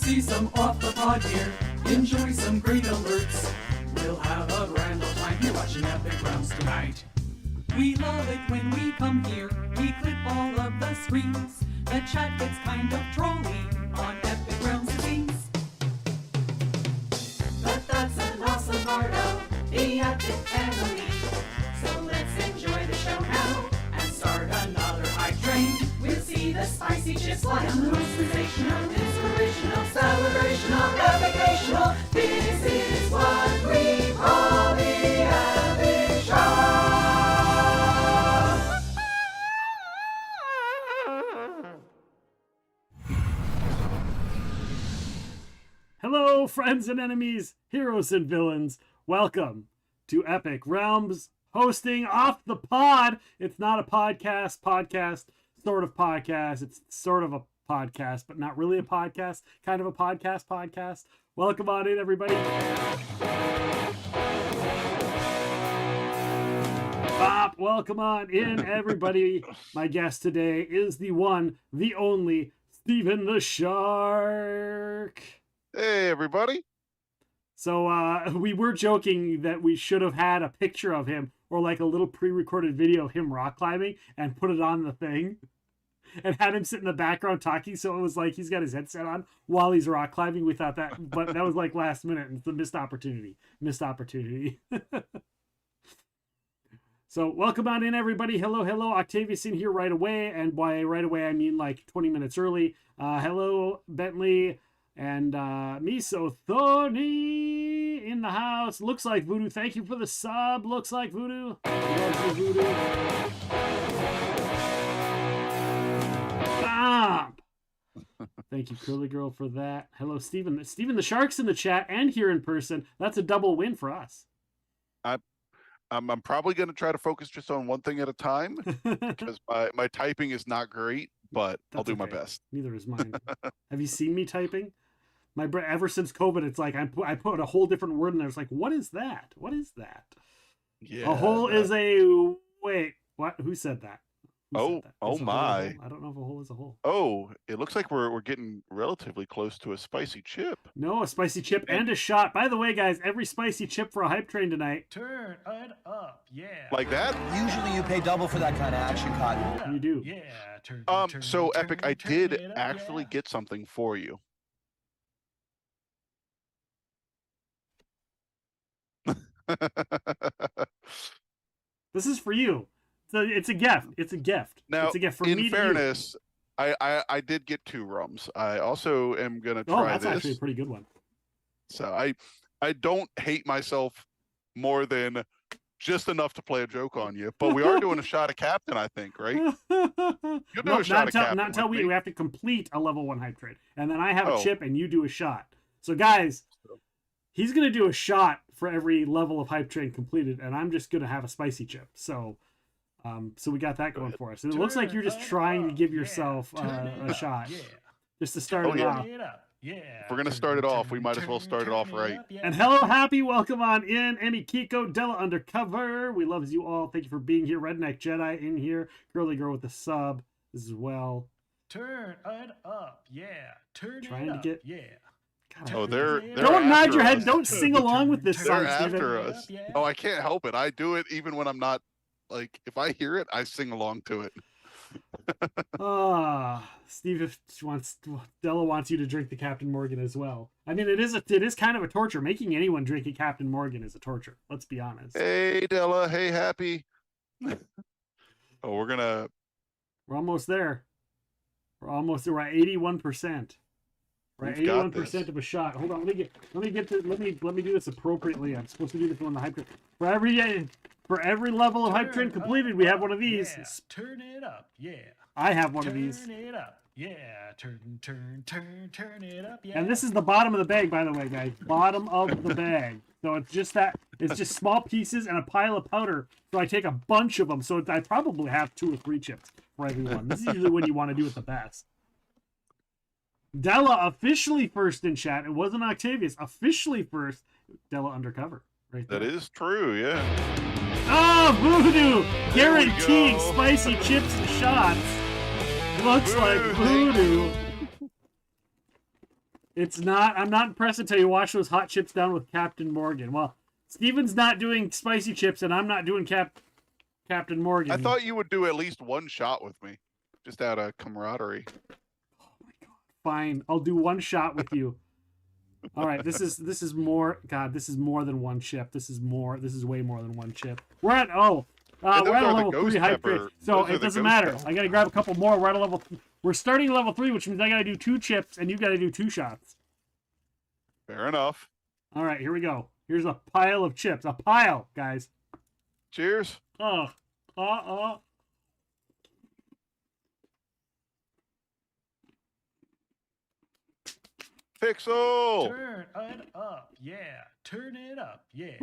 see some off the pod gear, enjoy some great alerts. We'll have a grand old time here watching Epic Realms tonight. We love it when we come here, we clip all of the screens. The chat gets kind of trolly on Epic Realms scenes. But that's an awesome part of the Epic family. So let's enjoy the show now and start another hype train. We'll see the spicy chips fly on the most sensational, inspirational, celebrational, epicational. This is what we call the Epic Show. Hello, friends and enemies, heroes and villains. Welcome to Epic Realms, hosting Off the Pod. It's not a podcast, sort of podcast. It's sort of a podcast, but not really a podcast. Kind of a podcast. Welcome on in, everybody. Bop, welcome on in, everybody. My guest today is the one, the only, Steven the Shark. Hey, everybody. So we were joking that we should have had a picture of him or like a little pre-recorded video of him rock climbing and put it on the thing and had him sit in the background talking. So it was like he's got his headset on while he's rock climbing. We thought that, but that was like last minute and it's a missed opportunity. So welcome on in, everybody. Hello. Octavius in here right away. And by right away, I mean like 20 minutes early. Hello, Bentley. And Miso Thorny in the house. Looks like Voodoo. Thank you for the sub. Looks like Voodoo. Love you, Voodoo. Bop. Thank you, Curly Girl, for that. Hello, Steven. Steven the Shark's in the chat and here in person. That's a double win for us. I'm probably going to try to focus just on one thing at a time because my typing is not great, but I'll do my best. Neither is mine. Have you seen me typing? Ever since COVID, it's like I put a whole different word in there. It's like, what is that? What is that? Yeah. A hole is a wait. What? Who said that? Oh my! I don't know if a hole is a hole. Oh, it looks like we're getting relatively close to a spicy chip. No, a spicy chip and a shot. By the way, guys, every spicy chip for a hype train tonight. Turn it up, yeah. Like that? Usually you pay double for that kind of action, Cotton. You do. Yeah. So Epic, I did actually get something for you. This is for you. So it's a gift. It's a gift. Now, it's a gift for in me fairness, I did get 2 rums. I also am gonna try that's this. actually a pretty good one. So I don't hate myself more than just enough to play a joke on you. But we are doing a shot of Captain, I think, right? You'll do a shot of Captain. Not until we have to complete a level 1 hype trade. And then I have Oh. a chip and you do a shot. So guys, he's gonna do a shot for every level of hype train completed, and I'm just gonna have a spicy chip. So so we got that going for us. And it looks like you're just trying to give yourself a shot. Yeah. Just to start it yeah. off. Yeah. If we're gonna start it off, we might as well start it off right. And hello, happy, welcome on in. Emmy Kiko, Della Undercover. We love you all. Thank you for being here. Redneck Jedi in here. Girly Girl with the sub as well. Turn it up, yeah. Trying to get. yeah. God, Oh, they're don't nod your after head. us. Don't sing along with this They're song, Steven. after us. Oh, I can't help it. I do it even when I'm not. Like, if I hear it, I sing along to it. Steve Della wants you to drink the Captain Morgan as well. I mean, it is kind of a torture. Making anyone drink a Captain Morgan is a torture. Let's be honest. Hey, Della. Hey, Happy. We're almost there. We're at 81%. We're at 81% of a shot. Hold on, let me do this appropriately. I'm supposed to do this on the hype train. For every level of hype train completed, we have one of these. Yeah. Turn it up, yeah. I have one of these. Turn it up, yeah. Turn it up, yeah. And this is the bottom of the bag, by the way, guys. Bottom of the bag. So it's just small pieces and a pile of powder. So I take a bunch of them. So I probably have 2 or 3 chips for every one. This is usually when you want to do it the best. Della officially first in chat. It wasn't Octavius. Officially first. Della Undercover. Right there. That is true, yeah. Oh, Voodoo! Guaranteeing spicy chips and shots. Looks like Voodoo. It's not. I'm not impressed until you wash those hot chips down with Captain Morgan. Well, Steven's not doing spicy chips, and I'm not doing Captain Morgan. I thought you would do at least one shot with me, just out of camaraderie. Oh my god. Fine, I'll do one shot with you. All right, this is more. God, this is more than one chip. This is more. This is way more than one chip. We're at And we're at those a are the level ghost 3 hype pepper- grade, so those are it the doesn't ghost matter. pepper. I gotta grab a couple more. We're at a level. We're starting level 3, which means I gotta do 2 chips, and you gotta do 2 shots. Fair enough. All right, here we go. Here's a pile of chips. A pile, guys. Cheers. Oh. Pixel. Turn it up, yeah. Turn it up, yeah.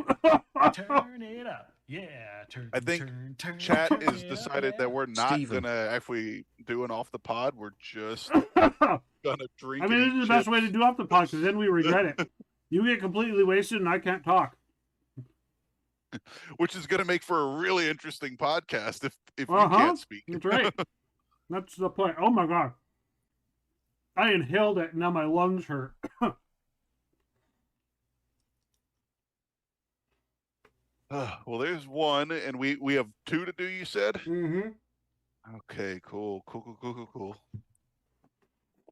Turn it up, yeah. Turn. I think turn Chat turn is it up, decided yeah. that we're not Steven. gonna actually do an off the pod. We're just I gonna drink. mean, and this eat is the best way to chips. do off the pod, because then we regret it. You get completely wasted, and I can't talk. Which is gonna make for a really interesting podcast if you Uh-huh. can't speak. That's right. That's the point. Oh my god. I inhaled it, and now my lungs hurt. Well, there's one, and we have 2 to do. You said. Mm-hmm. Okay. Cool.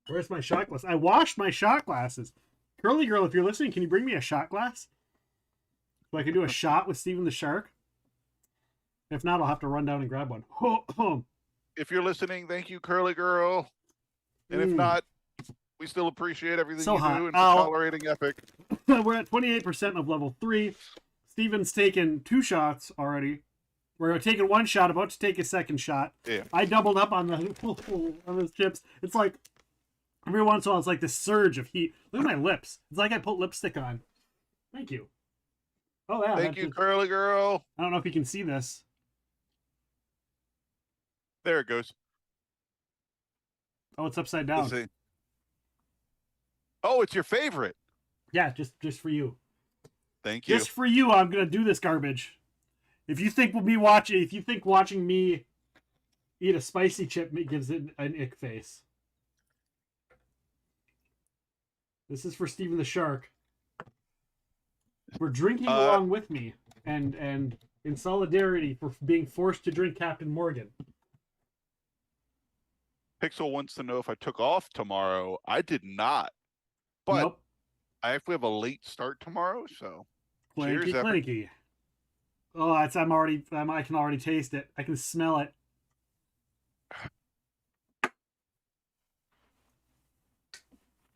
Where's my shot glass? I washed my shot glasses. Curly girl, if you're listening, can you bring me a shot glass? So I can do a shot with Steven the Shark? If not, I'll have to run down and grab one. If you're listening, thank you, Curly Girl. And if Mm. not, we still appreciate everything So you hot. do and Ow. for tolerating Epic. We're at 28% of level 3. Steven's taken 2 shots already. We're taking 1 shot, about to take a second shot. Yeah. I doubled up on the on those chips. It's like every once in a while, it's like this surge of heat. Look at my lips. It's like I put lipstick on. Thank you. Oh yeah. Thank you, Curly Girl. I don't know if you can see this. There it goes. Oh, it's upside Let's down. see. Oh, it's your favorite. Yeah, just for you. Thank you. Just for you, I'm gonna do this garbage. If you think watching me eat a spicy chip gives it an ick face. This is for Steven the Shark. We're drinking along with me, and in solidarity for being forced to drink Captain Morgan. Pixel wants to know if I took off tomorrow. I did not, but Nope. I actually have a late start tomorrow, so Clanky, cheers, Epic. clanky. Oh, I can already taste it. I can smell it.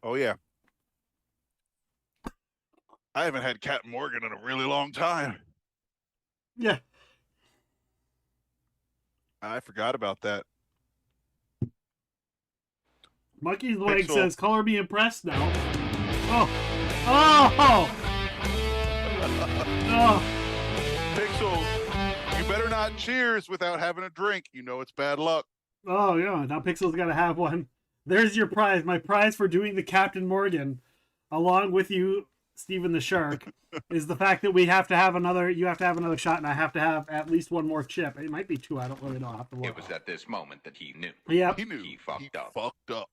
Oh yeah. I haven't had Captain Morgan in a really long time. Yeah. I forgot about that. Monkey's leg Pixel. says, "Color me impressed now." Oh, oh, oh! Pixel, you better not cheers without having a drink. You know it's bad luck. Oh yeah. Now Pixel's got to have one. There's your prize. My prize for doing the Captain Morgan, along with you, Steven the Shark, is the fact that we have to have another. You have to have another shot, and I have to have at least 1 more chip. It might be 2. I don't really know. I have to look. It was at this moment that he knew. Yep. He knew. He fucked up. Fucked up.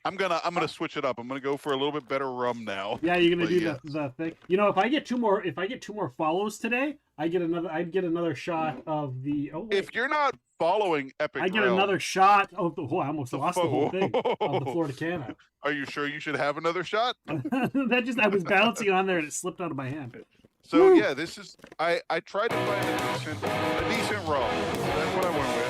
I'm gonna switch it up. I'm gonna go for a little bit better rum now. Yeah, you're gonna But do yes. the thing. You know, if I get 2 more follows today, I'd get another shot of the. Oh wait. If you're not following Epic I get Realm, another shot of the. Oh, I almost The lost the whole thing of the fo- Florida Canna. are you sure you should have another shot? I was balancing on there and it slipped out of my hand. So Woo. yeah, this is I tried to find a decent rum. That's what I went with.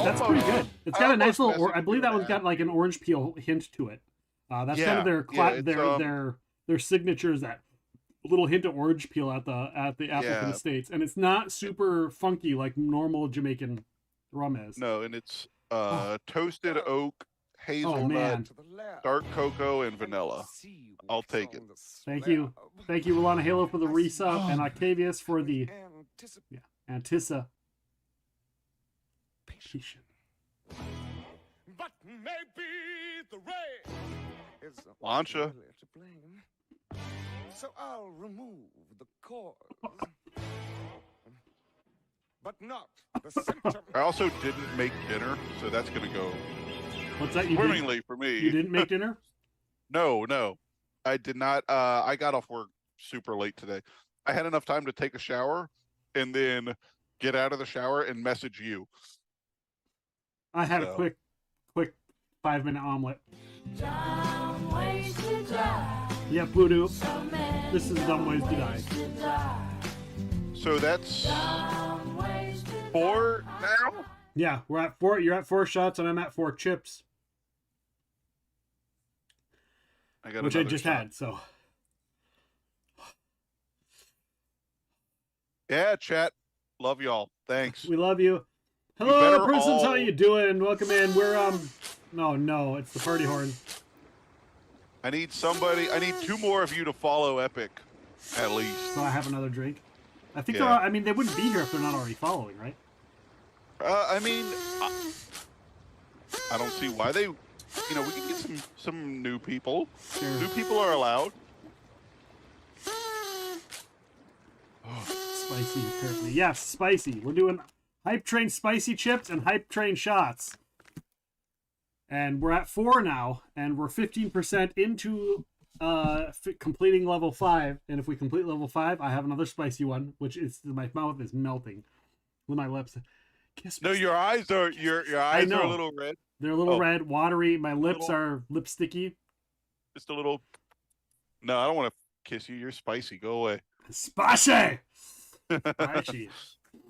That's pretty good. It's got a nice almost little. I messaged believe you that one's an got ad. like an orange peel hint to it. That's Yeah, kind of their yeah, it's, their signature is that little hint of orange peel at the African Yeah. States, and it's not super funky like normal Jamaican rum is. No, and it's toasted oak, hazelnut, man. dark cocoa, and vanilla. I'll take it. Thank you, Rolana Halo for the resub, and Octavius for the Antissa. But maybe the rain is Lancia. ultimately to blame. So I'll remove the cause, but not the symptom. I also didn't make dinner, so that's gonna go What's that? You swimmingly for me. didn't make dinner? No, I did not. I got off work super late today. I had enough time to take a shower and then get out of the shower and message you. I had a So. quick 5-minute omelet. Yeah, Voodoo. This is Dumb Ways to Die. So that's 4 now? Yeah, we're at 4. You're at 4 shots, and I'm at 4 chips, which I just had. So. Yeah, chat. Love y'all. Thanks. We love you. You Hello, better persons. How all- you doing? Welcome in. We're no, it's the party horn. I need 2 more of you to follow Epic, at least. So I have another drink. I think Yeah. I mean they wouldn't be here if they're not already following, right? I mean, I don't see why they. We can get some new people. Sure. New people are allowed. Spicy, apparently. Yes, spicy. We're doing Hype Train spicy chips and Hype Train shots. And we're at 4 now, and we're 15% into completing level 5. And if we complete level 5, I have another spicy one, which is my mouth is melting with my lips. Kiss me. No, your eyes are a little red. They're a little Oh. red, watery. My lips Little- are lipsticky. Just a little. No, I don't want to kiss you. You're spicy. Go away. Spicy. Spicy.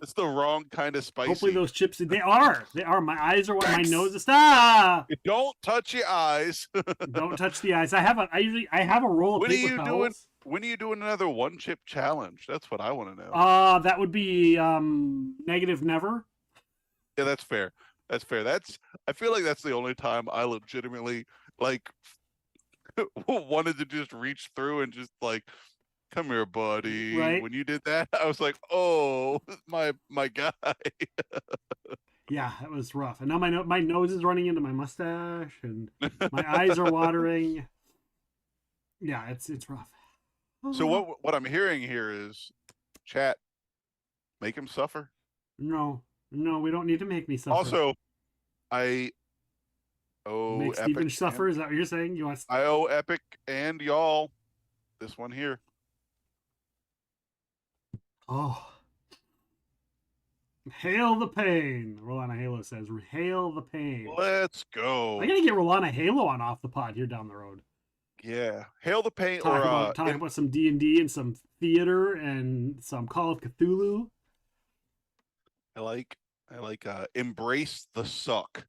It's the wrong kind of spicy. Hopefully those chips. They are. My eyes are wet. My nose is. Ah! Don't touch your eyes. Don't touch the eyes. I have a roll of When are paper you towels. doing? When are you doing another 1 chip challenge? That's what I want to know. That would be negative never. Yeah, that's fair. That's fair. I feel like that's the only time I legitimately wanted to just reach through and just come here, buddy. Right. When you did that, I was like, oh, my guy. Yeah, that was rough. And now my nose is running into my mustache, and my eyes are watering. Yeah, it's rough. So what I'm hearing here is, chat, make him suffer. No, we don't need to make me suffer. Also, I owe make Epic Steven suffer. Is that what you're saying? You want? I owe Epic and y'all this one here. Oh. Hail the pain. Rolana Halo says, hail the pain. Let's go. I gotta get Rolana Halo on off the pod here down the road. Yeah, hail the pain. Talk about some D&D and some theater and some Call of Cthulhu. I like embrace the suck.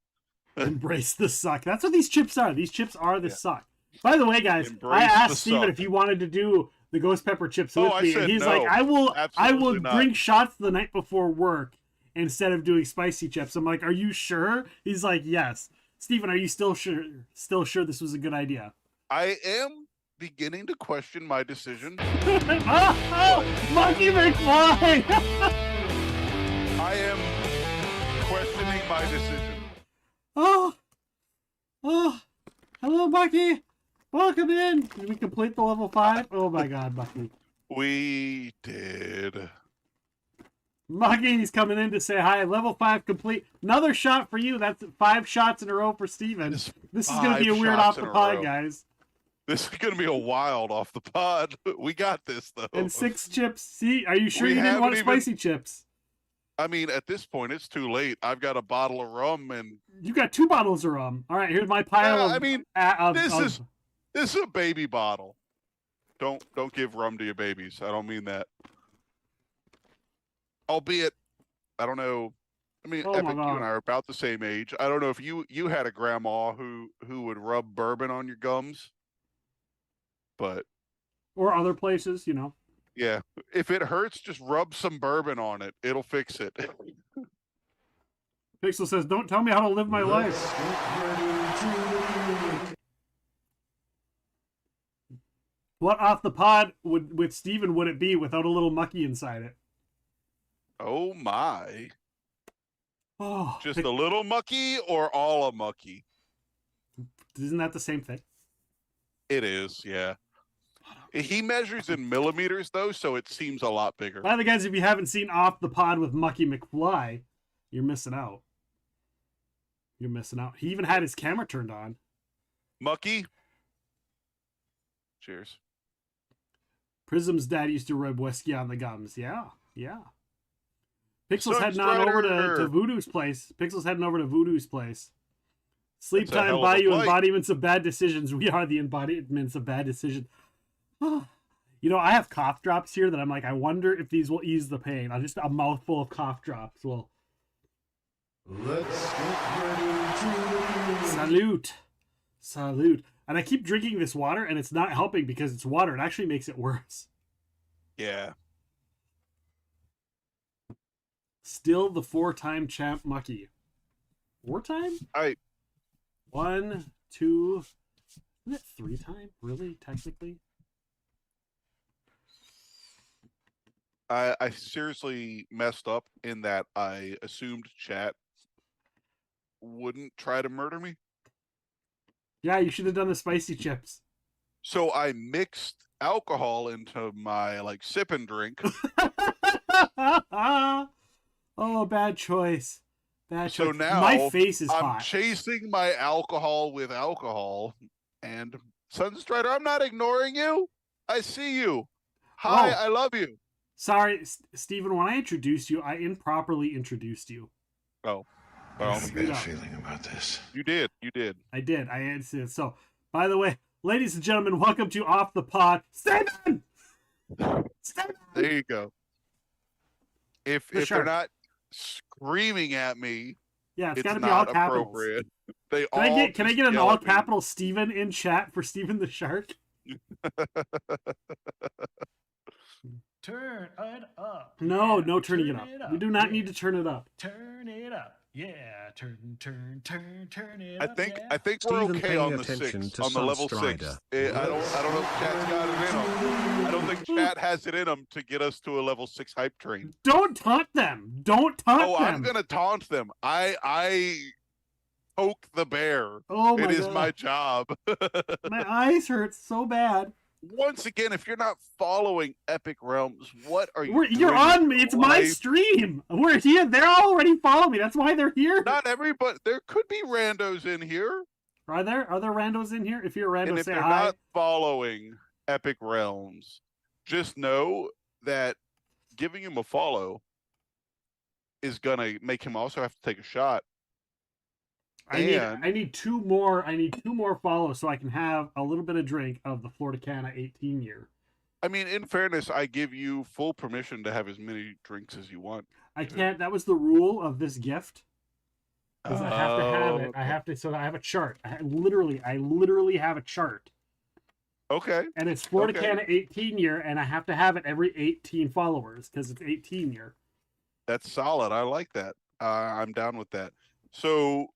Embrace the suck. That's what these chips are. These chips are the suck. By the way, guys, Embrace I the asked Steven suck. if he wanted to do the ghost pepper chips Oh, with I me, said and he's no. like, I will Absolutely not. drink shots the night before work instead of doing spicy chips. I'm like, are you sure? He's like, yes. Steven, are you still sure this was a good idea? I am beginning to question my decision. Monkey McFly! I am questioning my decision. Oh, hello, Bucky. Welcome in. Did we complete the level 5? Oh my God, Bucky. We did. Bucky's coming in to say hi. Level 5 complete. Another shot for you. That's 5 shots in a row for Steven. This is going to be a 5 weird shots off the in a pod, row. guys. This is going to be a wild off the pod. We got this, though. And 6 chips. See, are you sure We you didn't want haven't even- spicy chips? I mean, at this point, it's too late. I've got a bottle of rum, and You got 2 bottles of rum. All right, here's my pile of. I mean, of this is a baby bottle. Don't give rum to your babies. I don't mean that. Albeit, I don't know. I mean, Oh my Epic, you God. and I are about the same age. I don't know if you had a grandma who would rub bourbon on your gums, but or other places, you know. yeah, if it hurts, just rub some bourbon on it. It'll fix it. Pixel says, "Don't tell me how to live my life." What off the pod with Steven would it be without a little mucky inside it? Oh my! Oh, Just a little mucky or all a mucky? isn't that the same thing? It is, yeah. He measures in millimeters though, so it seems a lot bigger. By the way, guys, if you haven't seen Off the Pod with Mucky McFly, you're missing out. You're missing out. He even had his camera turned on. Mucky, Cheers. Prism's dad used to rub whiskey on the gums. Yeah, yeah. Pixel's Sun heading on over Strider. to Voodoo's place. Pixel's heading over to Voodoo's place. Sleep That's a hell time of by a you, flight. embodiments of bad decisions. We are the embodiments of bad decisions. You know, I have cough drops here that I'm like, I wonder if these will ease the pain. I'll just a mouthful of cough drops will. Let's get ready to Salute. Salute. And I keep drinking this water and it's not helping because it's water. It actually makes it worse. Yeah. Still the 4-time champ Mucky. 4-time? I 1, 2, isn't it 3-time? Really? Technically? I seriously messed up in that I assumed chat wouldn't try to murder me. Yeah, you should have done the spicy chips. So I mixed alcohol into my like sip and drink. Oh, bad choice. Bad So choice. now My face is I'm hot. chasing my alcohol with alcohol. And Sunstrider, I'm not ignoring you. I see you. Hi, Oh. I love you. Sorry, Steven, when I introduced you, I improperly introduced you. Oh, I well, have a bad feeling about this. you did. You did. I did. I answered. So, by the way, ladies and gentlemen, welcome to Off the Pod. Steven! Steven! There you go. If The if shark. they're not screaming at me, Yeah, it's it's got to be all not capitals. appropriate. They Can I all get just an yell all at me. capital Steven in chat for Steven the Shark? Turn it up. No, yeah, no turning it turn up. We do not yeah. need to turn it up. Turn it up. Yeah, turn it I up. think yeah. I think we're Steven okay paying on the attention 6, to on the level 6. Sunstrider. I don't know if chat's got it in them. I don't think chat has it in them to get us to a level 6 hype train. Don't taunt them. Don't taunt Oh, them. I'm gonna taunt them. I poke the bear. Oh my It is God. my job. My eyes hurt so bad. Once again, if you're not following Epic Realms, what are you doing? You're on me. with It's my life? stream. We're here. They're already following me. That's why they're here. Not everybody. There could be randos in here, Are there randos in here? If you're a rando, and if say they're hi. not following Epic Realms, just know that giving him a follow is gonna make him also have to take a shot. I need two more. I need 2 more follows so I can have a little bit of drink of the Florida Cana 18 year. I mean, in fairness, I give you full permission to have as many drinks as you want. I can't. That was the rule of this gift. Because I have to have it. I okay. have to. So I have a chart. I literally have a chart, Okay. and it's Florida Okay. Cana 18 year, and I have to have it every 18 followers because it's 18 year. That's solid. I like that. I'm down with that. So,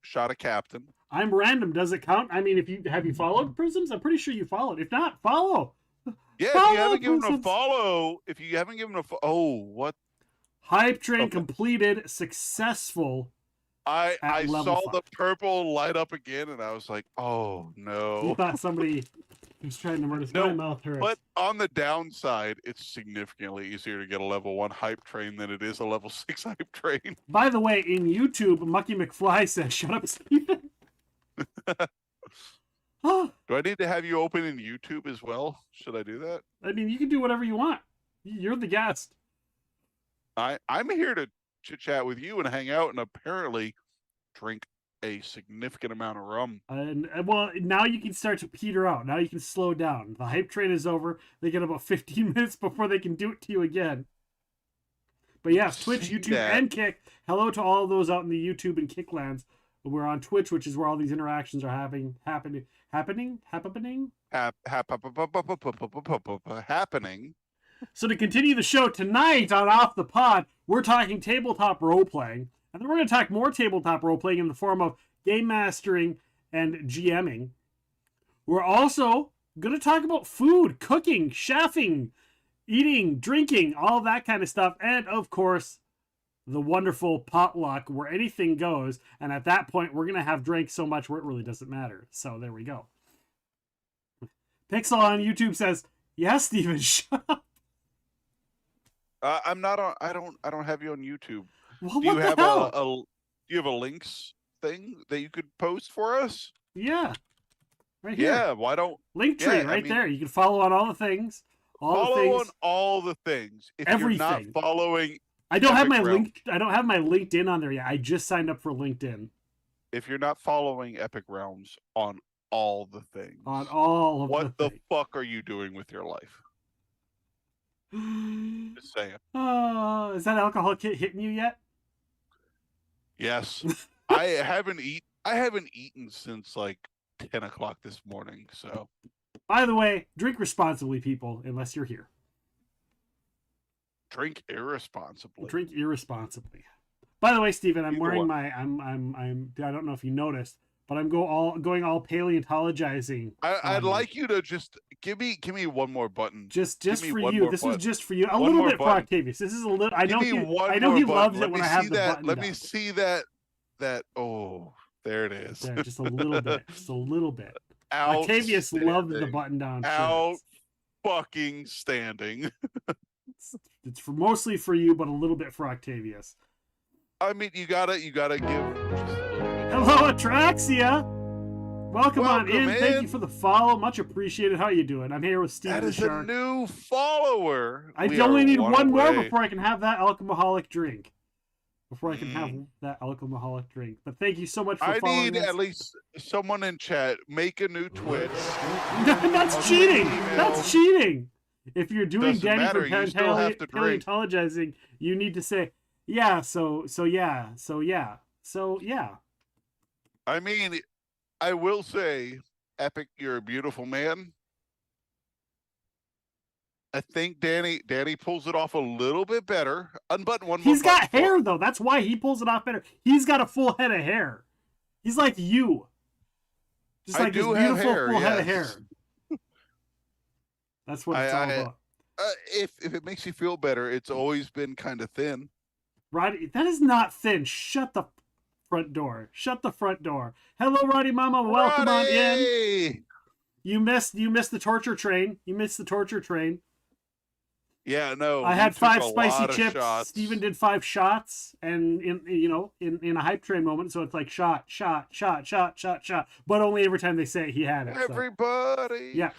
shot a captain. I'm random. Does it count? I mean, if you have you followed Prisms, I'm pretty sure you followed. If not, follow. Yeah, Follow if you haven't given a Prisms. follow, if you haven't given a oh, what? Hype train Okay. completed, successful. I At level saw the 5. purple light up again, and I was like, oh You no. thought somebody was trying to murder us. No, My mouth hurts. But on the downside, it's significantly easier to get a level 1 hype train than it is a level 6 hype train. By the way, in YouTube, Mucky McFly says, "Shut up, Steven." Oh, Do I need to have you open in YouTube as well? Should I do that? I mean, you can do whatever you want. You're the guest. I'm here to chit chat with you and hang out and apparently drink a significant amount of rum. And well, now you can start to peter out. Now you can slow down. The hype train is over. They get about 15 minutes before they can do it to you again. But yes, Twitch, See YouTube, that. and Kick. Hello to all those out in the YouTube and Kick lands. We're on Twitch, which is where all these interactions are happening. Happening. Happening. So to continue the show tonight on Off the Pod, we're talking tabletop role playing, and then we're going to talk more tabletop role playing in the form of game mastering and GMing. We're also going to talk about food, cooking, chefing, eating, drinking, all that kind of stuff, and of course, the wonderful potluck where anything goes. And at that point, we're going to have drank so much where it really doesn't matter. So there we go. Pixel on YouTube says, "Yes, Steven, shut up." I'm not on. I don't have you on YouTube. Well, Do you what have the hell? do you have a links thing that you could post for us? Yeah. Right here. Yeah, why don't Link tree yeah, right there. You can follow on all the things. follow on all the things? If you're not Everything. following, I don't have Epic my Realms. link. I don't have my LinkedIn on there yet. I just signed up for LinkedIn. If you're not following Epic Realms on all the things, On all of what the the things. fuck are you doing with your life? Just saying. Oh, is that alcohol hitting you yet? Yes, I haven't eaten since like 10 o'clock this morning. So By the way, drink responsibly, people, unless you're here. drink irresponsibly. Drink irresponsibly. By the way, Steven, I'm Either wearing one. my I don't know if you noticed, but I'm going all paleontologizing. I'd like you to just give me one more button. Just Give me for one you. more This button. is just for you. A One little more bit for button. Octavius. This is a little. I Give know me he. one I know more he button. loves Let it when me I have see the that. button. Let down. me see that. Oh, there it is. There, just a little bit. Just a little bit. Outstanding. Octavius loved the button down Out shirts. fucking standing. It's mostly for you, but a little bit for Octavius. I mean, you gotta give just a little bit. Hello, Atraxia. Welcome on Welcome in. Thank you in. for the follow. Much appreciated. How you doing? I'm here with Steven That the is a Shark. new follower. I We only are need one more away. before I can have that alcoholic drink. Before I can have Mm. that alcoholic drink. But thank you so much for I following need us. at least someone in chat make a new Twitch. That's I'll cheating. send an email. That's cheating. If you're doing Doesn't Danny matter, from you still have to drink. paleontologizing, you need to say, yeah, so yeah. I mean, I will say, Epic, you're a beautiful man. I think Danny pulls it off a little bit better. Unbutton one more. He's got button for hair him. though. That's why he pulls it off better. He's got a full head of hair. He's like you. Just I like this do have beautiful hair, full head of yes. hair. That's what it's all about. If it makes you feel better, it's always been kind of thin. Roddy, that is not thin. Shut the front door. Shut the front door. Hello, Roddy Mama. Welcome on in. Roddy! You missed the torture train. You missed the torture train. Yeah, no. I we had took 5 a spicy lot of chips. shots. Steven did 5 shots, and in a hype train moment, so it's like shot, but only every time they say it, he had it. So. Everybody. Yeah.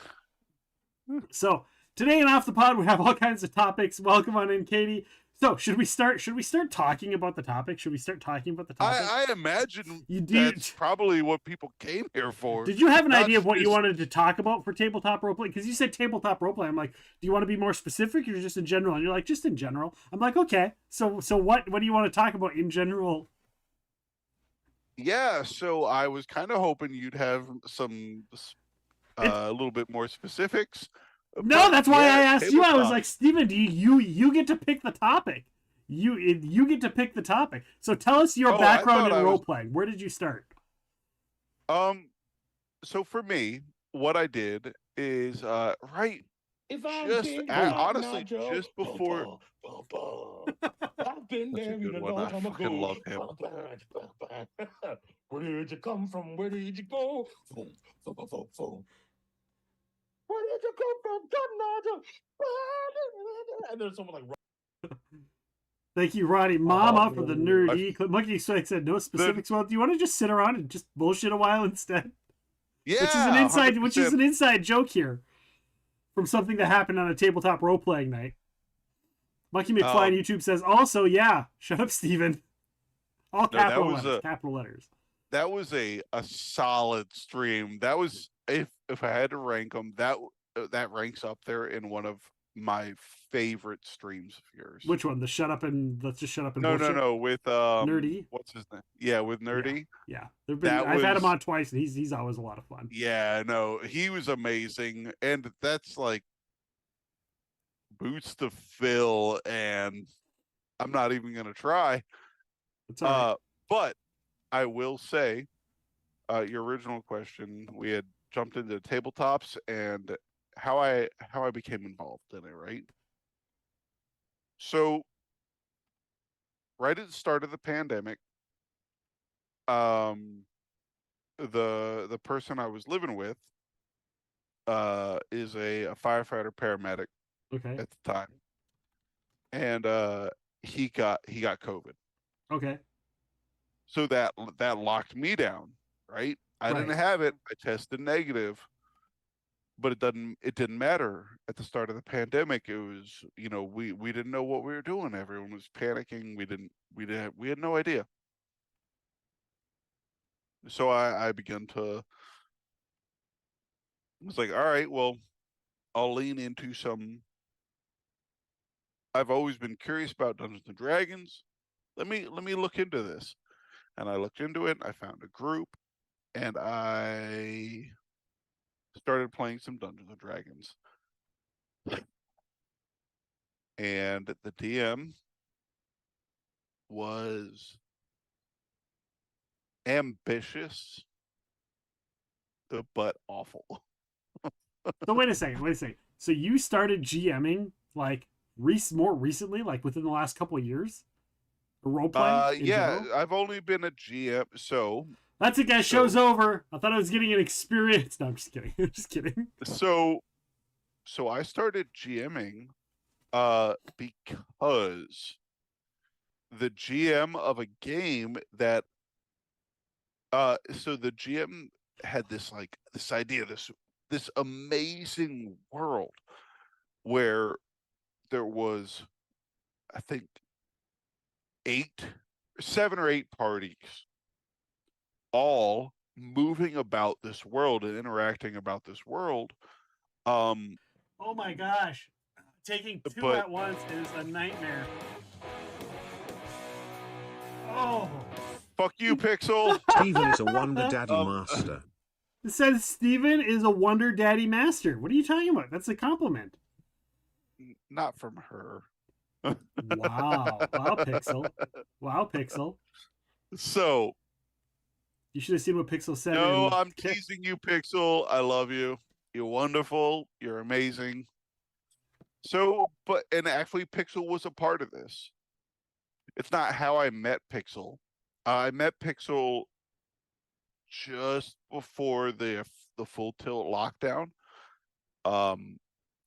So today in Off the Pod, we have all kinds of topics. Welcome on in, Katie. So should we start talking about the topic? Should we start talking about the topic? I imagine You did- that's probably what people came here for. Did you have an Not idea of what you just- wanted to talk about for tabletop roleplay? Because you said tabletop roleplay. I'm like, do you want to be more specific or just in general? And you're like, just in general. I'm like, okay. So what do you want to talk about in general? Yeah, so I was kind of hoping you'd have some a little bit more specifics. No, but that's why yeah, I asked you. I was tabletop. like, Steven, do you get to pick the topic. You get to pick the topic. So tell us your Oh, I background in thought I was- role playing. Where did you start? So for me, what I did is right If I'm just big, honestly Joe. just before. I've been That's a married good a one. long I time fucking ago. love him. Where did you come from? Where did you go? Boom, boom, boom, boom, boom. Where did you come from? God, and there's someone like, Thank you, Roddy Mama, for the I- nerdy clip. Monkey Swag said no specifics. Well, do you want to just sit around and just bullshit a while instead? Yeah, Which is 100%. an inside joke here from something that happened on a tabletop role playing night. Monkey McFly on YouTube says also, yeah. Shut up, Steven. All No, that capital was letters. Capital letters. That was a solid stream. That was if I had to rank them, that ranks up there in one of my favorite streams of yours. Which one? The shut up and let's just shut up and No, bullshit? no, with Nerdy? What's his name? Yeah, with Nerdy. Yeah, I've That had him was- on twice, and he's always a lot of fun. Yeah, no, he was amazing, and that's like boots to fill, and I'm not even gonna try. It's all right. But I will say, your original question, we had jumped into tabletops and how I became involved in it, right? So, right at the start of the pandemic, the person I was living with, is a firefighter paramedic Okay. at the time, and he got COVID. Okay. So that locked me down, right? I didn't Right. have it. I tested negative, but it didn't matter at the start of the pandemic. It was, we didn't know what we were doing. Everyone was panicking. We had no idea. So I began to was like, all right, well, I'll lean into some. I've always been curious about Dungeons and Dragons. Let me look into this. And I looked into it. I found a group, and I started playing some Dungeons and Dragons. And the DM was ambitious, but awful. So wait a second. So you started GMing like more recently, like within the last couple of years? Or role playing in Yeah, general? I've only been a GM, so That's it, guys. Show's over. I thought I was getting an experience. No, I'm just kidding. I'm just kidding. so I started GMing because the GM of a game that so the GM had this idea, this amazing world where there was, I think, 7 or 8 parties all moving about this world and interacting about this world. Oh my gosh. Taking two But at once is a nightmare. Oh. fuck you, Pixel. Steven is a Wonder Daddy master. It says Steven is a Wonder Daddy master. What are you talking about? That's a compliment. Not from her. Wow. Wow, Pixel. Wow, Pixel. So, You should have seen what Pixel said. no, I'm teasing you, Pixel. I love you. You're wonderful. You're amazing. So, and actually, Pixel was a part of this. It's not how I met Pixel. I met Pixel just before the full tilt lockdown.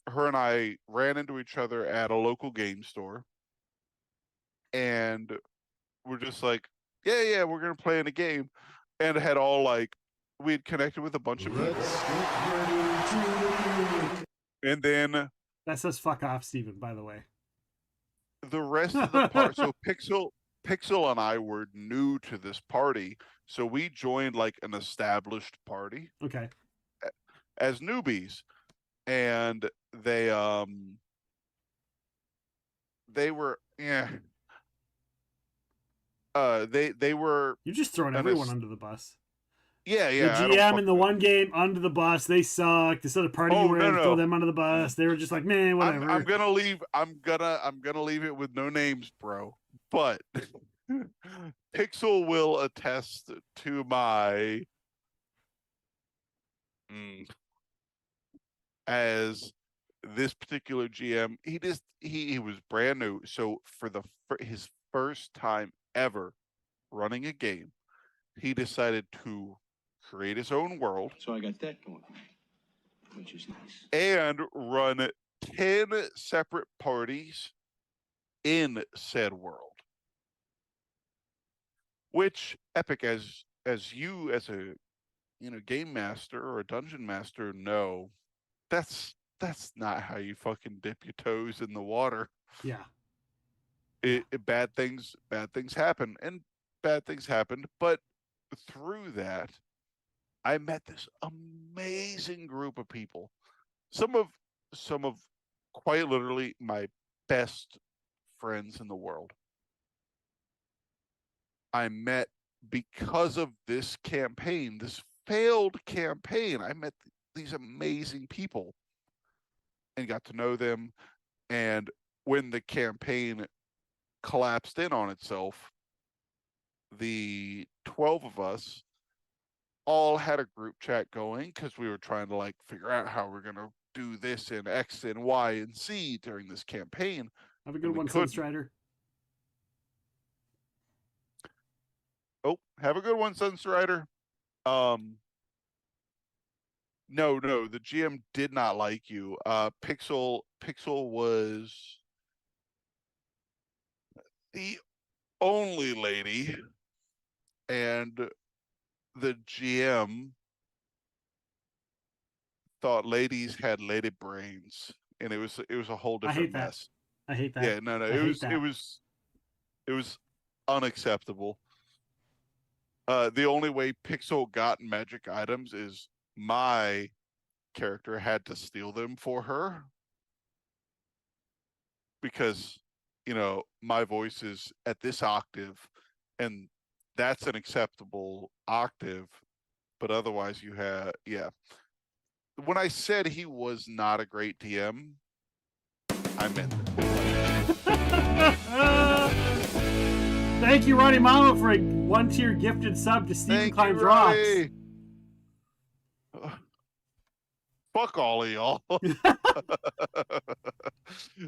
Her and I ran into each other at a local game store, and we're just like, yeah, we're gonna play in a game, and had all we had connected with a bunch of people. Let's get ready to And then that says fuck off, Steven, by the way. the rest of the part. So Pixel and I were new to this party, so we joined like an established party Okay. as newbies, and they were they were You're just throwing everyone under the bus. yeah The GM in the one game under the bus. They sucked. Instead of party where no. throw them under the bus, they were just like, man, whatever. I'm gonna leave it with no names, bro. But Pixel will attest to my as this particular GM. He was brand new, so for his first time ever running a game, he decided to create his own world. So I got that going, which is nice. And run 10 separate parties in said world. Which Epic, as you as a game master or a dungeon master know, that's not how you fucking dip your toes in the water. Yeah. Bad things happen, and bad things happened, but through that I met this amazing group of people. Some of quite literally my best friends in the world. I met because of this campaign, this failed campaign. I met these amazing people and got to know them. And when the campaign collapsed in on itself, the 12 of us all had a group chat going because we were trying to figure out how we're going to do this in X and Y and Z during this campaign. Have a good one, Sunstrider. Oh, have a good one, Sunstrider. No, the GM did not like you. Pixel was the only lady, and the GM thought ladies had lady brains, and it was a whole I different hate that. mess. I hate that. Yeah, no, I hate that. it was unacceptable. The only way Pixel got magic items is my character had to steal them for her because, my voice is at this octave, and that's an acceptable octave. But otherwise, yeah. When I said he was not a great DM, I meant it. Thank you, Ronnie Mama, for a 1-tier gifted sub to Steven Thank Climbs you, Rocks. Ronnie. Fuck all of y'all.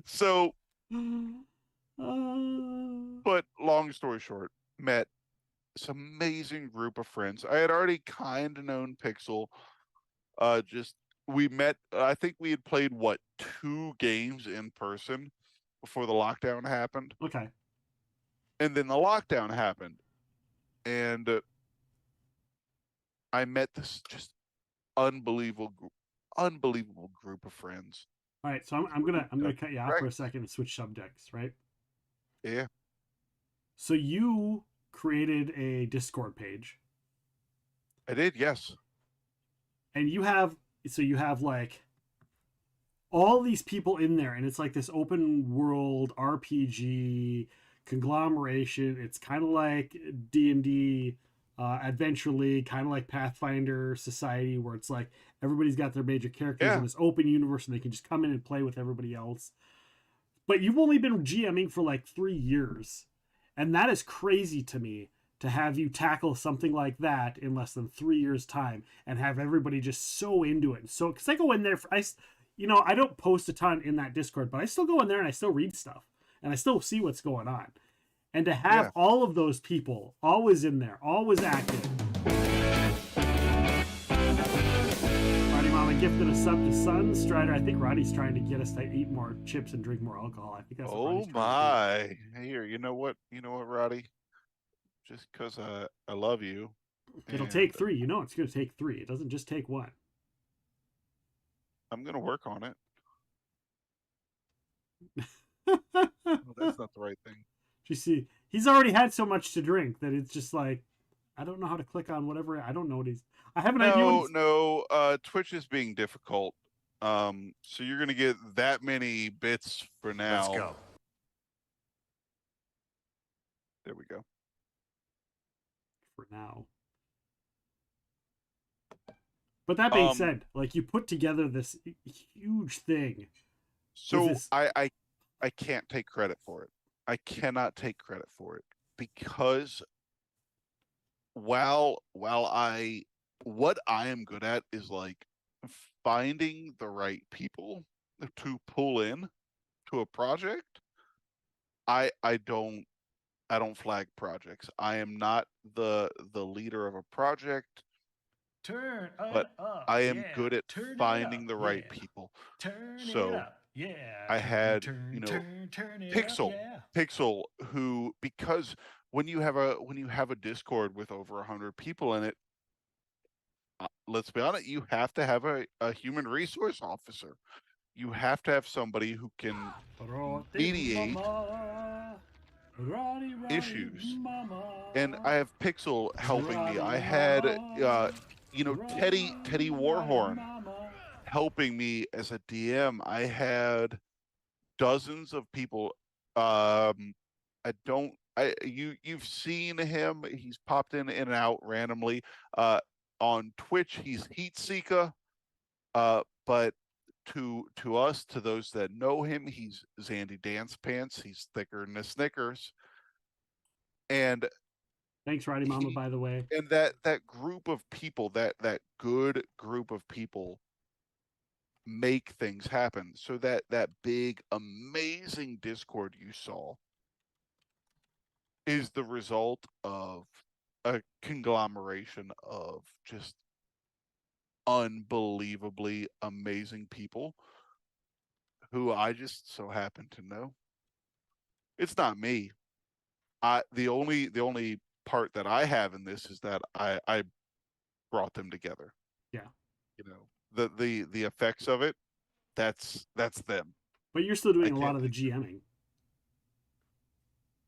So, but long story short, met this amazing group of friends. I had already kind of known Pixel. We met. I think we had played 2 games in person before the lockdown happened, Okay. and then the lockdown happened, and I met this just unbelievable group of friends. All right, so I'm gonna cut you off for a second and switch subjects, right? Yeah. So you created a Discord page. I did, yes. And you have like all these people in there, and it's like this open world RPG conglomeration. It's kind of like D&D, Adventure League, kind of like Pathfinder Society, where it's like everybody's got their major characters in this open universe, and they can just come in and play with everybody else. But you've only been GMing for like 3 years, and that is crazy to me, to have you tackle something like that in less than 3 years' time and have everybody just so into it. So, because I go in there, I don't post a ton in that Discord, but I still go in there and I still read stuff and I still see what's going on. And to have all of those people always in there, always active. Roddy Mama gifted a sub to Sun Strider. I think Roddy's trying to get us to eat more chips and drink more alcohol. I think that's what Roddy's trying to do. Here, you know what, Roddy? Just because I love you. It'll take 3. It's going to take 3. It doesn't just take 1. I'm going to work on it. That's not the right thing. You see, he's already had so much to drink that it's just like, I don't know how to click on whatever. I don't know what I have an idea. No. Twitch is being difficult. So you're going to get that many bits for now. Let's go. There we go. For now. But that being said, like, you put together this huge thing. So I can't take credit for it. I cannot take credit for it because what I am good at is like finding the right people to pull in to a project. I don't flag projects. I am not the leader of a project. But I am good at finding the right people. So I had, Pixel, who, because when you have a Discord with over 100 people in it, let's be honest, you have to have a human resource officer. You have to have somebody who can mediate issues. And I have Pixel helping me. I had Teddy Warhorn helping me as a DM. I had dozens of people. You've seen him. He's popped in and out randomly. On Twitch, he's Heatseeker. But to us, to those that know him, he's Zandy Dance Pants. He's thicker than the Snickers. And thanks, Roddy Mama, by the way. And that group of people, that good group of people, make things happen. So that big, amazing Discord you saw is the result of a conglomeration of just unbelievably amazing people who I just so happen to know. It's not me. The only part that I have in this is that I brought them together. Yeah. You know, the effects of it, that's them. But you're still doing a lot can't of the think GMing.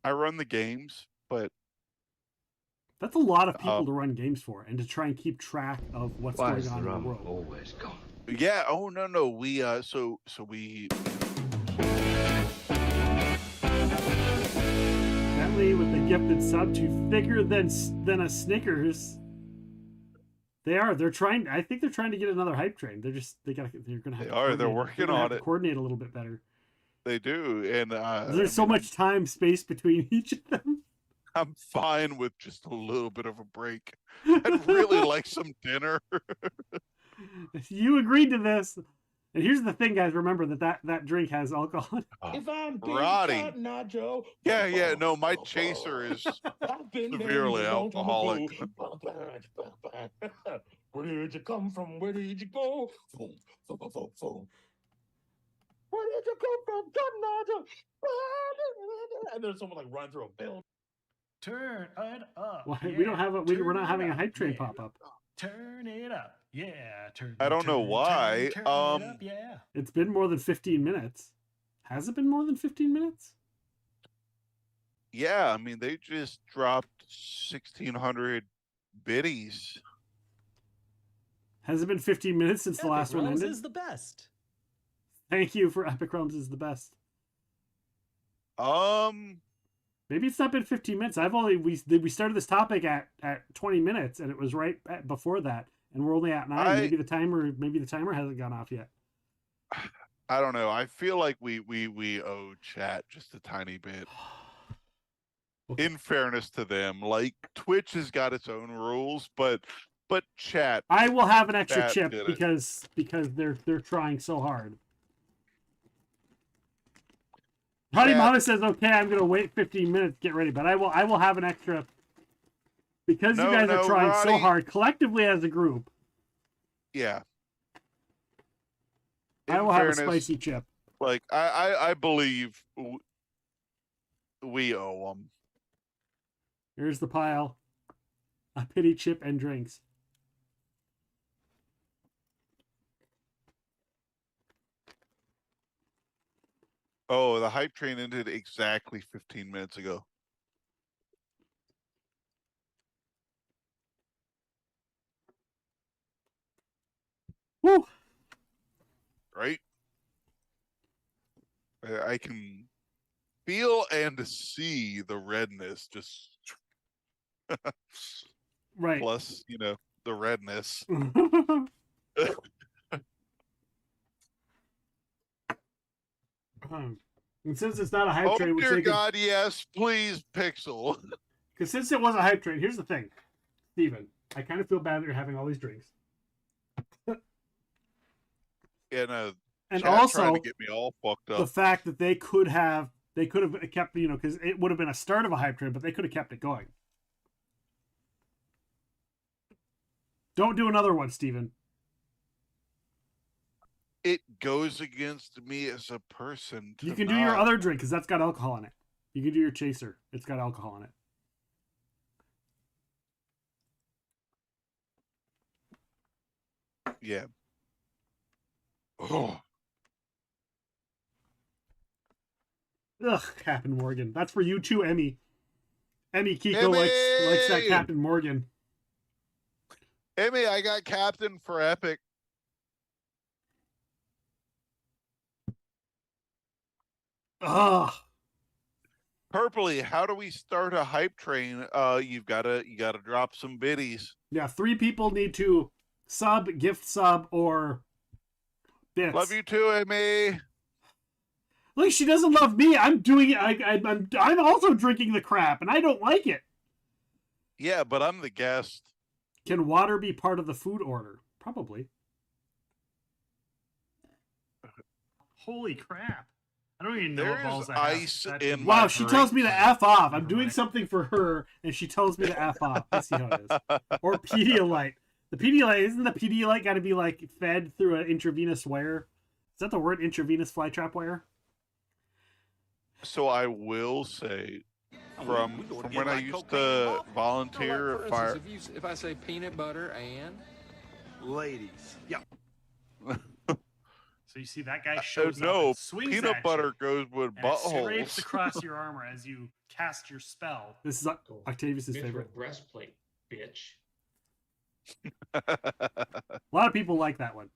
I run the games, but That's a lot of people to run games for and to try and keep track of what's Why going is on the in the rum world. always gone? yeah, oh no, we so we Bentley with the gifted sub to thicker than a Snickers. They're trying. I think they're trying to get another hype train. They're gonna have. They're Coordinate. working They're gonna on have to it. coordinate a little bit better. They do, and There's so much time space between each of them. I'm fine with just a little bit of a break. I'd really like some dinner. You agreed to this. And here's the thing, guys. Remember that drink has alcohol. If I'm big Roddy. fat Nacho. Yeah, no, my chaser is I've been severely down to the alcoholic. blue. Where did you come from? Where did you go? Boom, boom, boom, boom, boom. Where did you come from, Nacho? And there's someone like running through a building. Turn it up. Why, yeah. we don't have we're not Turn having it a hype up, train yeah. pop up. Turn it up. Yeah. I don't know why. Turn it up, yeah. It's been more than 15 minutes. Has it been more than 15 minutes? Yeah, I mean they just dropped 1,600 biddies. Has it been 15 minutes since the last one Realms ended? is the best. Thank you for Epic Realms is the best. Maybe it's not been 15 minutes. We started this topic at 20 minutes and it was right before that, and we're only at 9. Maybe the timer hasn't gone off yet. I don't know. I feel like we owe chat just a tiny bit. Okay. In fairness to them, like Twitch has got its own rules, but chat. I will have an extra Chat chip did it. because they're trying so hard. Honey Chat- Mama says, "Okay, I'm gonna wait 15 minutes, get ready." But I will have an extra because you No, guys are no, trying so Roddy. hard collectively as a group. Yeah. I In will have a fairness, spicy chip. Like I believe we owe them. Here's the pile. A pity chip and drinks. Oh, the hype train ended exactly 15 minutes ago. Woo! Right? I can feel and see the redness just Right. plus, the redness. And since it's not a hype Oh train, dear God, yes, please, Pixel. because since it was a hype train, here's the thing, Steven, I kind of feel bad that you're having all these drinks. And And chat also trying to get me all fucked the up. fact that they could have kept, because it would have been a start of a hype train, but they could have kept it going. Don't do another one, Steven. It goes against me as a person. You can do your other drink because that's got alcohol in it. You can do your chaser. It's got alcohol in it. Yeah. Oh. Ugh, Captain Morgan. That's for you too, Emmy. Emmy Kiko Emmy! likes that Captain Morgan. Emmy, I got captain for Epic. Ugh. Purpley, how do we start a hype train? You gotta drop some biddies. Yeah, 3 people need to sub, gift sub, or bits. Love you too, Emmy. Look, she doesn't love me. I'm doing it. I'm also drinking the crap, and I don't like it. Yeah, but I'm the guest. Can water be part of the food order? Probably. Holy crap. I don't even know what There's balls I have. ice That's- in my Wow, she tells me to drink. F off. I'm Never doing mind. something for her, and she tells me to F off. Let's see how it is. Or Pedialyte. The Pedialyte, isn't the Pedialyte got to be like fed through an intravenous wire? Is that the word, intravenous flytrap wire? So I will say, from when I used to volunteer at fire. If I say peanut butter and Ladies. Yeah. So you see that guy shows up No, and swings peanut at butter you, goes with and it scrapes buttholes. across your armor as you cast your spell. This is Octavius's Mithril favorite. breastplate, bitch. A lot of people like that one.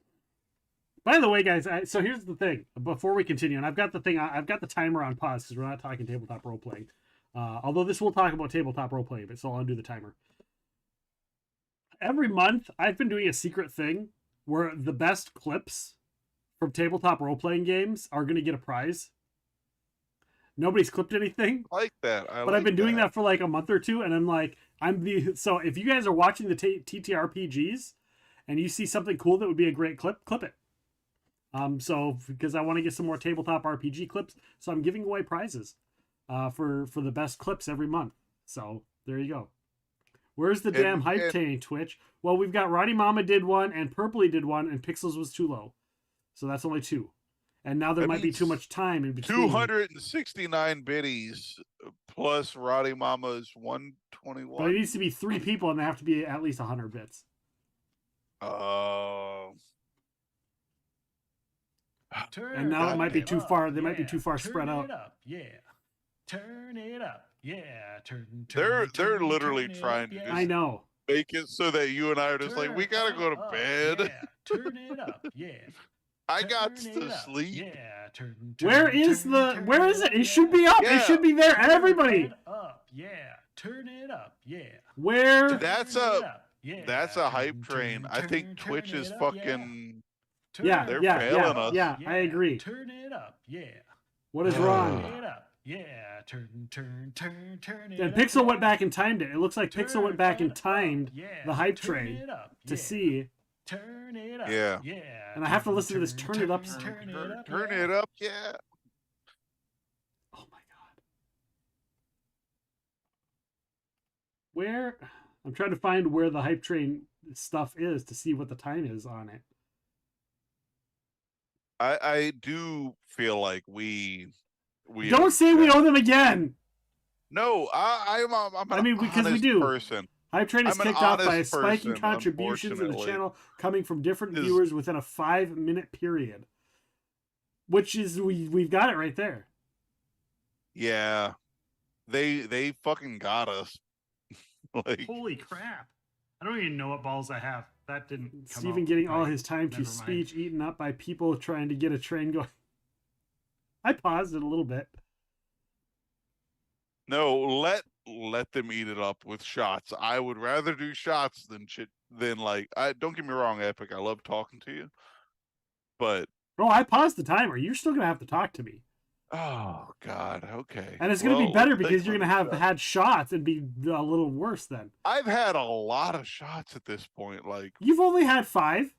By the way, guys, so here's the thing. Before we continue, and I've got the timer on pause because we're not talking tabletop role playing. Although this will talk about tabletop role playing, but so I'll undo the timer. Every month, I've been doing a secret thing where the best clips from tabletop role playing games are going to get a prize. Nobody's clipped anything. I like that. But I've been doing that for like a month or two, and I'm like, so if you guys are watching the TTRPGs and you see something cool that would be a great clip it. So because I want to get some more tabletop RPG clips, so I'm giving away prizes for the best clips every month. So there you go. Where's the damn hype train, Twitch? Well, we've got Roddy Mama did one, and Purpley did one, and Pixels was too low. So that's only 2. And now there might be too much time in between. 269 biddies plus Roddy Mama's 121. But it needs to be 3 people, and they have to be at least 100 bits. And now it might be too far. They might be too far spread out. Turn it up. Yeah. They're literally trying to just I know. make it so that you and I are just like, we gotta go to bed. Yeah. Turn it up. Yeah. I got to sleep. Yeah. Where is it? It should be up. Yeah. It should be there. Everybody. Turn it up. Yeah. Turn it up. Yeah. Where? That's a hype train. I think Twitch is fucking. Yeah, they're yeah, failing us. Yeah, I agree. Turn it up. Yeah. What is wrong? Turn it up. Yeah. Turn it And up. Pixel went back and timed it. It looks like Pixel went back and timed Yeah. the hype Turn train it up. to Yeah. see. Turn it up. Yeah. Yeah. And I have to listen to this turn it up song. Turn it up. Turn yeah. it up, yeah. Oh my god. Where? I'm trying to find where the hype train stuff is to see what the time is on it. I do feel like we Don't say we owe them again. No, I'm I mean, because we honest do. person. Hype train is I'm an kicked off by a honest spike in person, contributions in the unfortunately. channel coming from different Is- viewers within a 5-minute period. Which is we've got it right there. Yeah. They fucking got us. Like, Holy crap. I don't even know what balls I have. That didn't come Steven out getting all right. his time to Never mind. speech eaten up by people trying to get a train going. I paused it a little bit. no, let them eat it up with shots. I would rather do shots than like I don't get me wrong, Epic. I love talking to you. But Bro, I paused the timer. You're still gonna have to talk to me. oh god, okay. And it's gonna be Well, better thanks because you're for gonna the have shot. had shots and be a little worse then. I've had a lot of shots at this point. Like, You've only had 5.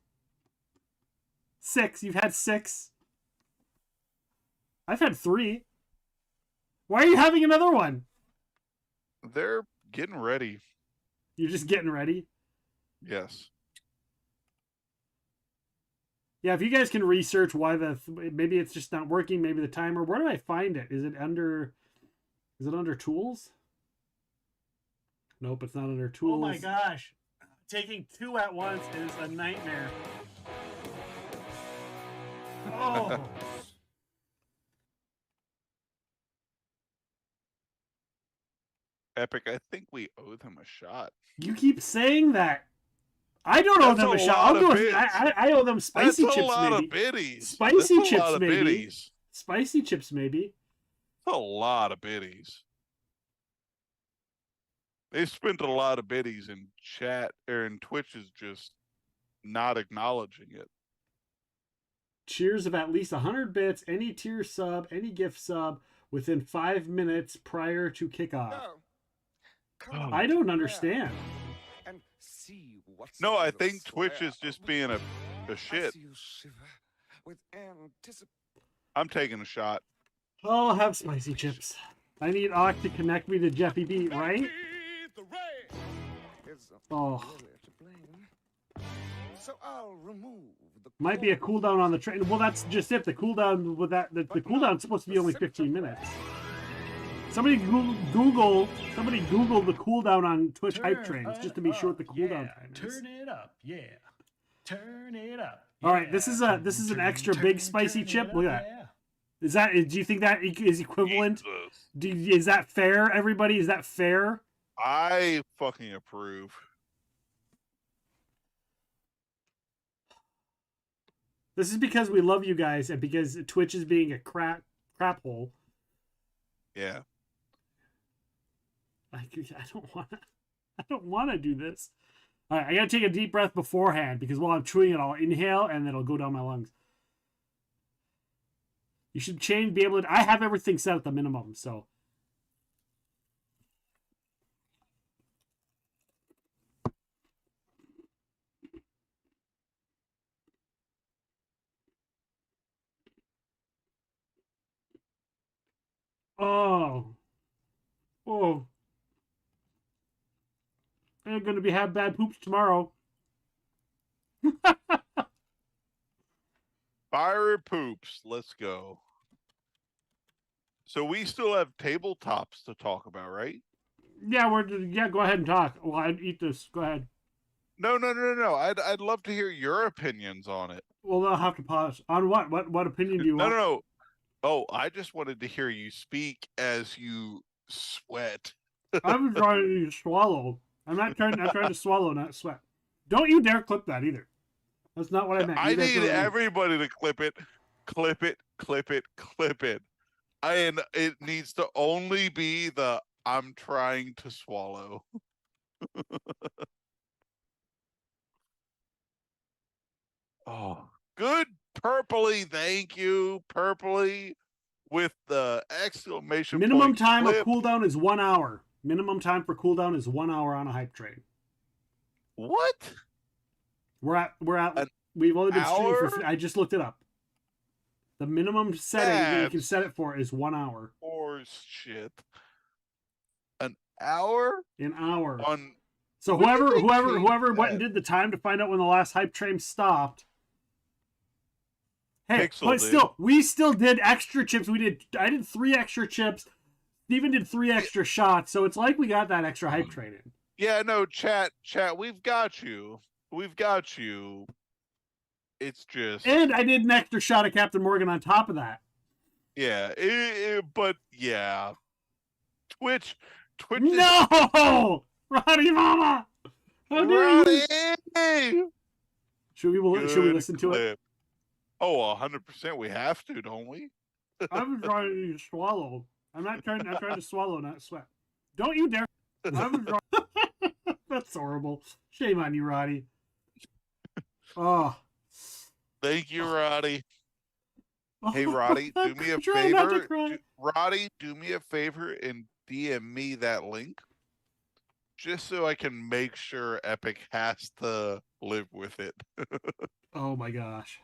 6. You've had 6. I've had 3. Why are you having another one? they're getting ready. You're just getting ready. Yes. Yeah, if you guys can research why maybe it's just not working, maybe the timer. Where do I find it? Is it under tools? Nope, it's not under tools. Oh my gosh. Taking 2 at once is a nightmare. Oh. Epic, I think we owe them a shot. You keep saying that. I don't owe That's them a a shot. lot I'll of go. bits. I owe them spicy That's chips, a lot maybe. of biddies. Spicy That's a chips, lot of maybe. biddies. Spicy chips, maybe. That's a lot of biddies. They spent a lot of biddies in chat, or in Twitch is just not acknowledging it. Cheers of at least 100 bits, any tier sub, any gift sub within 5 minutes prior to kickoff. I don't understand. No, I think Twitch is just being a shit. I'm taking a shot. I'll have spicy chips. I need Ock to connect me to Jeffy B, right? Oh. Might be a cooldown on the train. Well, that's just it. The cooldown with that, the cooldown's supposed to be only 15 minutes. Somebody Google the cooldown on Twitch hype Turn trains just to it be sure what the up, cooldown yeah. time is. Turn it up, yeah. Turn it up. All right, this is an extra big spicy chip. Look at that. Yeah. Is that? Do you think that is equivalent? Jesus. Is that fair? Everybody, is that fair? I fucking approve. This is because we love you guys and because Twitch is being a crap hole. Yeah. I don't want to do this. All right, I gotta take a deep breath beforehand because while I'm chewing it, I'll inhale and then it'll go down my lungs. You should be able to. I have everything set at the minimum, so. Oh. I'm gonna have bad poops tomorrow. Fire poops. Let's go. So we still have tabletops to talk about, right? Yeah, go ahead and talk. Well, I'd eat this. Go ahead. No. I'd love to hear your opinions on it. Well, I'll have to pause. On what? What opinion do you want? No. Oh, I just wanted to hear you speak as you sweat. I'm trying to swallow. I'm trying to swallow, not sweat. Don't you dare clip that either. That's not what I meant. I need everybody to clip it. And it needs to only be the I'm trying to swallow. Oh, good purpley. Thank you, purpley, with the exclamation Minimum point time clip. of cooldown is 1 hour. Minimum time for cooldown is 1 hour on a hype train. What? We've only been streaming hour? for. I just looked it up. The minimum setting that you can set it for is 1 hour. Horse shit. An hour? An hour. On. So whoever went and did the time to find out when the last hype train stopped. Hey, but still, we still did extra chips. I did 3 extra chips. Steven did 3 extra shots. So it's like we got that extra hype train in. Yeah, no, chat, we've got you. It's just. And I did an extra shot of Captain Morgan on top of that. Yeah, but yeah. Twitch. No! Roddy Mama! How dare you? Should we listen to it? Oh, 100% we have to, don't we? I'm trying to swallow. I'm trying to swallow, not sweat. Don't you dare. That's horrible. Shame on you, Roddy. Oh. Thank you, Roddy. Hey, Roddy, do me a Try not to favor. cry. Roddy, do me a favor and DM me that link. Just so I can make sure Epic has to live with it. Oh my gosh.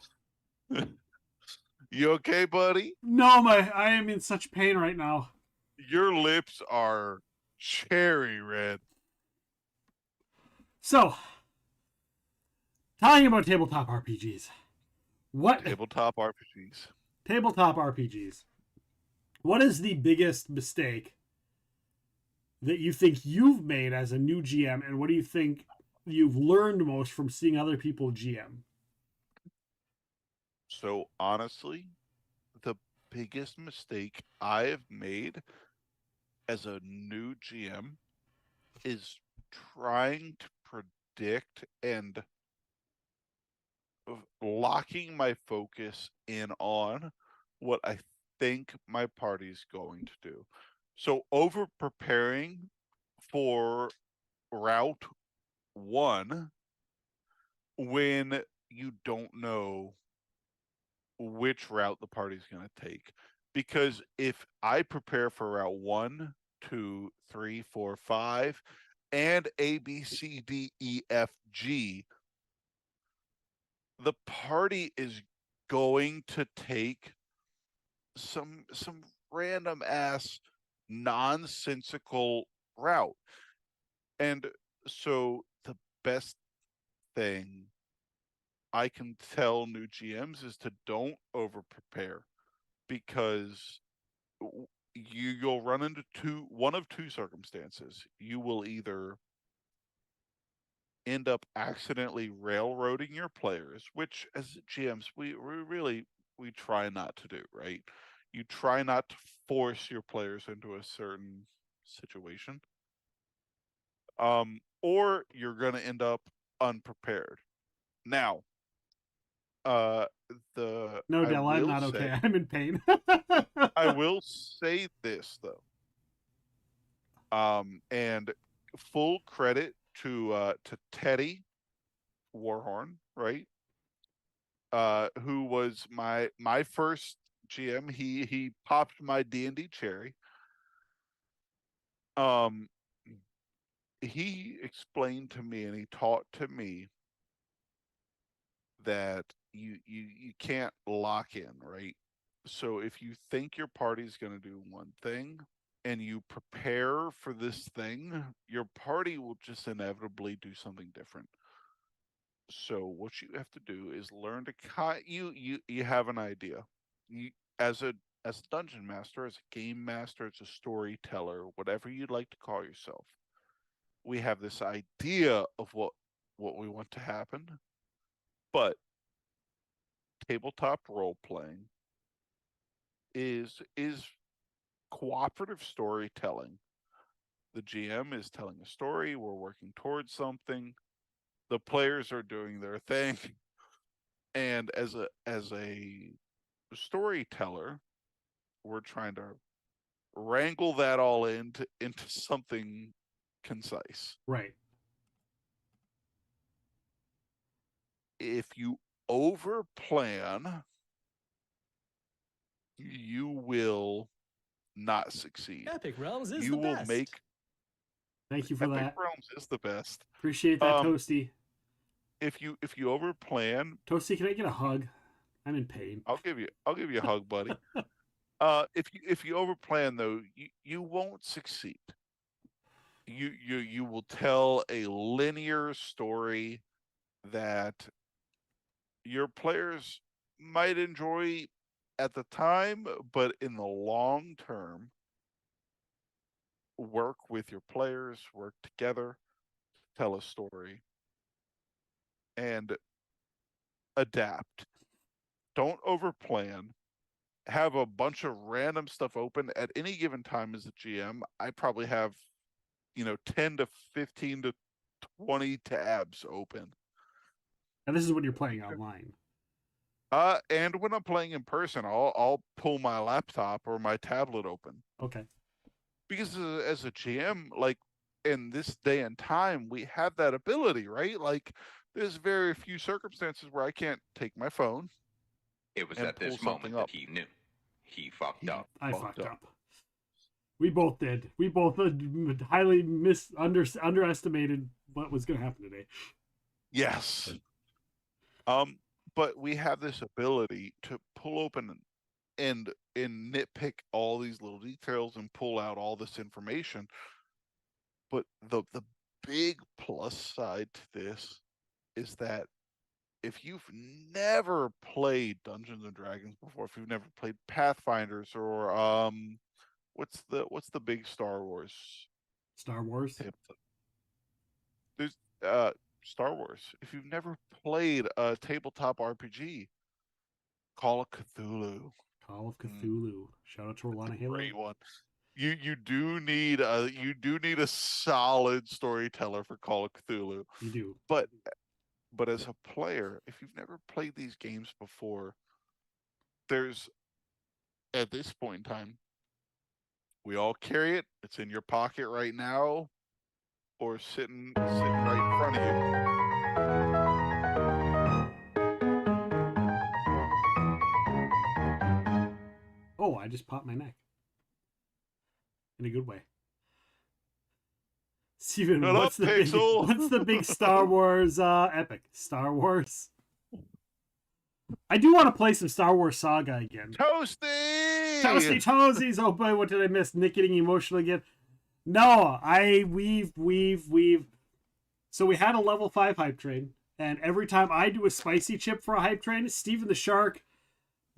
You okay, buddy? No, I am in such pain right now. Your lips are cherry red. So, talking about tabletop RPGs. Tabletop RPGs. Tabletop RPGs. What is the biggest mistake that you think you've made as a new GM, and what do you think you've learned most from seeing other people GM? So honestly, the biggest mistake I have made as a new GM is trying to predict and locking my focus in on what I think my party's going to do. So over preparing for route 1 when you don't know which route the party's going to take. Because if I prepare for route 1, 2, 3, 4, 5, and A, B, C, D, E, F, G, the party is going to take some random ass nonsensical route. And so the best thing I can tell new GMs is to don't over prepare, because you'll run into one of two circumstances. You will either end up accidentally railroading your players, which as GMs we try not to do, right? You try not to force your players into a certain situation. Or you're going to end up unprepared. Now, the No, I Del, I'm will not say, okay. I'm in pain. I will say this though. And full credit to Teddy Warhorn, right? Who was my first GM. He popped my D&D cherry. He explained to me and he taught to me that you can't lock in, right? So if you think your party's going to do one thing and you prepare for this thing, your party will just inevitably do something different. So what you have to do is learn to you have an idea. You as a dungeon master, as a game master, as a storyteller, whatever you'd like to call yourself. We have this idea of what we want to happen, but tabletop role playing is cooperative storytelling. The GM is telling a story, we're working towards something, the players are doing their thing, and as a storyteller, we're trying to wrangle that all into something concise. Right. If you overplan, you will not succeed. Epic Realms is You the will best. make Thank you for Epic that. Realms is the best. Appreciate that, Toasty. If you overplan, Toasty, can I get a hug? I'm in pain. I'll give you a hug, buddy. If you overplan though, you won't succeed. You will tell a linear story that your players might enjoy at the time, but in the long term, work with your players, work together, tell a story, and adapt. Don't overplan. Have a bunch of random stuff open at any given time as a GM. I probably have, 10 to 15 to 20 tabs open. And this is when you're playing online. And when I'm playing in person, I'll pull my laptop or my tablet open. Okay. Because as a GM, like in this day and time, we have that ability, right? Like there's very few circumstances where I can't take my phone. It was and at this pull moment something that up. he knew. He fucked up. I fucked up. We both did. We both highly underestimated what was going to happen today. Yes. But we have this ability to pull open and nitpick all these little details and pull out all this information. But the big plus side to this is that if you've never played Dungeons and Dragons before, if you've never played Pathfinders or what's the big Star Wars? Star Wars? There's Star Wars. If you've never played a tabletop RPG, Call of Cthulhu. Call of Cthulhu. Shout out to Orlana Halo. Great one. You do need a solid storyteller for Call of Cthulhu. You do. But as a player, if you've never played these games before, there's at this point in time, we all carry it. It's in your pocket right now, or sitting right in front of you. Oh, I just popped my neck. In a good way. Steven, what's the big Star Wars epic? Star Wars? I do want to play some Star Wars Saga again. Toasties! Oh boy, what did I miss? Nick getting emotional again. No, we've so we had a level 5 hype train, and every time I do a spicy chip for a hype train, Steven the Shark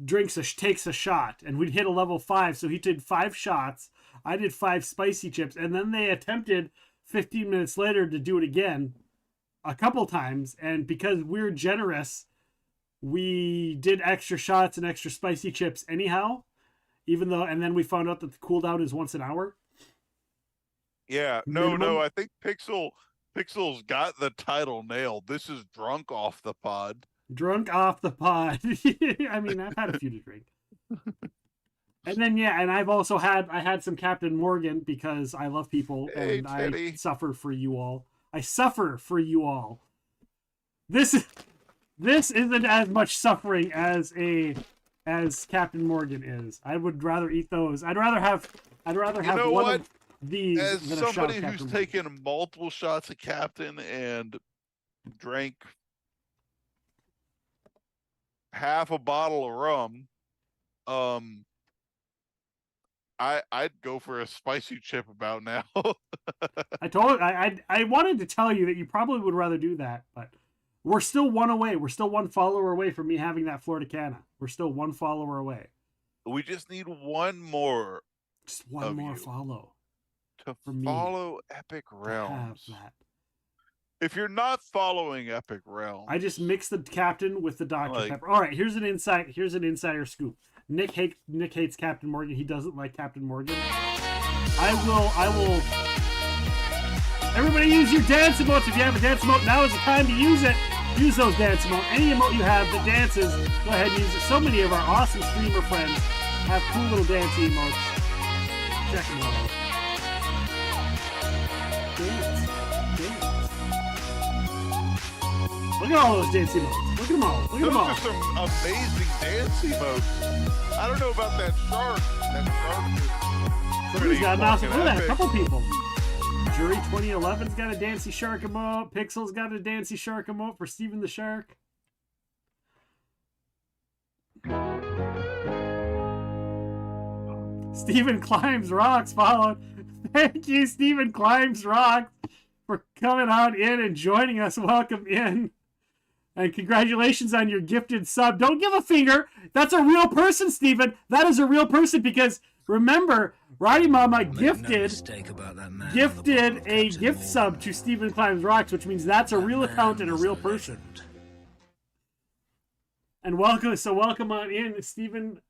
takes a shot, and we'd hit a level 5. So he did 5 shots. I did 5 spicy chips, and then they attempted 15 minutes later to do it again a couple times. And because we're generous, we did extra shots and extra spicy chips anyhow, and then we found out that the cooldown is once an hour. Yeah, Minimum? no, I think Pixel's got the title nailed. This is Drunk Off the Pod. Drunk off the pod. I mean, I've had a few to drink. And then, and I've also had some Captain Morgan because I love people and Teddy. I suffer for you all. I suffer for you all. This isn't as much suffering as Captain Morgan is. I would rather eat those. I'd rather have one of these as than a shot somebody of who's Captain taken multiple shots of Captain and drank half a bottle of rum, I'd go for a spicy chip about now. I wanted to tell you that you probably would rather do that, but we're still one away. We're still one follower away from me having that Florida Cana. We're still one follower away. We just need one more. Just one more follow. To for me follow Epic to Realms. have that. If you're not following Epic Realms, I just mix the Captain with the Dr. Pepper. All right, here's an insider scoop. Nick hates Captain Morgan. He doesn't like Captain Morgan. I will. Everybody use your dance emotes. If you have a dance emote, now is the time to use it. Use those dance emotes. Any emote you have that dances, go ahead and use it. So many of our awesome streamer friends have cool little dance emotes. Check them out. Dance. Look at all those dance emotes. Look at them all. Look at them all. Those are some amazing dance emotes. I don't know about that shark. Somebody's got an awesome. Look at that. A couple people. Jury 2011's got a Dancy Shark emote. Pixel's got a Dancy Shark emote for Steven the Shark. Steven Climbs Rocks followed. Thank you, Steven Climbs Rocks, for coming on in and joining us. Welcome in. And congratulations on your gifted sub. Don't give a finger. That's a real person, Steven. That is a real person because remember, Roddy Mama gifted a gift sub to Steven Climbs Rocks, which means that's a real account and a real person. And welcome on in, Steven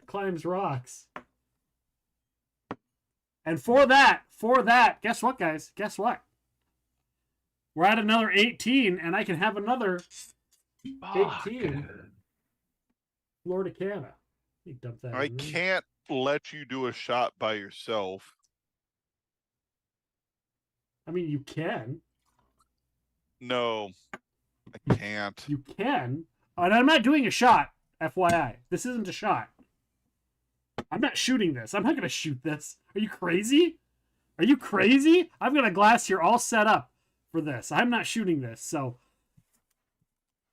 Climbs Rocks. And for that, guess what, guys? Guess what? We're at another 18, and I can have another 18 Florida Cana. Dump that. I can't let you do a shot by yourself. I mean, you can. No, I can't. You can. And I'm not doing a shot, FYI. This isn't a shot. I'm not shooting this. I'm not going to shoot this. Are you crazy? Are you crazy? I've got a glass here all set up for this. I'm not shooting this, so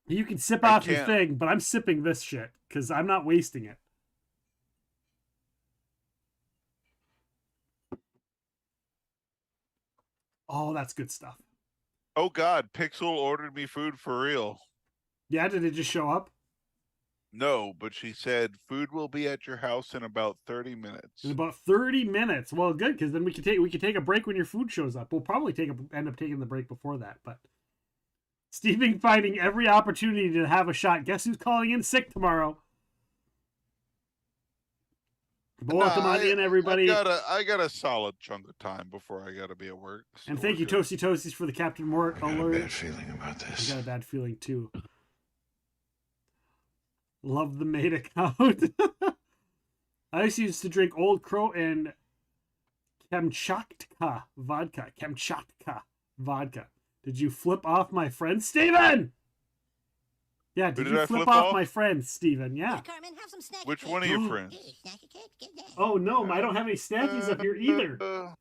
you can sip off your thing, but I'm sipping this shit because I'm not wasting it. Oh, that's good stuff. Oh God, Pixel ordered me food for real. Yeah, did it just show up? No, but she said food will be at your house in about 30 minutes. In about 30 minutes. Well, good, because then we can take a break when your food shows up. We'll probably end up taking the break before that. But Steven finding every opportunity to have a shot. Guess who's calling in sick tomorrow? But welcome on in, everybody. I got a solid chunk of time before I got to be at work. And thank you, Toasty Toasties, for the Captain Mort alert. I got a bad feeling about this. I got a bad feeling too. Love the maid account. I used to drink Old Crow and Kamchatka vodka. Kamchatka vodka. Did you flip off my friend, Steven? Yeah, did you flip off my friend, Steven? Yeah. Carmen, have some snacky Which cake. one of your friends? Snacky cake, get that. Oh no, I don't have any snackies up here either.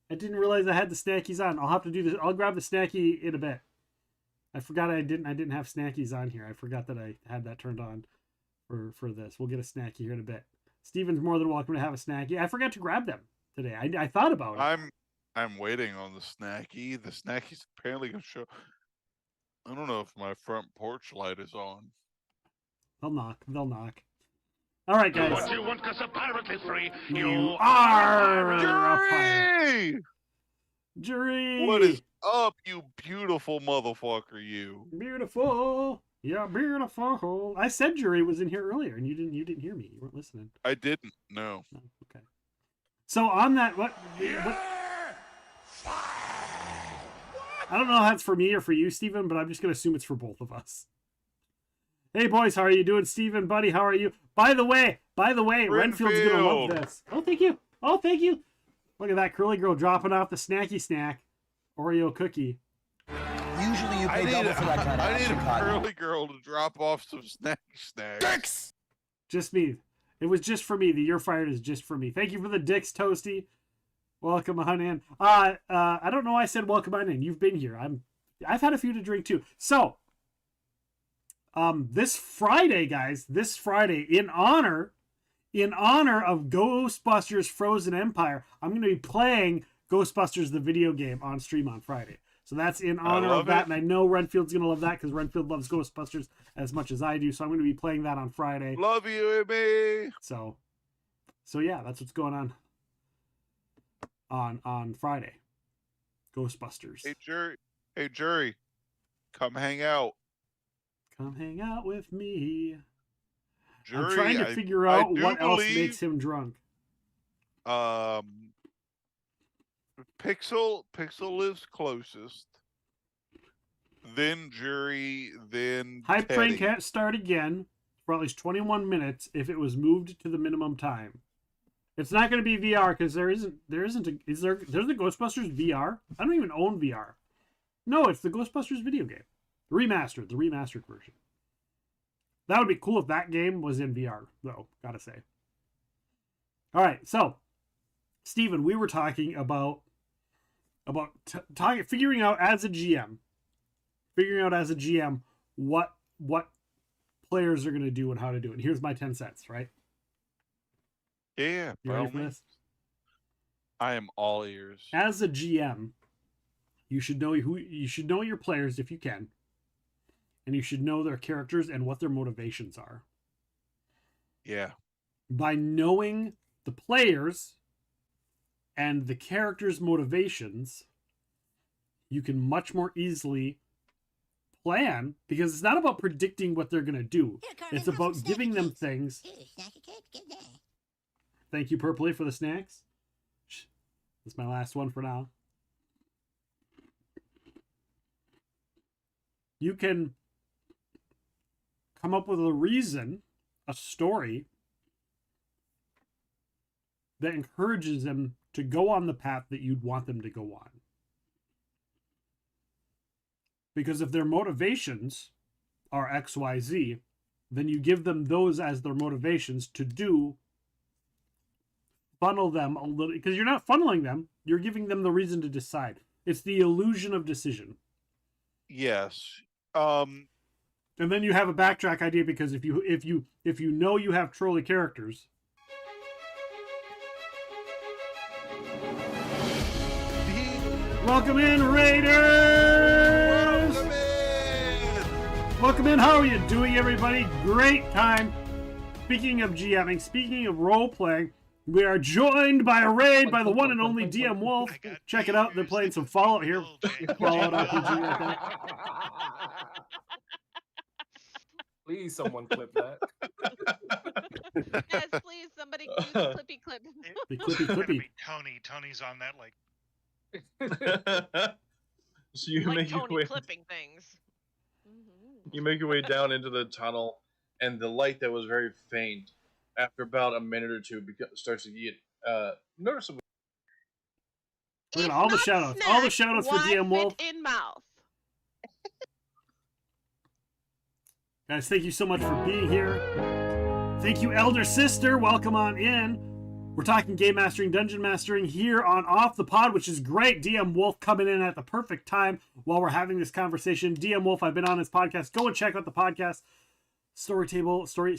I didn't realize I had the snackies on. I'll have to do this. I'll grab the snacky in a bit. I forgot I didn't have snackies on here. I forgot that I had that turned on for this. We'll get a snacky here in a bit. Steven's more than welcome to have a snacky. I forgot to grab them today. I thought about it. I'm waiting on the snacky. The snacky's apparently gonna show. I don't know if my front porch light is on. They'll knock. All right, guys. What you want, 'cause apparently free. You are a pirate. Jury! Jury. What is up, you beautiful motherfucker, you? Beautiful? Yeah, beautiful. I said Jury was in here earlier, and you didn't hear me. You weren't listening. I didn't. No. No, okay. So on that, what? I don't know if that's for me or for you, Steven, but I'm just gonna assume it's for both of us. Hey boys, how are you doing, Steven? Buddy, how are you? By the way, Renfield's gonna love this. Oh, thank you. Look at that curly girl dropping off the snacky snack Oreo cookie. Usually you pay double for that kind of I need action, a Cotton. curly girl to drop off some snacks. Just me. It was just for me. The You're Fired is just for me. Thank you for the dicks, Toasty. Welcome on in. I don't know why I said welcome on in. You've been here. I've had a few to drink too. So, this Friday, guys, in honor of Ghostbusters Frozen Empire, I'm going to be playing Ghostbusters the video game on stream on Friday. So that's in honor of that, and I know Renfield's going to love that because Renfield loves Ghostbusters as much as I do, so I'm going to be playing that on Friday. Love you and me. So yeah, that's what's going on Friday. Ghostbusters. Hey, jury. Come hang out. Come hang out with me. Jury, I'm trying to figure out what else makes him drunk. Pixel lives closest. Then Jury, then Hype Teddy. train can't start again for at least 21 minutes if it was moved to the minimum time. It's not going to be VR because there's the Ghostbusters VR? I don't even own VR. No, it's the Ghostbusters video game. The remastered version. That would be cool if that game was in VR, though, gotta say. All right, so, Steven, we were talking about figuring out as a GM what players are going to do and how to do it. Here's my 10 cents, right? Yeah, You ready for this? I am all ears. As a GM, you should know your players if you can. And you should know their characters and what their motivations are. Yeah. By knowing the players and the characters' motivations, you can much more easily plan, because it's not about predicting what they're going to do. It's about giving them things. Thank you, Purpley, for the snacks. That's my last one for now. You can come up with a reason, a story, that encourages them to go on the path that you'd want them to go on. Because if their motivations are XYZ, then you give them those as their motivations to do, funnel them a little, because you're not funneling them, you're giving them the reason to decide. It's the illusion of decision. Yes. And then you have a backtrack idea, because if you know you have trolley characters, welcome in, Raiders! Welcome in. How are you doing, everybody? Great time. Speaking of GMing, speaking of role-playing, we are joined by a raid by the one and only DM Wolf. Check it out. They're playing some Fallout here. Fallout RPG right there. Please, someone clip that. Yes, please, somebody use clippy clip. The clippy clippy. Tony's on that, like. So you like make Tony your way, clipping things. you make your way down into the tunnel, and the light that was very faint, after about a minute or two, starts to get noticeable. Look at all the shoutouts. All the shoutouts for DM Wolf. In mouth. Guys, thank you so much for being here. Thank you, Elder Sister. Welcome on in. We're talking game mastering, dungeon mastering here on Off the Pod, which is great. DM Wolf coming in at the perfect time while we're having this conversation. DM Wolf, I've been on his podcast. Go and check out the podcast. Story table, story.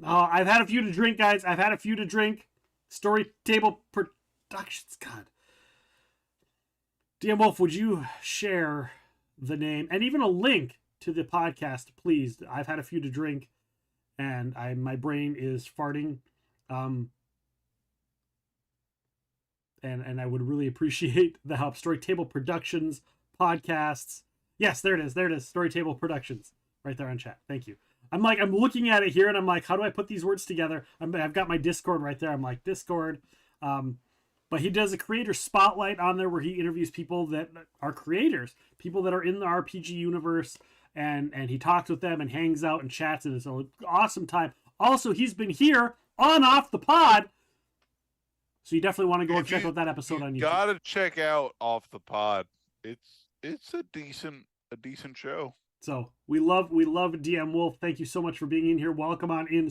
Oh, I've had a few to drink, guys. I've had a few to drink. Story table productions. God. DM Wolf, would you share the name and even a link to the podcast, please? I've had a few to drink. and my brain is farting. And I would really appreciate the help. Storytable Productions podcasts. Yes, there it is. There it is. Storytable Productions, right there on chat. Thank you. I'm looking at it here, and I'm like, how do I put these words together? I've got my Discord right there. I'm like, Discord. But he does a creator spotlight on there where he interviews people that are creators, people that are in the RPG universe, and he talks with them and hangs out and chats, and it's an awesome time. Also, he's been here on Off the Pod. So you definitely want to go and check out that episode on YouTube. Gotta check out Off the Pod. It's a decent show. So we love DM Wolf. Thank you so much for being in here. Welcome on in,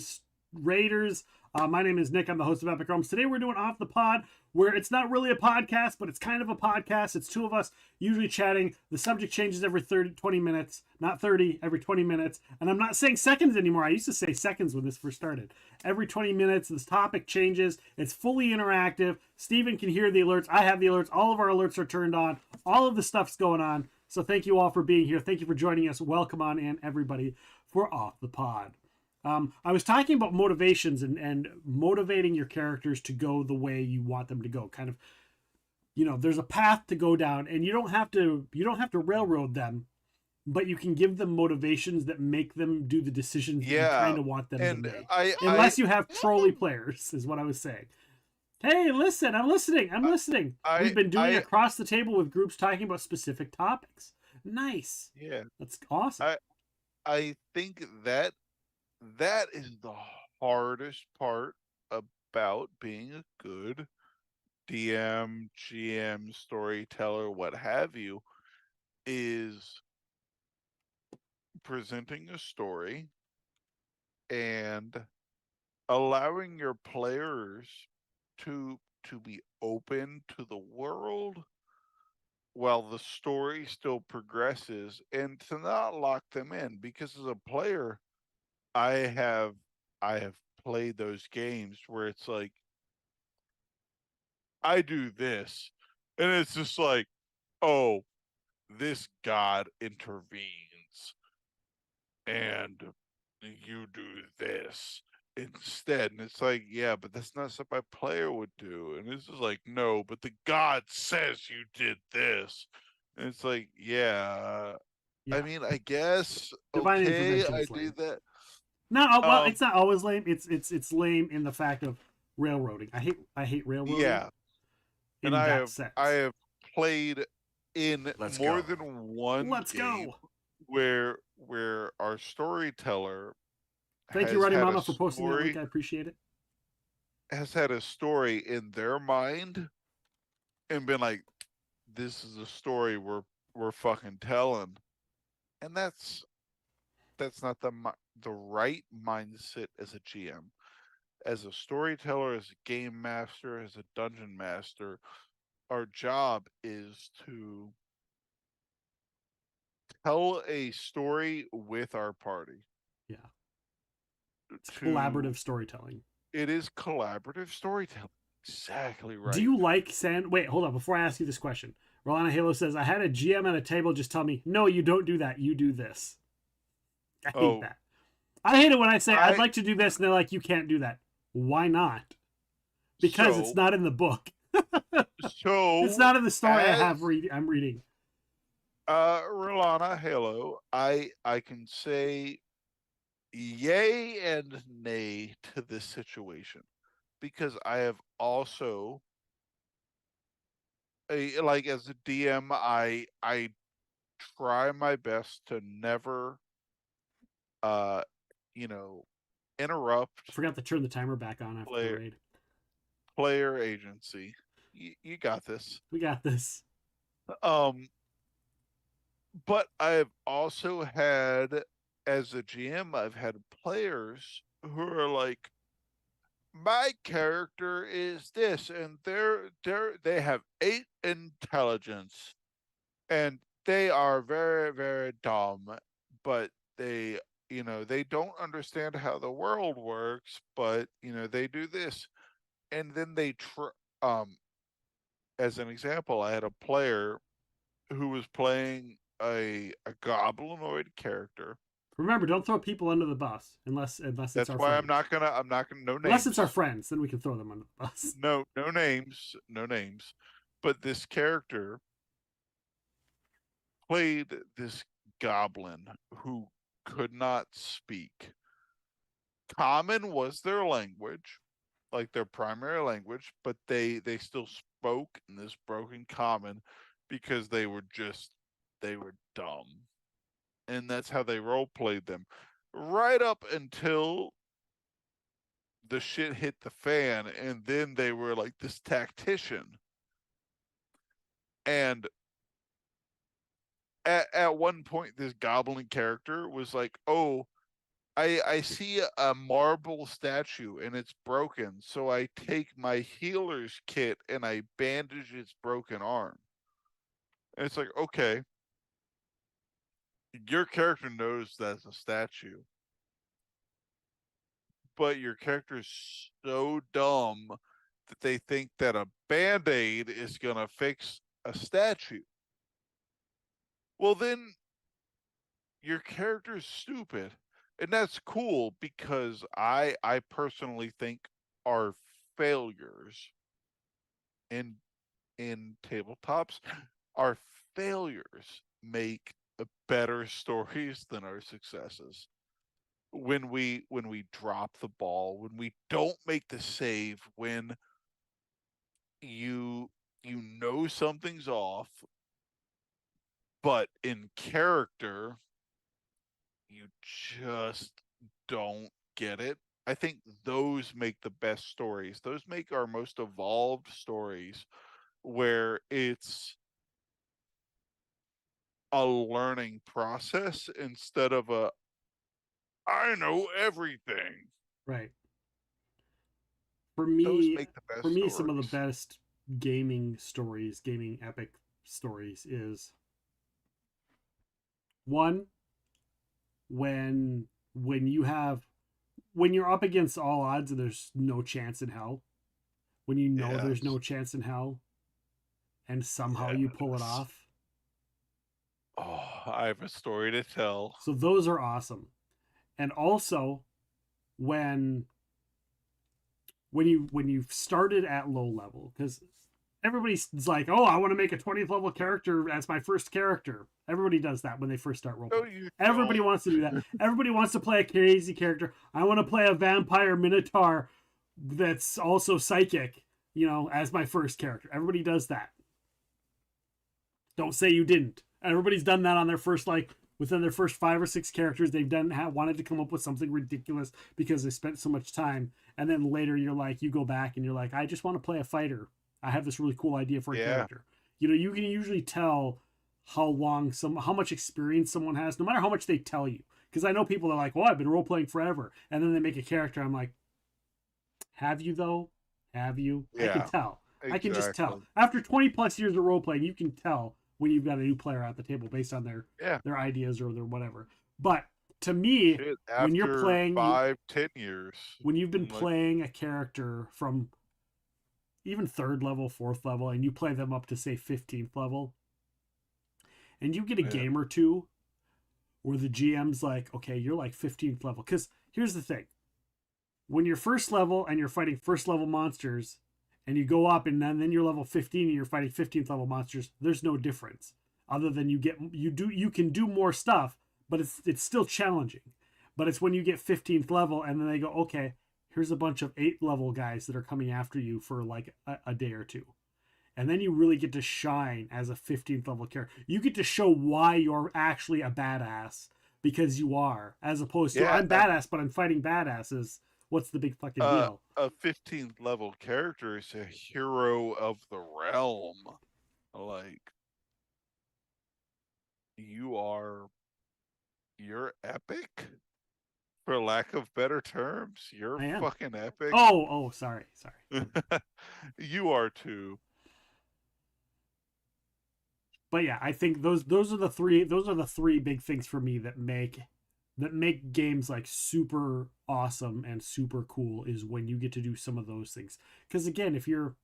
Raiders. My name is Nick. I'm the host of Epic Realms. Today we're doing Off the Pod, where it's not really a podcast, but it's kind of a podcast. It's two of us usually chatting. The subject changes every 20 minutes, not 30, every 20 minutes. And I'm not saying seconds anymore. I used to say seconds when this first started. Every 20 minutes, this topic changes. It's fully interactive. Steven can hear the alerts. I have the alerts. All of our alerts are turned on. All of the stuff's going on. So thank you all for being here. Thank you for joining us. Welcome on in, everybody, for Off the Pod. I was talking about motivations and motivating your characters to go the way you want them to go. Kind of, there's a path to go down, and you don't have to railroad them, but you can give them motivations that make them do the decisions you kind of want them to make. Unless you have trolley players, is what I was saying. Hey, listen, I'm listening. We've been doing across the table with groups talking about specific topics. Nice. Yeah. That's awesome. I think that is the hardest part about being a good DM, GM, storyteller, what have you, is presenting a story and allowing your players to be open to the world while the story still progresses, and to not lock them in, because as a player, I have played those games where it's like, I do this, and it's just like, oh, this god intervenes, and you do this instead. And it's like, yeah, but that's not something my player would do. And it's just like, no, but the god says you did this. And it's like, yeah. I mean, I guess, Divine okay, intervention I is do lame. that. No, well, it's not always lame. It's lame in the fact of railroading. I hate railroading. Yeah. In And sense. I have played in more than one game where our storyteller Thank you, Running Mama, for posting that link. I appreciate it. Has had a story in their mind and been like, this is a story we're fucking telling. And that's not the right mindset as a GM. As a storyteller, as a game master, as a dungeon master, our job is to tell a story with our party. Yeah. It's collaborative storytelling. It is collaborative storytelling. Exactly right. Do you like Wait, hold on. Before I ask you this question, Rolana Halo says, I had a GM at a table just tell me, no, you don't do that. You do this. I hate that. I hate it when I say, I'd like to do this, and they're like, you can't do that. Why not? Because it's not in the book. It's not in the story I'm reading. Rolana Halo, I can say yay and nay to this situation, because I have also as a DM, I try my best to never interrupt. I forgot to turn the timer back on after the raid. Player agency. You got this. We got this. But I've also had, as a GM, I've had players who are like, my character is this, and they have 8 intelligence, and they are very, very dumb, but they don't understand how the world works, but they do this. And then as an example, I had a player who was playing a goblinoid character, Remember, don't throw people under the bus unless it's That's our why friends. I'm not gonna no names. Unless it's our friends, then we can throw them under the bus. No names. But this character played this goblin who could not speak. Common was their language, like their primary language, but they still spoke in this broken common because they were dumb. And that's how they role played them. Right up until the shit hit the fan, and then they were like this tactician. And at one point, this goblin character was like, "Oh, I see a marble statue and it's broken, so I take my healer's kit and I bandage its broken arm." And it's like, okay, your character knows that's a statue, but your character is so dumb that they think that a band-aid is gonna fix a statue. Well, then your character is stupid, and that's cool because I personally think our failures in tabletops, our failures make better stories than our successes. When we drop the ball, when we don't make the save, when you know something's off, but in character you just don't get it. I think those make the best stories. Those make our most evolved stories, where it's a learning process instead of a I know everything. Right. Those make the best for me, stories. some of the best gaming stories, gaming epic stories, is one when you're up against all odds and there's no chance in hell. When you know there's no chance in hell, and somehow you pull it off. Oh, I have a story to tell. So those are awesome. And also when you've started at low level, because everybody's like, oh, I want to make a 20th level character as my first character. Everybody does that when they first start role playing. Everybody wants to do that. Everybody wants to play a crazy character. I want to play a vampire minotaur that's also psychic, as my first character. Everybody does that. Don't say you didn't. Everybody's done that on their first, within their first 5 or 6 characters. They've wanted to come up with something ridiculous because they spent so much time. And then later you go back and you're like, I just want to play a fighter. I have this really cool idea for a character. You can usually tell how much experience someone has, no matter how much they tell you. Because I know people are like, well, I've been role playing forever. And then they make a character. I'm like, have you though? Have you? Yeah, I can tell. Exactly. I can just tell. After 20 plus years of role playing, you can tell when you've got a new player at the table based on their ideas or their whatever. But to me, when you're playing 5-10 years, when you've been playing a character from even 3rd level, 4th level, and you play them up to say 15th level, and you get a game or two where the GM's like, okay, you're like 15th level. Because here's the thing. When you're 1st level and you're fighting 1st level monsters, and you go up and then you're level 15 and you're fighting 15th level monsters, there's no difference. Other than you can do more stuff, but it's still challenging. But it's when you get 15th level and then they go, okay, here's a bunch of 8th level guys that are coming after you for like a day or two. And then you really get to shine as a 15th level character. You get to show why you're actually a badass, because you are, as opposed to I'm badass, but I'm fighting badasses. What's the big fucking deal? A 15th level character is a hero of the realm. Like, you're epic, for lack of better terms. You're fucking epic. Oh, sorry. You are too. But yeah, I think those are the three big things for me that make games like super awesome and super cool, is when you get to do some of those things. Because again, if you're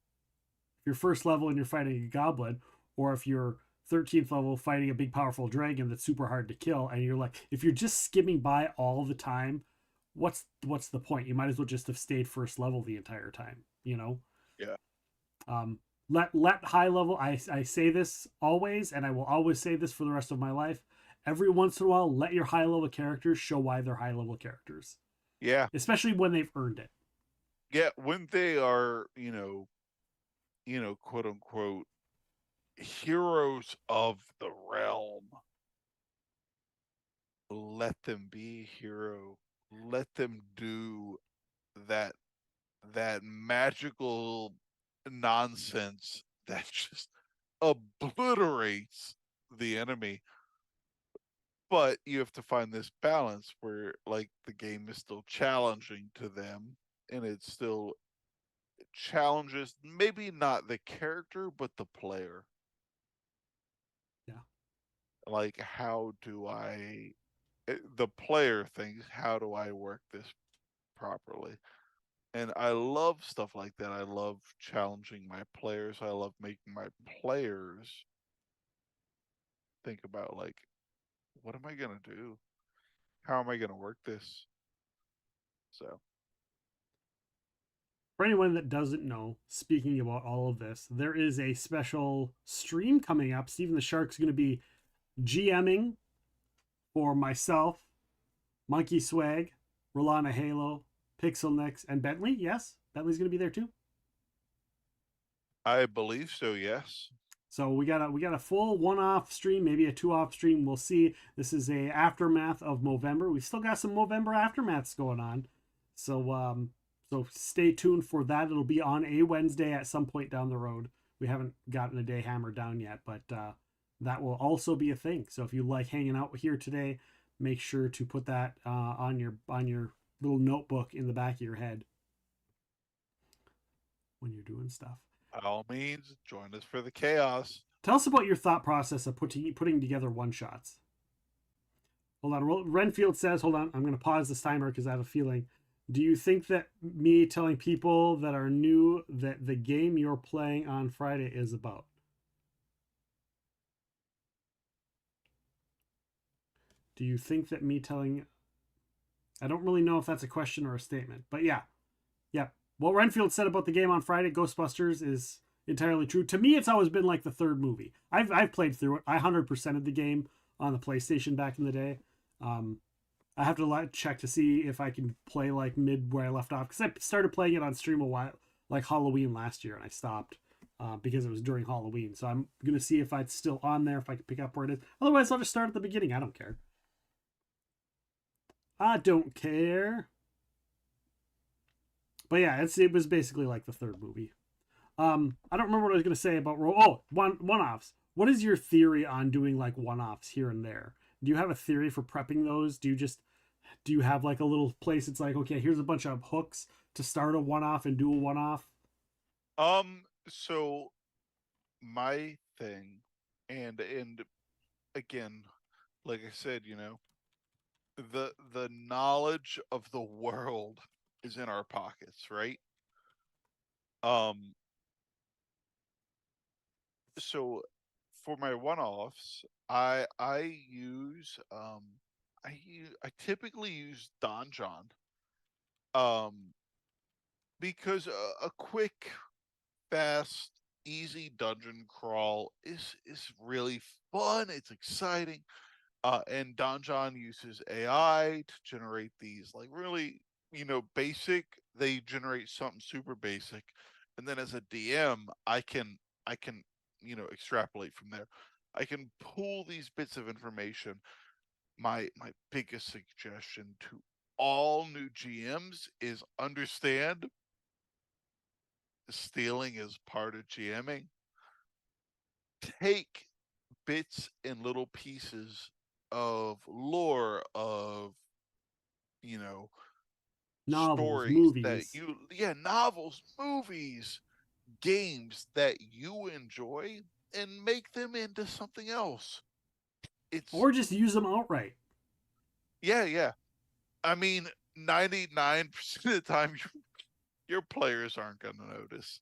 1st level and you're fighting a goblin, or if you're 13th level fighting a big powerful dragon that's super hard to kill, and you're like, if you're just skimming by all the time, what's the point? You might as well just have stayed first level the entire time, you know? Yeah. Let high level, I say this always, and I will always say this for the rest of my life. Every once in a while, let your high level characters show why they're high level characters. Yeah. Especially when they've earned it. Yeah, when they are, quote unquote, heroes of the realm. Let them be a hero. Let them do that magical nonsense that just obliterates the enemy. But you have to find this balance where, like, the game is still challenging to them, and it still challenges maybe not the character but the player. Yeah. Like, the player thinks, how do I work this properly? And I love stuff like that. I love challenging my players. I love making my players think about, like, what am I going to do? How am I going to work this? So, for anyone that doesn't know, speaking about all of this, there is a special stream coming up. Steven the Shark's going to be GMing for myself, Monkey Swag, Rolana Halo, Pixel Nix, and Bentley. Yes, Bentley's going to be there too. I believe so. Yes. So we got a full one-off stream, maybe a two-off stream. We'll see. This is a aftermath of Movember. We've still got some Movember aftermaths going on. So so stay tuned for that. It'll be on a Wednesday at some point down the road. We haven't gotten a day hammered down yet, but that will also be a thing. So if you like hanging out here today, make sure to put that on your little notebook in the back of your head when you're doing stuff. By all means, join us for the chaos. Tell us about your thought process of putting together one-shots. Hold on. Renfield says, hold on, I'm going to pause this timer because I have a feeling. Do you think that me telling people that are new that the game you're playing on Friday is about? Do you think that me telling... I don't really know if that's a question or a statement, but yeah. Yeah. What Renfield said about the game on Friday, Ghostbusters, is entirely true. To me, it's always been like the third movie. I've played through it. I 100%ed the game on the PlayStation back in the day. I have to check to see if I can play like mid where I left off, because I started playing it on stream a while, like Halloween last year, and I stopped because it was during Halloween. So I'm gonna see if it's still on there, if I can pick up where it is. Otherwise, I'll just start at the beginning. I don't care. I don't care. But yeah, it was basically like the third movie. I don't remember what I was gonna say about one-offs. What is your theory on doing like one-offs here and there? Do you have a theory for prepping those? Do you have like a little place it's like, okay, here's a bunch of hooks to start a one-off and do a one-off? So my thing, and again, like I said, the knowledge of the world is in our pockets, right? So for my one-offs, I typically use Donjon, because a quick, fast, easy dungeon crawl is really fun. It's exciting, and Donjon uses AI to generate these, like, really, basic. They generate something super basic, and then as a DM, I can extrapolate from there. I can pull these bits of information. My biggest suggestion to all new GMs is understand stealing is part of GMing. Take bits and little pieces of lore, of novels, stories movies. novels, movies, games that you enjoy, and make them into something else. Or just use them outright. Yeah. I mean, 99% of the time, your players aren't going to notice.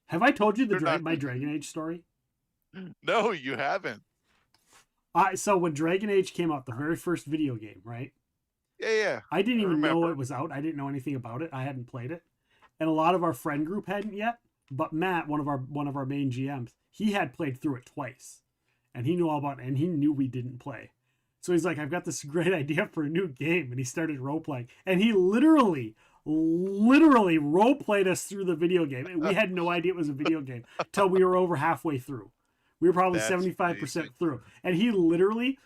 Have I told you my Dragon Age story? No, you haven't. So when Dragon Age came out, the very first video game, right? Yeah. I didn't even know remember. it was out. I didn't know anything about it. I hadn't played it, and a lot of our friend group hadn't yet. But Matt, one of our main GMs, he had played through it twice, and he knew all about it, and he knew we didn't play. So he's like, I've got this great idea for a new game, and he started role playing, and he literally role played us through the video game, and we had no idea it was a video game till we were over halfway through. We were probably 75% through, and he literally.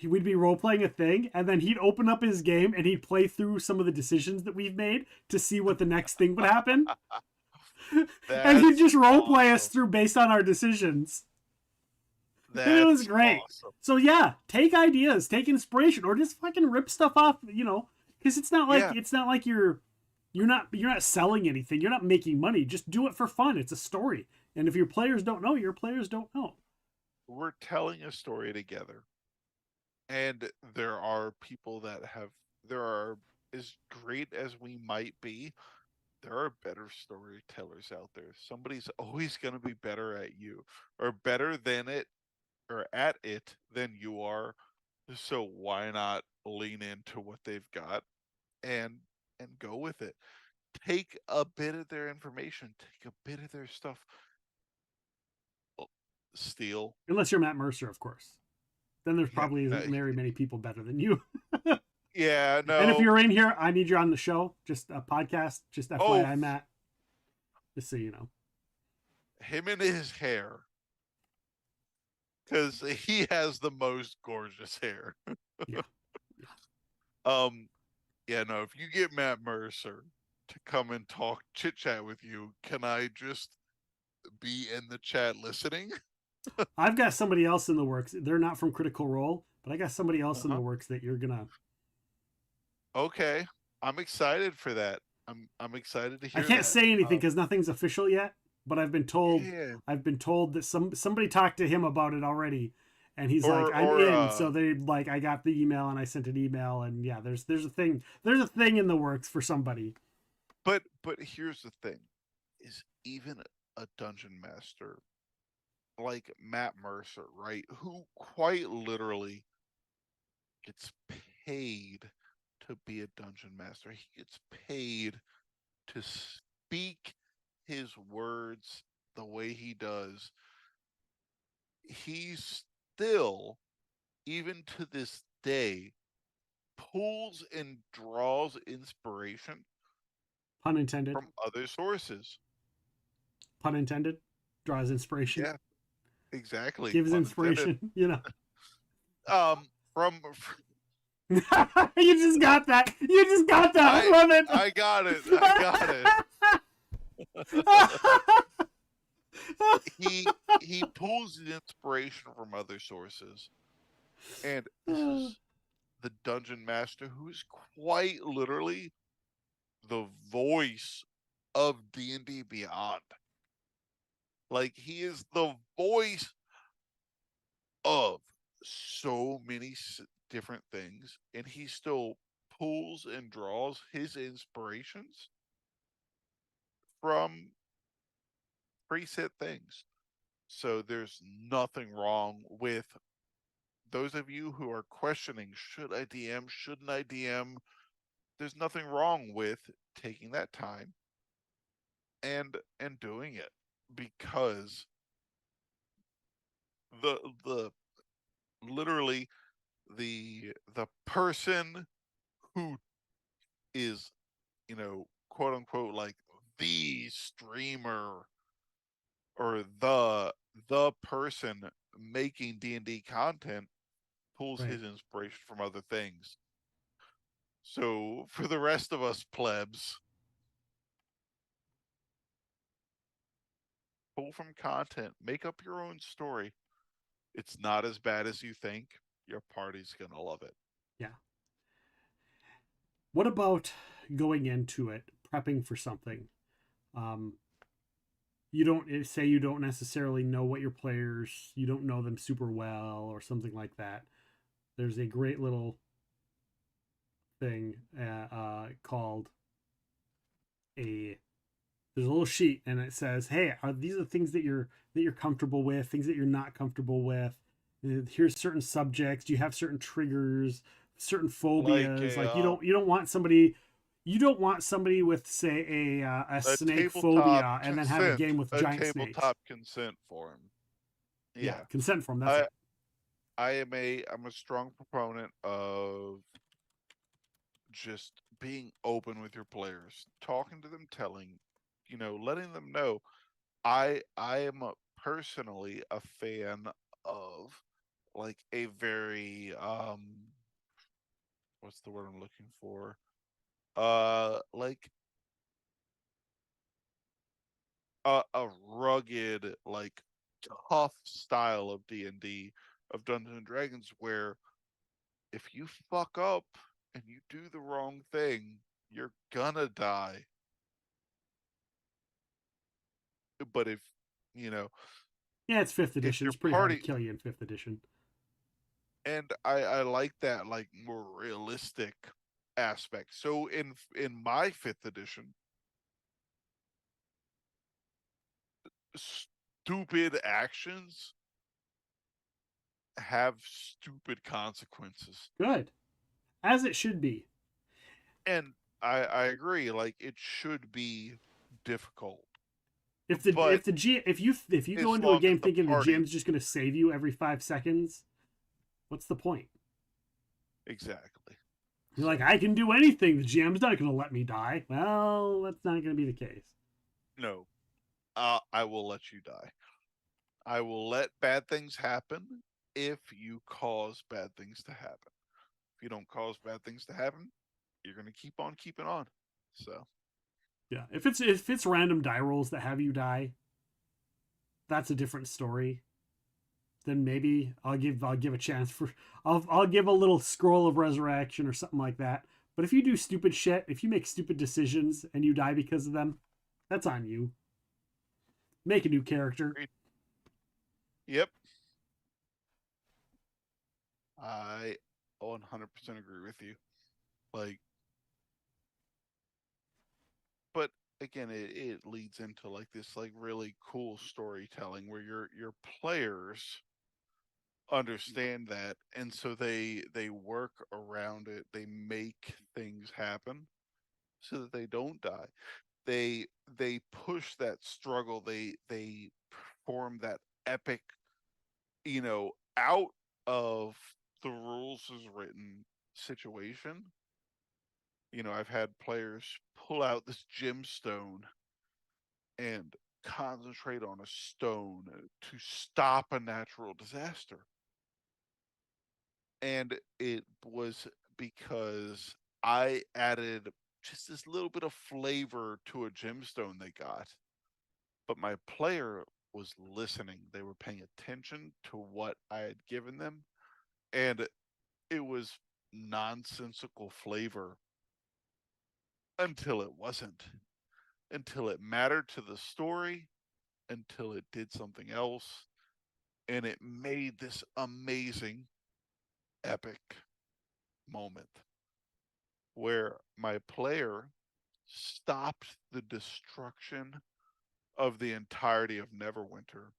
We'd be role playing a thing, and then he'd open up his game and he'd play through some of the decisions that we've made to see what the next thing would happen. And he'd just role play us through based on our decisions. And it was great. Awesome. So yeah, take ideas, take inspiration, or just fucking rip stuff off. Because it's not like you're not selling anything. You're not making money. Just do it for fun. It's a story, and if your players don't know, your players don't know. We're telling a story together. And there are people that there are, as great as we might be, there are better storytellers out there. Somebody's always going to be better at you, or better than it, or at it than you are. So why not lean into what they've got and go with it? Take a bit of their information, take a bit of their stuff, steal. Unless you're Matt Mercer, of course. Then there's probably isn't very many people better than you. Yeah, no. And if you're in here, I need you on the show. Just a podcast. Just FYI, Matt. Just so you know. Him and his hair. Because he has the most gorgeous hair. Yeah. Yeah, no, if you get Matt Mercer to come and talk, chit-chat with you, can I just be in the chat listening? I've got somebody else in the works. They're not from Critical Role, but I got somebody else in the works that you're gonna. Okay, I'm excited for that. I'm excited to hear. I can't say anything because nothing's official yet, but I've been told. Yeah. I've been told that somebody talked to him about it already, and he's like, "I'm in." So they like, I got the email and I sent an email, and yeah, there's a thing in the works for somebody. But here's the thing: is even a dungeon master like Matt Mercer, right, who quite literally gets paid to be a dungeon master. He gets paid to speak his words the way he does. He still, even to this day, pulls and draws inspiration, Pun intended, from other sources. Pun intended. Draws inspiration. Yeah. Exactly. Gives inspiration, From you just got that. I love it. I got it. He pulls the inspiration from other sources. And this is the dungeon master who is quite literally the voice of D&D Beyond. Like, he is the voice of so many different things, and he still pulls and draws his inspirations from preset things. So there's nothing wrong with those of you who are questioning, should I DM, shouldn't I DM? There's nothing wrong with taking that time and doing it. Because the literally the person who is, quote unquote, like the streamer or the person making D&D content pulls his inspiration from other things. So for the rest of us plebs, pull from content, make up your own story. It's not as bad as you think. Your party's gonna love it. Yeah. What about going into it, prepping for something? You don't necessarily know what your players, you don't know them super well or something like that. There's a great little thing called a there's a little sheet and it says, hey, are these the things that you're comfortable with, things that you're not comfortable with? Here's certain subjects. Do you have certain triggers, certain phobias? Like you don't want somebody with, say, a snake phobia and then have a game with giant snakes. Tabletop consent form. Yeah, consent form. That's it. I'm a strong proponent of just being open with your players, talking to them, letting them know. I am personally a fan of like a very what's the word I'm looking for? Like a rugged, like tough style of D&D, of Dungeons and Dragons, where if you fuck up and you do the wrong thing, you're gonna die. But if yeah, it's 5th edition. It's pretty hard to kill you in 5th edition. And I like that, like, more realistic aspect. So in my 5th edition, stupid actions have stupid consequences. Good, as it should be. And I agree. Like, it should be difficult. If you go into a game thinking the GM's just going to save you every 5 seconds, what's the point? Exactly. You're like, I can do anything. The GM's not going to let me die. Well, that's not going to be the case. No. I will let you die. I will let bad things happen if you cause bad things to happen. If you don't cause bad things to happen, you're going to keep on keeping on. So, yeah, if it's random die rolls that have you die, that's a different story. Then maybe I'll give a chance for I'll give a little scroll of resurrection or something like that. But if you do stupid shit, if you make stupid decisions and you die because of them, that's on you. Make a new character. Yep. I 100% agree with you. Like, but again, it leads into like this like really cool storytelling where your players understand that, and so they work around it. They make things happen so that they don't die. They push that struggle. They perform that epic, out of the rules is written situation. I've had players pull out this gemstone and concentrate on a stone to stop a natural disaster. And it was because I added just this little bit of flavor to a gemstone they got. But my player was listening. They were paying attention to what I had given them. And it was nonsensical flavor until it wasn't. Until it mattered to the story. Until it did something else. And it made this amazing, epic moment where my player stopped the destruction of the entirety of Neverwinter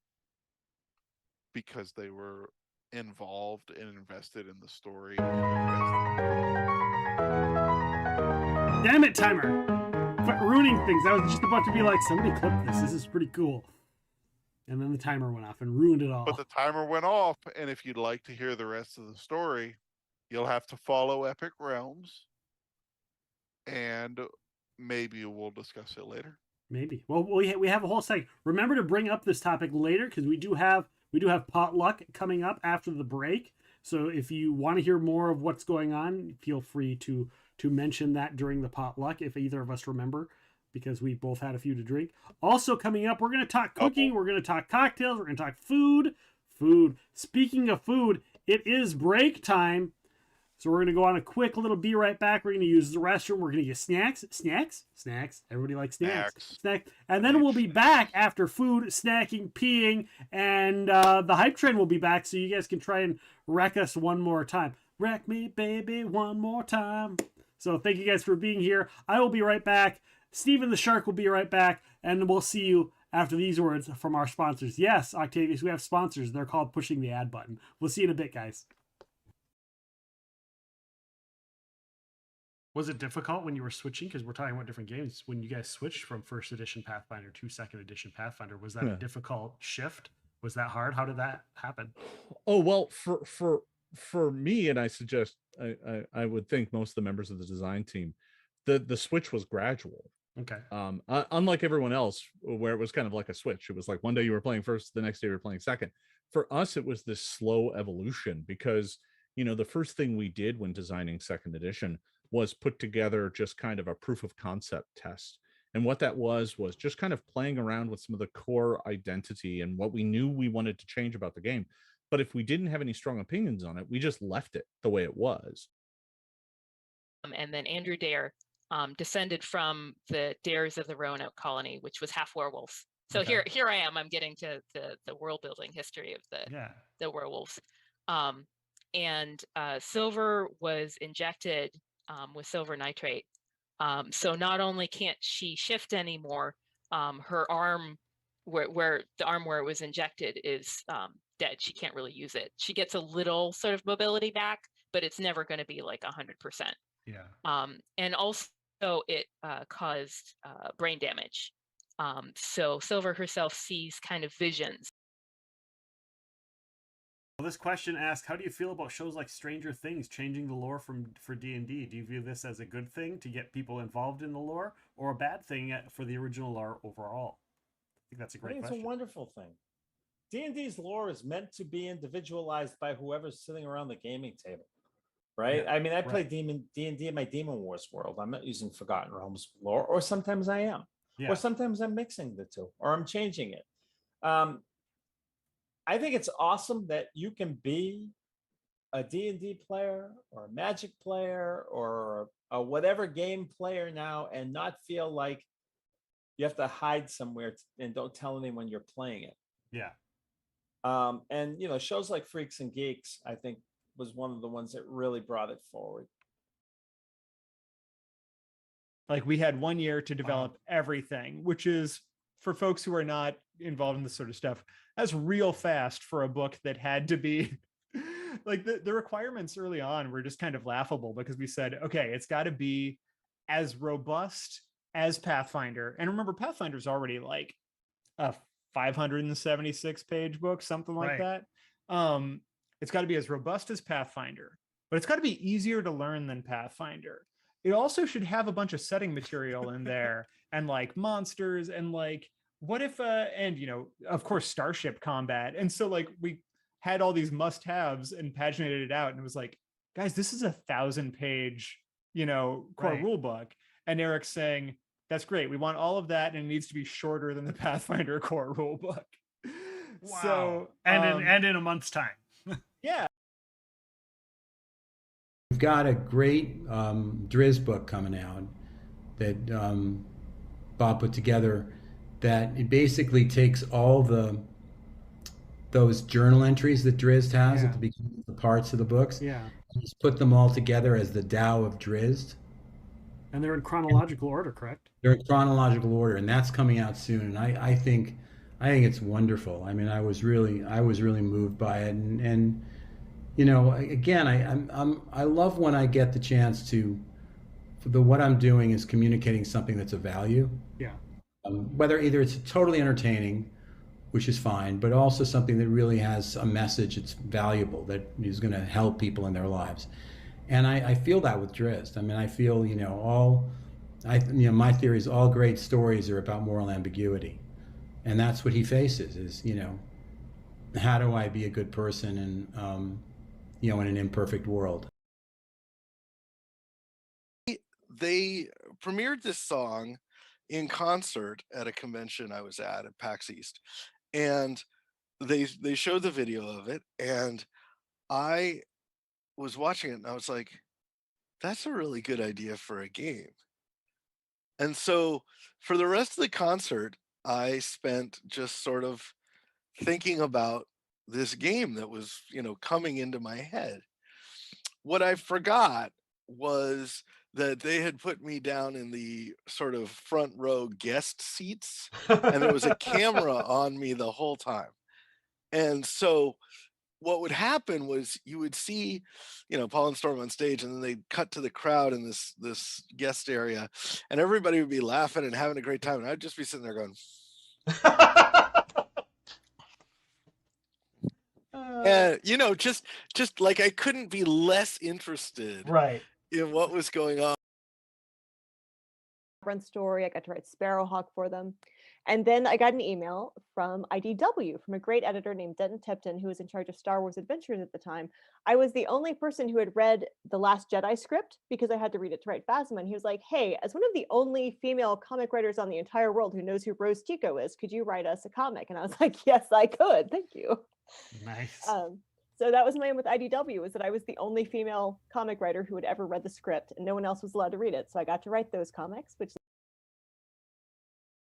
because they were involved and invested in the story. Damn it, timer! Quit ruining things. I was just about to be like, somebody clip this. This is pretty cool. And then the timer went off and ruined it all. But the timer went off, and if you'd like to hear the rest of the story, you'll have to follow Epic Realms, and maybe we'll discuss it later. Maybe. Well, we have a whole segment. Remember to bring up this topic later because we do have potluck coming up after the break. So if you want to hear more of what's going on, feel free to mention that during the potluck if either of us remember, because we both had a few to drink. Also coming up, we're going to talk cooking, we're going to talk cocktails, we're going to talk food. Speaking of food, it is break time. So we're going to go on a quick little be right back. We're going to use the restroom. We're going to get snacks. Everybody likes snacks. And then we'll be back after food, snacking, peeing, and the hype train will be back so you guys can try and wreck us one more time. Wreck me, baby, one more time. So thank you guys for being here. I will be right back. Steven the Shark will be right back, and we'll see you after these words from our sponsors. Yes, Octavius, we have sponsors. They're called pushing the ad button. We'll see you in a bit, guys. Was it difficult when you were switching? Because we're talking about different games. When you guys switched from first edition Pathfinder to second edition Pathfinder, was that a difficult shift? Was that hard? How did that happen? Oh, well, for me, and I suggest I would think most of the members of the design team, the switch was gradual. Okay. Unlike everyone else, where it was kind of like a switch. It was like one day you were playing first, the next day you were playing second. For us, it was this slow evolution because, the first thing we did when designing second edition was put together just kind of a proof of concept test. And what that was just kind of playing around with some of the core identity and what we knew we wanted to change about the game. But if we didn't have any strong opinions on it, we just left it the way it was. And then Andrew Dare descended from the Dares of the Roanoke colony, which was half werewolves. So Okay. here I am. I'm getting to the world building history of the werewolves. And Silver was injected with silver nitrate. So not only can't she shift anymore, her arm, where the arm where it was injected is dead. She can't really use it. She gets a little sort of mobility back, but it's never going to be like 100%. Yeah. And also it caused brain damage. So Silver herself sees kind of visions. Well, this question asks, how do you feel about shows like Stranger Things changing the lore for D&D? Do you view this as a good thing to get people involved in the lore, or a bad thing for the original lore overall? I think that's a great question. It's a wonderful thing. D&D's lore is meant to be individualized by whoever's sitting around the gaming table, right? Yeah, I mean, I play D&D in my Demon Wars world. I'm not using Forgotten Realms lore, or sometimes I am. Yeah. Or sometimes I'm mixing the two, or I'm changing it. I think it's awesome that you can be a D&D player or a Magic player or a whatever game player now and not feel like you have to hide somewhere and don't tell anyone you're playing it. Yeah. And, shows like Freaks and Geeks, I think, was one of the ones that really brought it forward. Like, we had 1 year to develop everything, which is, for folks who are not involved in this sort of stuff, that's real fast for a book that had to be like the requirements early on were just kind of laughable, because we said, okay, it's got to be as robust as Pathfinder. And remember, Pathfinder's already like a 576 page book, something like that. It's got to be as robust as Pathfinder, but it's got to be easier to learn than Pathfinder. It also should have a bunch of setting material in there and like monsters and like, what if, and of course, starship combat. And so like we had all these must-haves and paginated it out. And it was like, guys, this is a 1,000-page, core rule book. And Eric's saying, that's great. We want all of that. And it needs to be shorter than the Pathfinder core rule book. Wow. So, and in a month's time. Yeah. We've got a great Driz book coming out that Bob put together, that it basically takes all those journal entries that Drizzt has at the beginning of the parts of the books. Yeah. And he's put them all together as the Tao of Drizzt. And they're in chronological order, correct? They're in chronological order, and that's coming out soon. And I think it's wonderful. I mean, I was really moved by it, and again, I love when I get the chance to, what I'm doing is communicating something that's of value. Yeah. Whether either it's totally entertaining, which is fine, but also something that really has a message that's valuable, that is going to help people in their lives. And I feel that with Drizzt. I mean, I feel, my theory is all great stories are about moral ambiguity. And that's what he faces is, how do I be a good person in an imperfect world? They premiered this song in concert at a convention I was at PAX East, and they showed the video of it, and I was watching it and I was like, that's a really good idea for a game. And so for the rest of the concert, I spent just sort of thinking about this game that was, coming into my head. What I forgot was that they had put me down in the sort of front row guest seats, and there was a camera on me the whole time. And so what would happen was you would see, Paul and Storm on stage, and then they'd cut to the crowd in this guest area, and everybody would be laughing and having a great time, and I'd just be sitting there going, and just like I couldn't be less interested in what was going on. Run story. I got to write Sparrowhawk for them. And then I got an email from IDW, from a great editor named Denton Tipton, who was in charge of Star Wars Adventures at the time. I was the only person who had read The Last Jedi script because I had to read it to write Phasma. And he was like, hey, as one of the only female comic writers on the entire world who knows who Rose Tico is, could you write us a comic? And I was like, yes, I could. Thank you. Nice. So that was my aim with IDW, was that I was the only female comic writer who had ever read the script, and no one else was allowed to read it. So I got to write those comics, which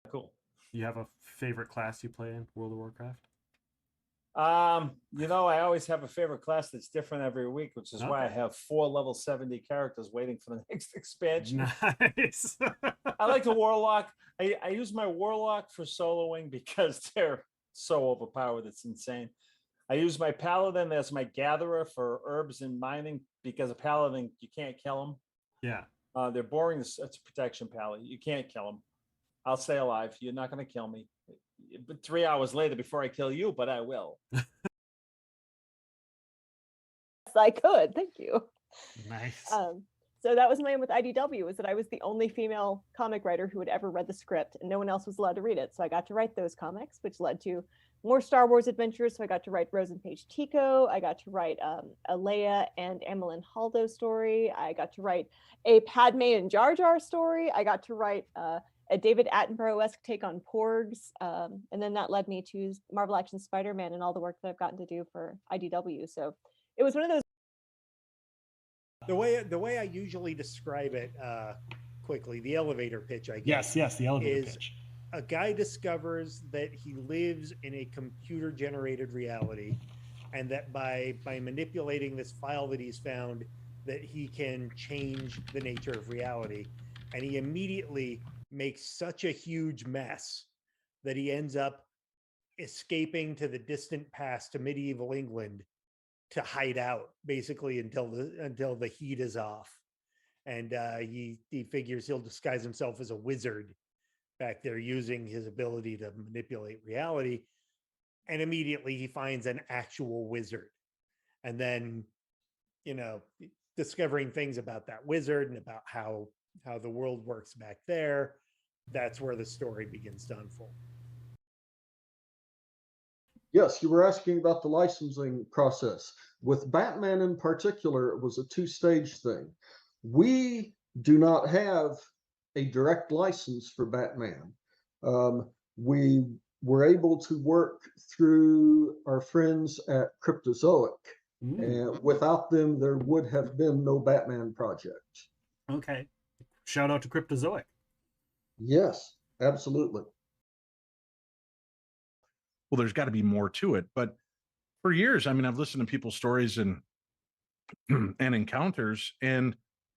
cool. You have a favorite class you play in World of Warcraft? I always have a favorite class that's different every week, which is why I have 4 level 70 characters waiting for the next expansion. Nice. I like the Warlock. I use my Warlock for soloing because they're so overpowered. It's insane. I use my Paladin as my gatherer for herbs and mining because a Paladin, you can't kill them. Yeah. They're boring. It's a protection Paladin. You can't kill them. I'll stay alive. You're not going to kill me. But 3 hours later before I kill you, but I will. I could. Thank you. Nice. So that was my aim with IDW, was that I was the only female comic writer who had ever read the script, and no one else was allowed to read it. So I got to write those comics, which led to more Star Wars adventures. So I got to write Rose and Paige Tico. I got to write a Leia and Amelin Haldo story. I got to write a Padme and Jar Jar story. I got to write a David Attenborough-esque take on porgs. And then that led me to Marvel Action Spider-Man and all the work that I've gotten to do for IDW. So it was one of those. The way I usually describe it quickly, the elevator pitch, I guess. Yes, the elevator pitch. A guy discovers that he lives in a computer-generated reality, and that by manipulating this file that he's found, that he can change the nature of reality. And he immediately makes such a huge mess that he ends up escaping to the distant past, to medieval England, to hide out basically until the heat is off. And he figures he'll disguise himself as a wizard back there, using his ability to manipulate reality. And immediately he finds an actual wizard. And then, discovering things about that wizard and about how the world works back there, that's where the story begins to unfold. Yes, you were asking about the licensing process. With Batman in particular, it was a 2-stage thing. We do not have a direct license for Batman. We were able to work through our friends at Cryptozoic. And without them, there would have been no Batman project. Okay. Shout out to Cryptozoic. Yes, absolutely. Well, there's got to be more to it. But for years, I've listened to people's stories and encounters, and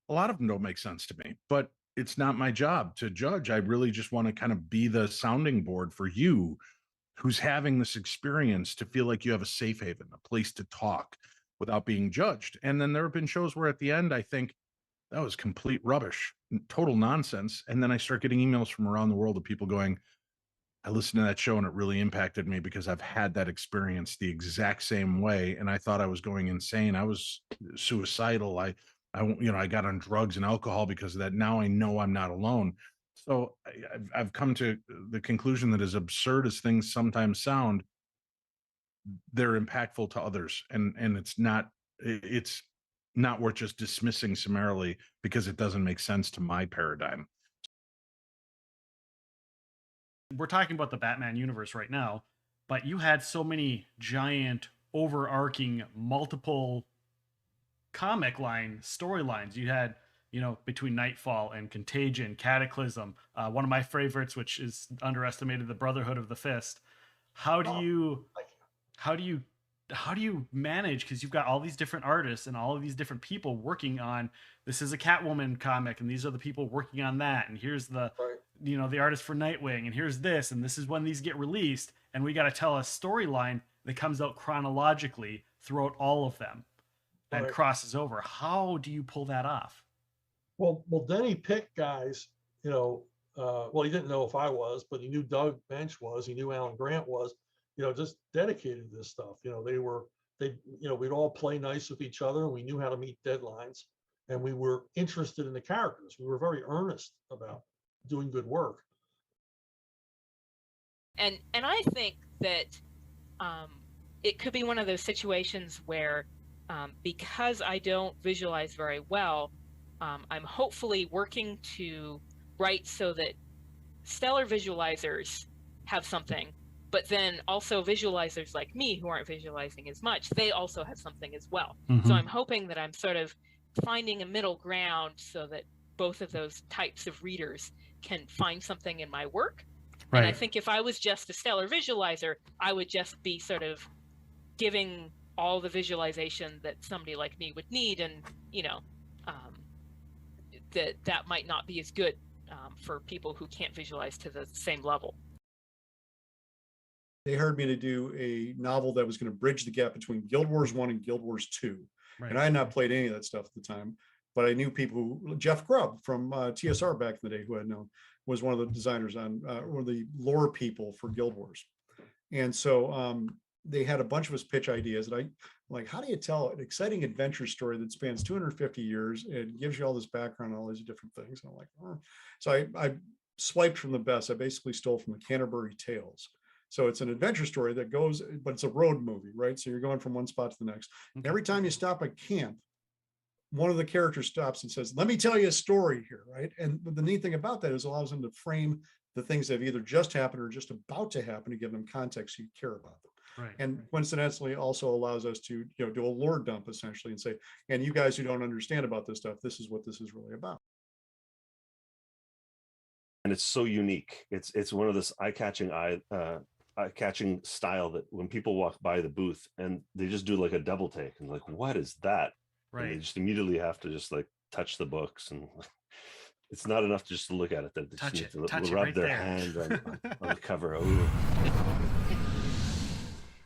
a lot of them don't make sense to me. But it's not my job to judge. I really just want to kind of be the sounding board for you who's having this experience, to feel like you have a safe haven, a place to talk without being judged. And then there have been shows where at the end, I think that was complete rubbish, total nonsense. And then I start getting emails from around the world of people going, I listened to that show and it really impacted me because I've had that experience the exact same way. And I thought I was going insane. I was suicidal. I got on drugs and alcohol because of that. Now I know I'm not alone. So I've come to the conclusion that, as absurd as things sometimes sound, they're impactful to others. And it's not worth just dismissing summarily because it doesn't make sense to my paradigm. We're talking about the Batman universe right now, but you had so many giant, overarching, multiple comic line storylines. You had, between Nightfall and Contagion, Cataclysm, one of my favorites, which is underestimated, the Brotherhood of the Fist. How do you how do you manage, because you've got all these different artists and all of these different people working on, this is a Catwoman comic and these are the people working on that, and here's the the artist for Nightwing, and here's this, and this is when these get released, and we got to tell a storyline that comes out chronologically throughout all of them and crosses over. How do you pull that off? Well, Denny picked guys, well, he didn't know if I was, but he knew Doug Bench was, he knew Alan Grant was, just dedicated to this stuff. We'd all play nice with each other, and we knew how to meet deadlines, and we were interested in the characters. We were very earnest about doing good work. And I think that it could be one of those situations where because I don't visualize very well, I'm hopefully working to write so that stellar visualizers have something, but then also visualizers like me who aren't visualizing as much, they also have something as well. Mm-hmm. So I'm hoping that I'm sort of finding a middle ground so that both of those types of readers can find something in my work. Right. And I think if I was just a stellar visualizer, I would just be sort of giving all the visualization that somebody like me would need, and that might not be as good for people who can't visualize to the same level. They hired me to do a novel that was going to bridge the gap between Guild Wars 1 and Guild Wars 2. Right. And I had not played any of that stuff at the time, but I knew people Jeff Grubb from TSR back in the day, who I had known, was one of the designers on one of the lore people for Guild Wars. And so they had a bunch of us pitch ideas, and I'm like, how do you tell an exciting adventure story that spans 250 years and gives you all this background and all these different things? And I'm like, oh. So I swiped from the best. I basically stole from the Canterbury Tales. So it's an adventure story that goes, but it's a road movie, right? So you're going from one spot to the next. Okay. Every time you stop at camp, one of the characters stops and says, let me tell you a story here, right? And the neat thing about that is it allows them to frame the things that have either just happened or just about to happen to give them context so you care about them. Right. And coincidentally also allows us to do a lore dump essentially and say, and you guys who don't understand about this stuff, this is what this is really about. And it's so unique. It's one of this eye-catching style that when people walk by the booth and they just do like a double take and like, what is that? Right. And they just immediately have to just like touch the books, and it's not enough just to look at it. They just need to rub their hand on the cover. Ooh.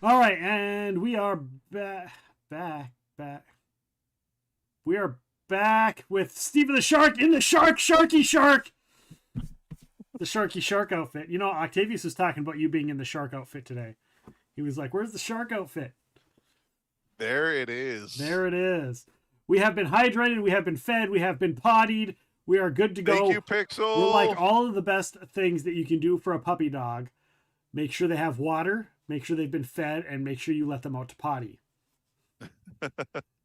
All right, and we are back. We are back with Steven the Shark in the Sharky Shark. The Sharky Shark outfit. Octavius was talking about you being in the shark outfit today. He was like, where's the shark outfit? There it is. There it is. We have been hydrated. We have been fed. We have been pottied. We are good to go. Thank you, Pixel. We're like all of the best things that you can do for a puppy dog. Make sure they have water. Make sure they've been fed, and make sure you let them out to potty.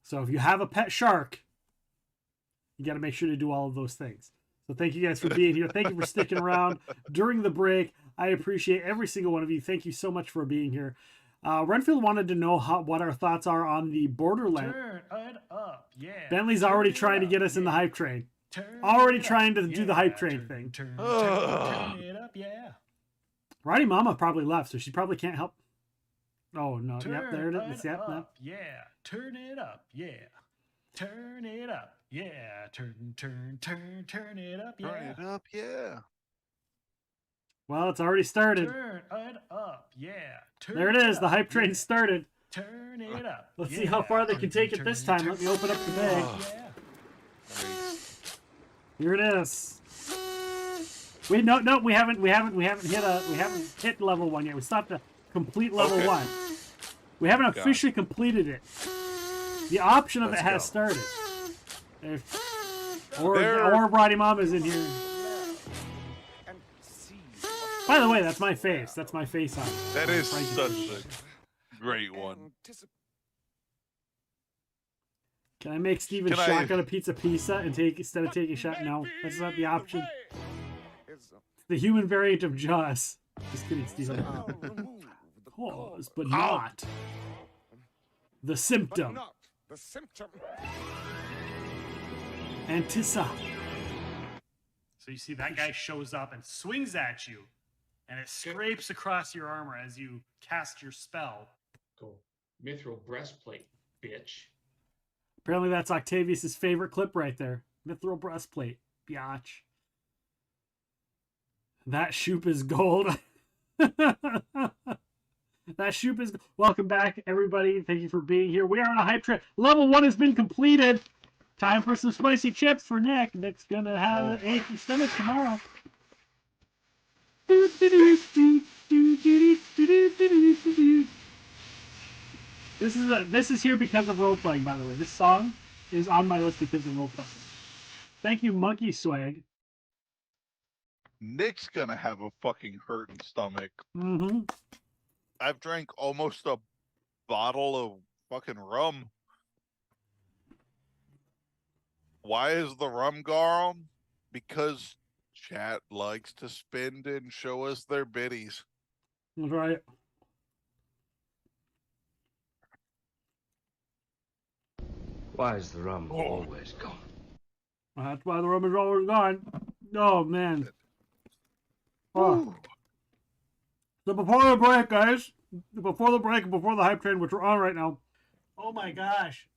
So if you have a pet shark, you got to make sure to do all of those things. So thank you guys for being here. Thank you for sticking around during the break. I appreciate every single one of you. Thank you so much for being here. Renfield wanted to know what our thoughts are on the Borderlands. Turn it up, yeah. Bentley's already trying to get us in the hype train. Already trying to do the hype train thing. Turn it up, yeah. Roddy Mama probably left, so she probably can't help. Oh, no. Yep, there it is. Yep, up, yeah. Turn it up, yeah. Turn it up, yeah. Turn it up, yeah. Turn it up, yeah. Well, it's already started. Turn it up, yeah. There it is. The hype train started. Turn it up. Let's see how far they can take it this time. Let me open up the bag. Here it is. Wait, no, we haven't hit level 1 yet. We stopped at complete level 1. We haven't officially completed it. The option of it has started. Or Roddy Mama's in here. By the way, that's my face. That's my face on it. That is such a great one. Can I make Steven shotgun a pizza and take instead of taking a shot? No, that's not the option. It's the human variant of Jaws. Just kidding, Steven. Cause, but not the symptom. Antissa. So you see that guy shows up and swings at you, and it scrapes across your armor as you cast your spell. Cool. Mithril breastplate, bitch. Apparently that's Octavius's favorite clip right there. Mithril breastplate, biatch. That shoop is gold. That shoop is. Welcome back, everybody. Thank you for being here. We are on a hype train. Level 1 has been completed. Time for some spicy chips for Nick. Nick's gonna have an achy stomach tomorrow. This is here because of role playing, by the way. This song is on my list because of role playing. Thank you, Monkey Swag. Nick's gonna have a fucking hurting stomach. Mm-hmm. I've drank almost a bottle of fucking rum. Why is the rum gone? Because chat likes to spend and show us their biddies. That's right. Why is the rum always gone? That's why the rum is always gone. Oh, man. Oh. So before the break, guys, before the hype train, which we're on right now, oh my gosh,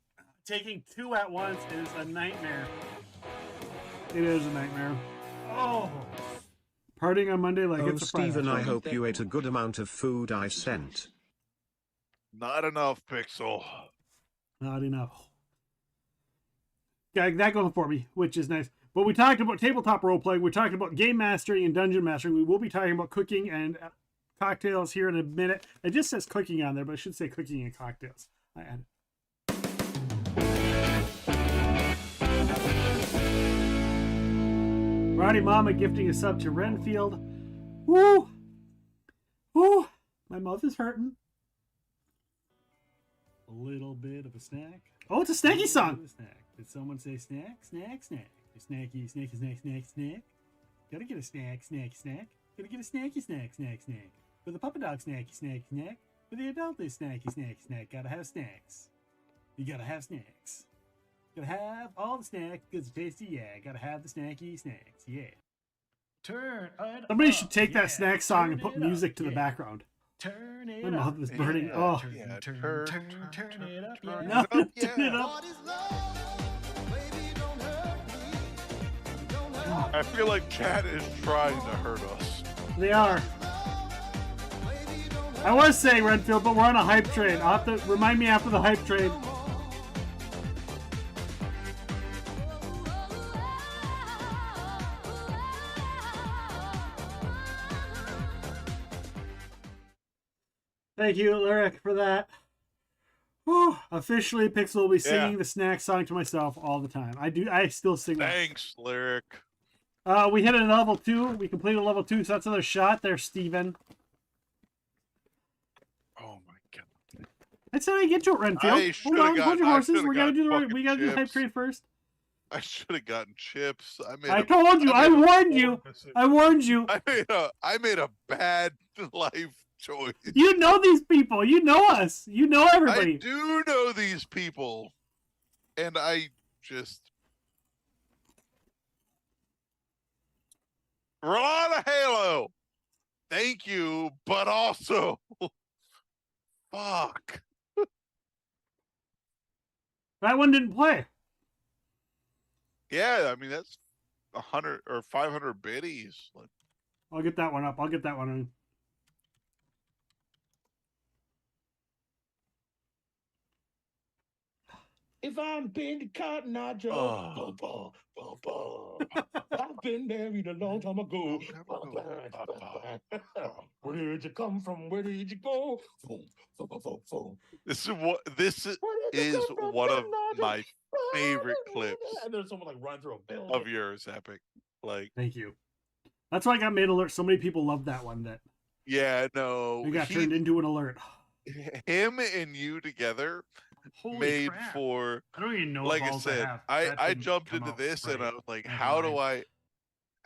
taking two at once is a nightmare. It is a nightmare. Oh. Partying on Monday like it's a Friday. Steven, I hope you ate a good amount of food I sent. Not enough, Pixel. Not enough. Got that going for me, which is nice. But we talked about tabletop role playing. We talked about game mastering and dungeon mastering. We will be talking about cooking and cocktails here in a minute. It just says cooking on there, but it should say cooking and cocktails. I added. Roddy Mama gifting a sub to Renfield. Woo! Woo! My mouth is hurting. A little bit of a snack. Oh, it's a snacky song. Snack. Did someone say snack? Snack, snack. Snacky, snacky, snack, snack, snack. Gotta get a snack, snack, snack. Gotta get a snacky, snack, snack, snack. For the puppy dog, snacky, snack, snack. For the adult, is snacky, snack, snack. Gotta have snacks. You gotta have snacks. Gotta have all the snacks because they're tasty, yeah. Gotta have the snacky snacks, yeah. Turn it Somebody up, should take that snack song and put music to the background. Turn it My up. mouth is burning. Yeah. Oh. Turn it up. Yeah. No, turn it up. I feel like chat is trying to hurt us. They are. I was saying Renfield, but we're on a hype train. I'll have to remind me after the hype train. Thank you, Lyric, for that. Whew. Officially, Pixel will be singing the snack song to myself all the time. I still sing that. Thanks, Lyric. We hit a level 2. We completed level 2, so that's another shot there, Steven. Oh my god. I said I get to it, Renfield. Hold on, hold your horses. We gotta do the hype train first. I should have gotten chips. I told you. I warned you. I warned you. I made a bad life choice. You know these people. You know us. You know everybody. I do know these people, and I just Rolana Halo. Thank you, but also, fuck. That one didn't play. Yeah, I mean that's 100 or 500 biddies. I'll get that one up. I'll get that one in. If I'm been to Cotton Eye Joe, I've been married a long time ago. Where did you come from? Where did you go? This is one of my favorite clips. And there's someone like run through a building. Of yours, Epic. Like, thank you. That's why I got made alert. So many people love that one that. Yeah, no. We got turned into an alert. Him and you together. Holy made crap. for I don't even know like what I balls I said have. I That jumped didn't come into out this and right. I was like, Never how do mind.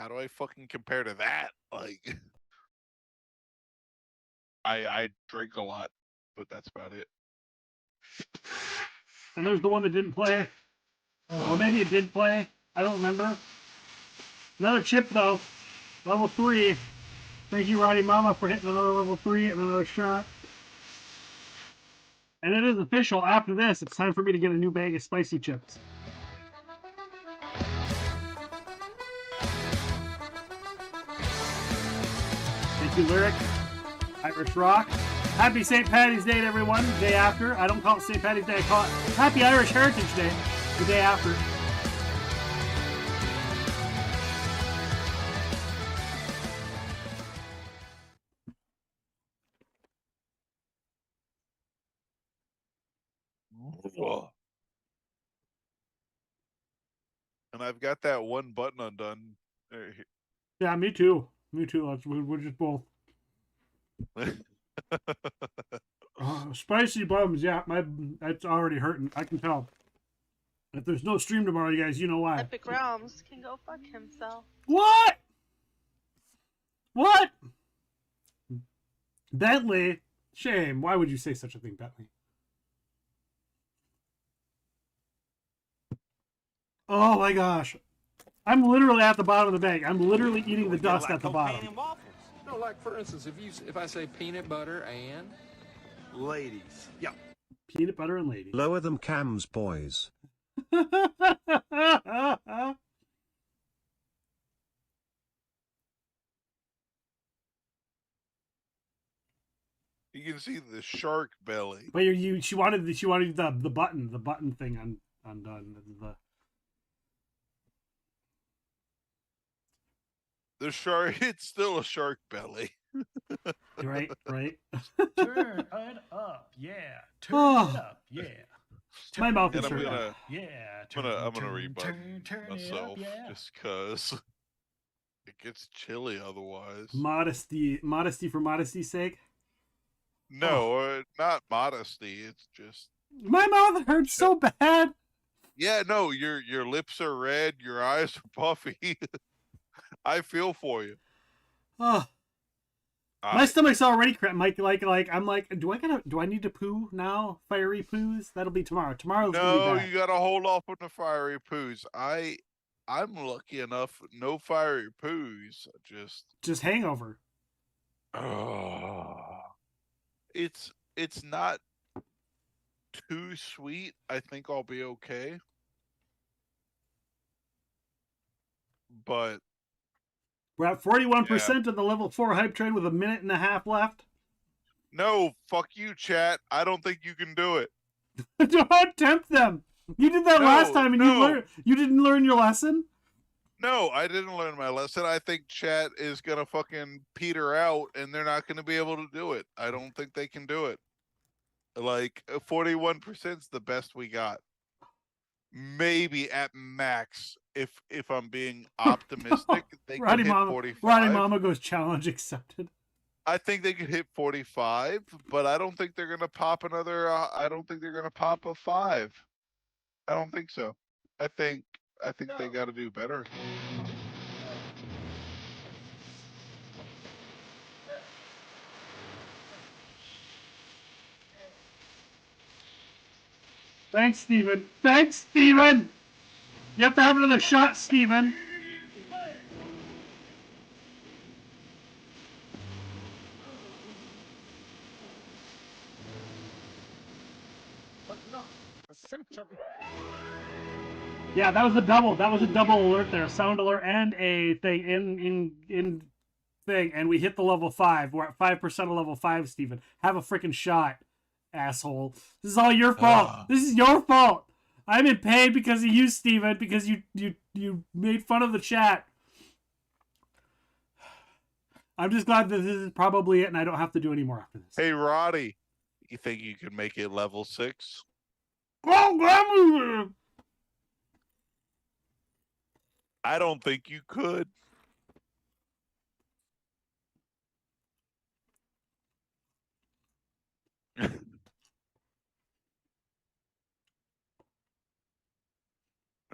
I fucking compare to that? Like I drink a lot, but that's about it. And there's the one that didn't play. Or maybe it did play. I don't remember. Another chip though. Level 3. Thank you, Roddy Mama, for hitting another level 3 and another shot. And it is official. After this, it's time for me to get a new bag of spicy chips. Thank you, Lyric. Irish Rock. Happy St. Patty's Day to everyone. The day after. I don't call it St. Patty's Day. I call it Happy Irish Heritage Day. The day after. And I've got that one button undone. Yeah, me too. Me too. We're just both. Spicy bums. Yeah, that's already hurting. I can tell. If there's no stream tomorrow, you guys, you know why. Epic Realms can go fuck himself. What? What? Bentley? Shame. Why would you say such a thing, Bentley? Oh my gosh. I'm literally at the bottom of the bag. I'm literally eating the dust at the bottom. No, like for instance, if I say peanut butter and ladies. Yeah. Peanut butter and ladies. Lower them cams, boys. You can see the shark belly. But she wanted the button thing undone. The shark, it's still a shark belly. Right. Turn it up, yeah. Turn Oh. it up, yeah. My mouth is And I'm hurting. gonna rebut myself just cause it gets chilly otherwise. Modesty for modesty's sake. No, not modesty. It's just My mouth hurts so bad. yeah. No, your lips are red. Your eyes are puffy. I feel for you. Oh. My stomach's already cramped. Mike, I'm like, do I need to poo now? Fiery poos? That'll be tomorrow. Tomorrow's gonna be No, bad. you gotta hold off on the fiery poos. I'm lucky enough, no fiery poos. Just hangover. It's not too sweet. I think I'll be okay. But We're at 41% of the level 4 hype train with a minute and a half left. no, fuck you, chat. I don't think you can do it. Don't tempt them. You did that last time and you didn't learn your lesson? No, I didn't learn my lesson. I think chat is gonna fucking peter out and they're not gonna be able to do it. I don't think they can do it. Like 41% is the best we got. Maybe at max, if I'm being optimistic, they could hit 45. Roddy Mama goes challenge accepted. I think they could hit 45, but I don't think they're gonna pop another. I don't think they're gonna pop a 5. I don't think so. I think they got to do better. Thanks, Steven. Thanks, Steven! You have to have another shot, Steven. Yeah, that was a double. That was a double alert there. Sound alert and a thing in thing. And we hit the level 5. We're at 5% of level 5, Steven. Have a freaking shot, asshole. This is all your fault. This is your fault. I'm in pain because of you, Steven, because you made fun of the chat. I'm just glad that this is probably it and I don't have to do any more after this. Hey, Roddy, you think you can make it level 6? Oh, I don't think you could.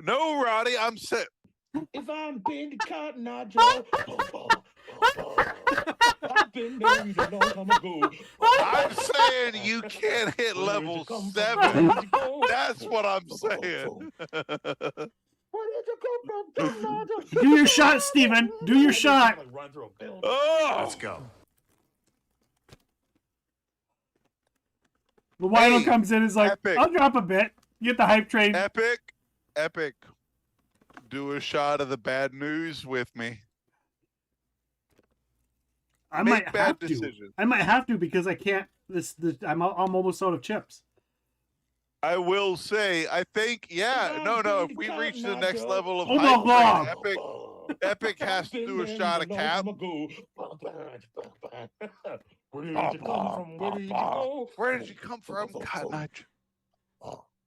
No, Roddy, I'm set. If I'm been to Cotton Eye Joe, I've been married a long time ago. I'm saying you can't hit level 7. That's what I'm saying. Do your shot, Steven. Do your shot. Oh! Let's go. The Wino comes in and is like, Epic. I'll drop a bit. Get the hype train. Epic. Do a shot of the bad news with me. I Make might bad have to. decisions. I might have to because I can't. I'm almost out of chips. I will say, I think, no. If we reach the next level of Oh hype my train, Epic has to do a shot of cap. Where did you come from? Where did you go? Where did you come from, Cotton Eye Joe?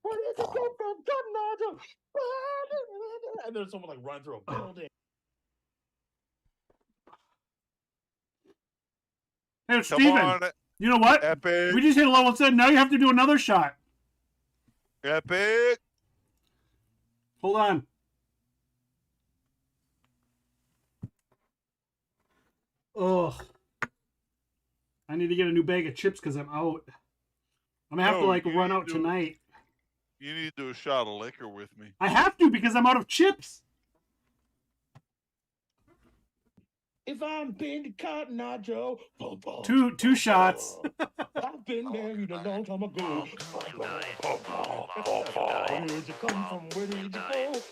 Where did you come from, Cotton Eye Joe? And there's someone like running through a building. Hey, Steven, you know what? Epic. We just hit a level 7. Now you have to do another shot. Epic. Hold on. Ugh. I need to get a new bag of chips because I'm out. I'm going to have to, like, run out tonight. You need to do a shot of liquor with me. I have to because I'm out of chips. If I'm been to Cotton Eye Joe, Two shots. I've been married a long time ago. Where did you come from? Where did you go? Where did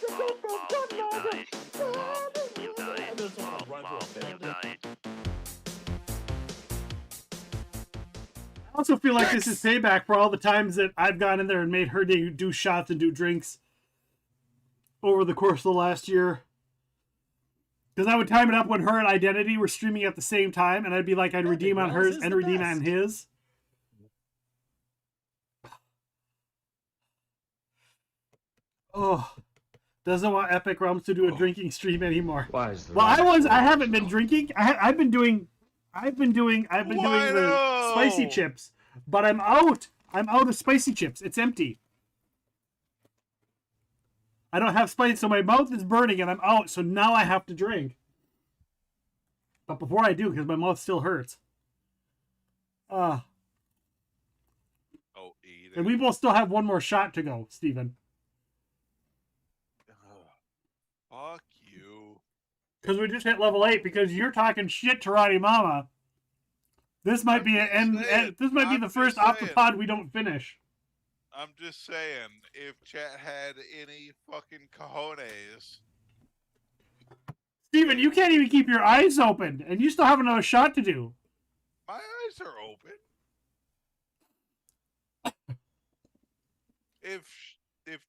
you come from, Cotton Eye Joe? And there's someone running through a building. I also feel like this is payback for all the times that I've gone in there and made her do shots and do drinks over the course of the last year. Because I would time it up when her and Identity were streaming at the same time, and I'd be like, I'd redeem on hers and redeem on his. Oh, doesn't want Epic Realms to do a drinking stream anymore. Why is the I haven't been drinking. I've been doing the spicy chips, but I'm out. I'm out of spicy chips. It's empty. I don't have spice, so my mouth is burning and I'm out. So now I have to drink. But before I do, because my mouth still hurts. And we both still have one more shot to go, Steven. Fuck you. Because we just hit level 8. Because you're talking shit to Roddy Mama. This might be this might be the first off the pod we don't finish. I'm just saying, if chat had any fucking cojones. Steven, you can't even keep your eyes open, and you still have another shot to do. My eyes are open. If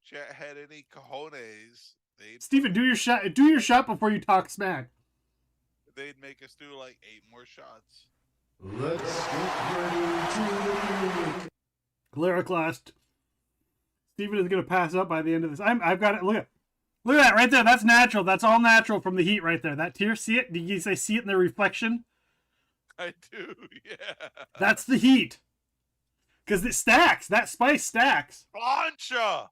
chat had any cojones, Steven, do your shot. Do your shot before you talk smack. They'd make us do like 8 more shots. Let's get ready to Clericlast. Steven is going to pass up by the end of this. I've got it. Look at that right there. That's natural. That's all natural from the heat right there. That tear, see it? Did you say see it in the reflection? I do, yeah. That's the heat. Because it stacks. That spice stacks. Plancha!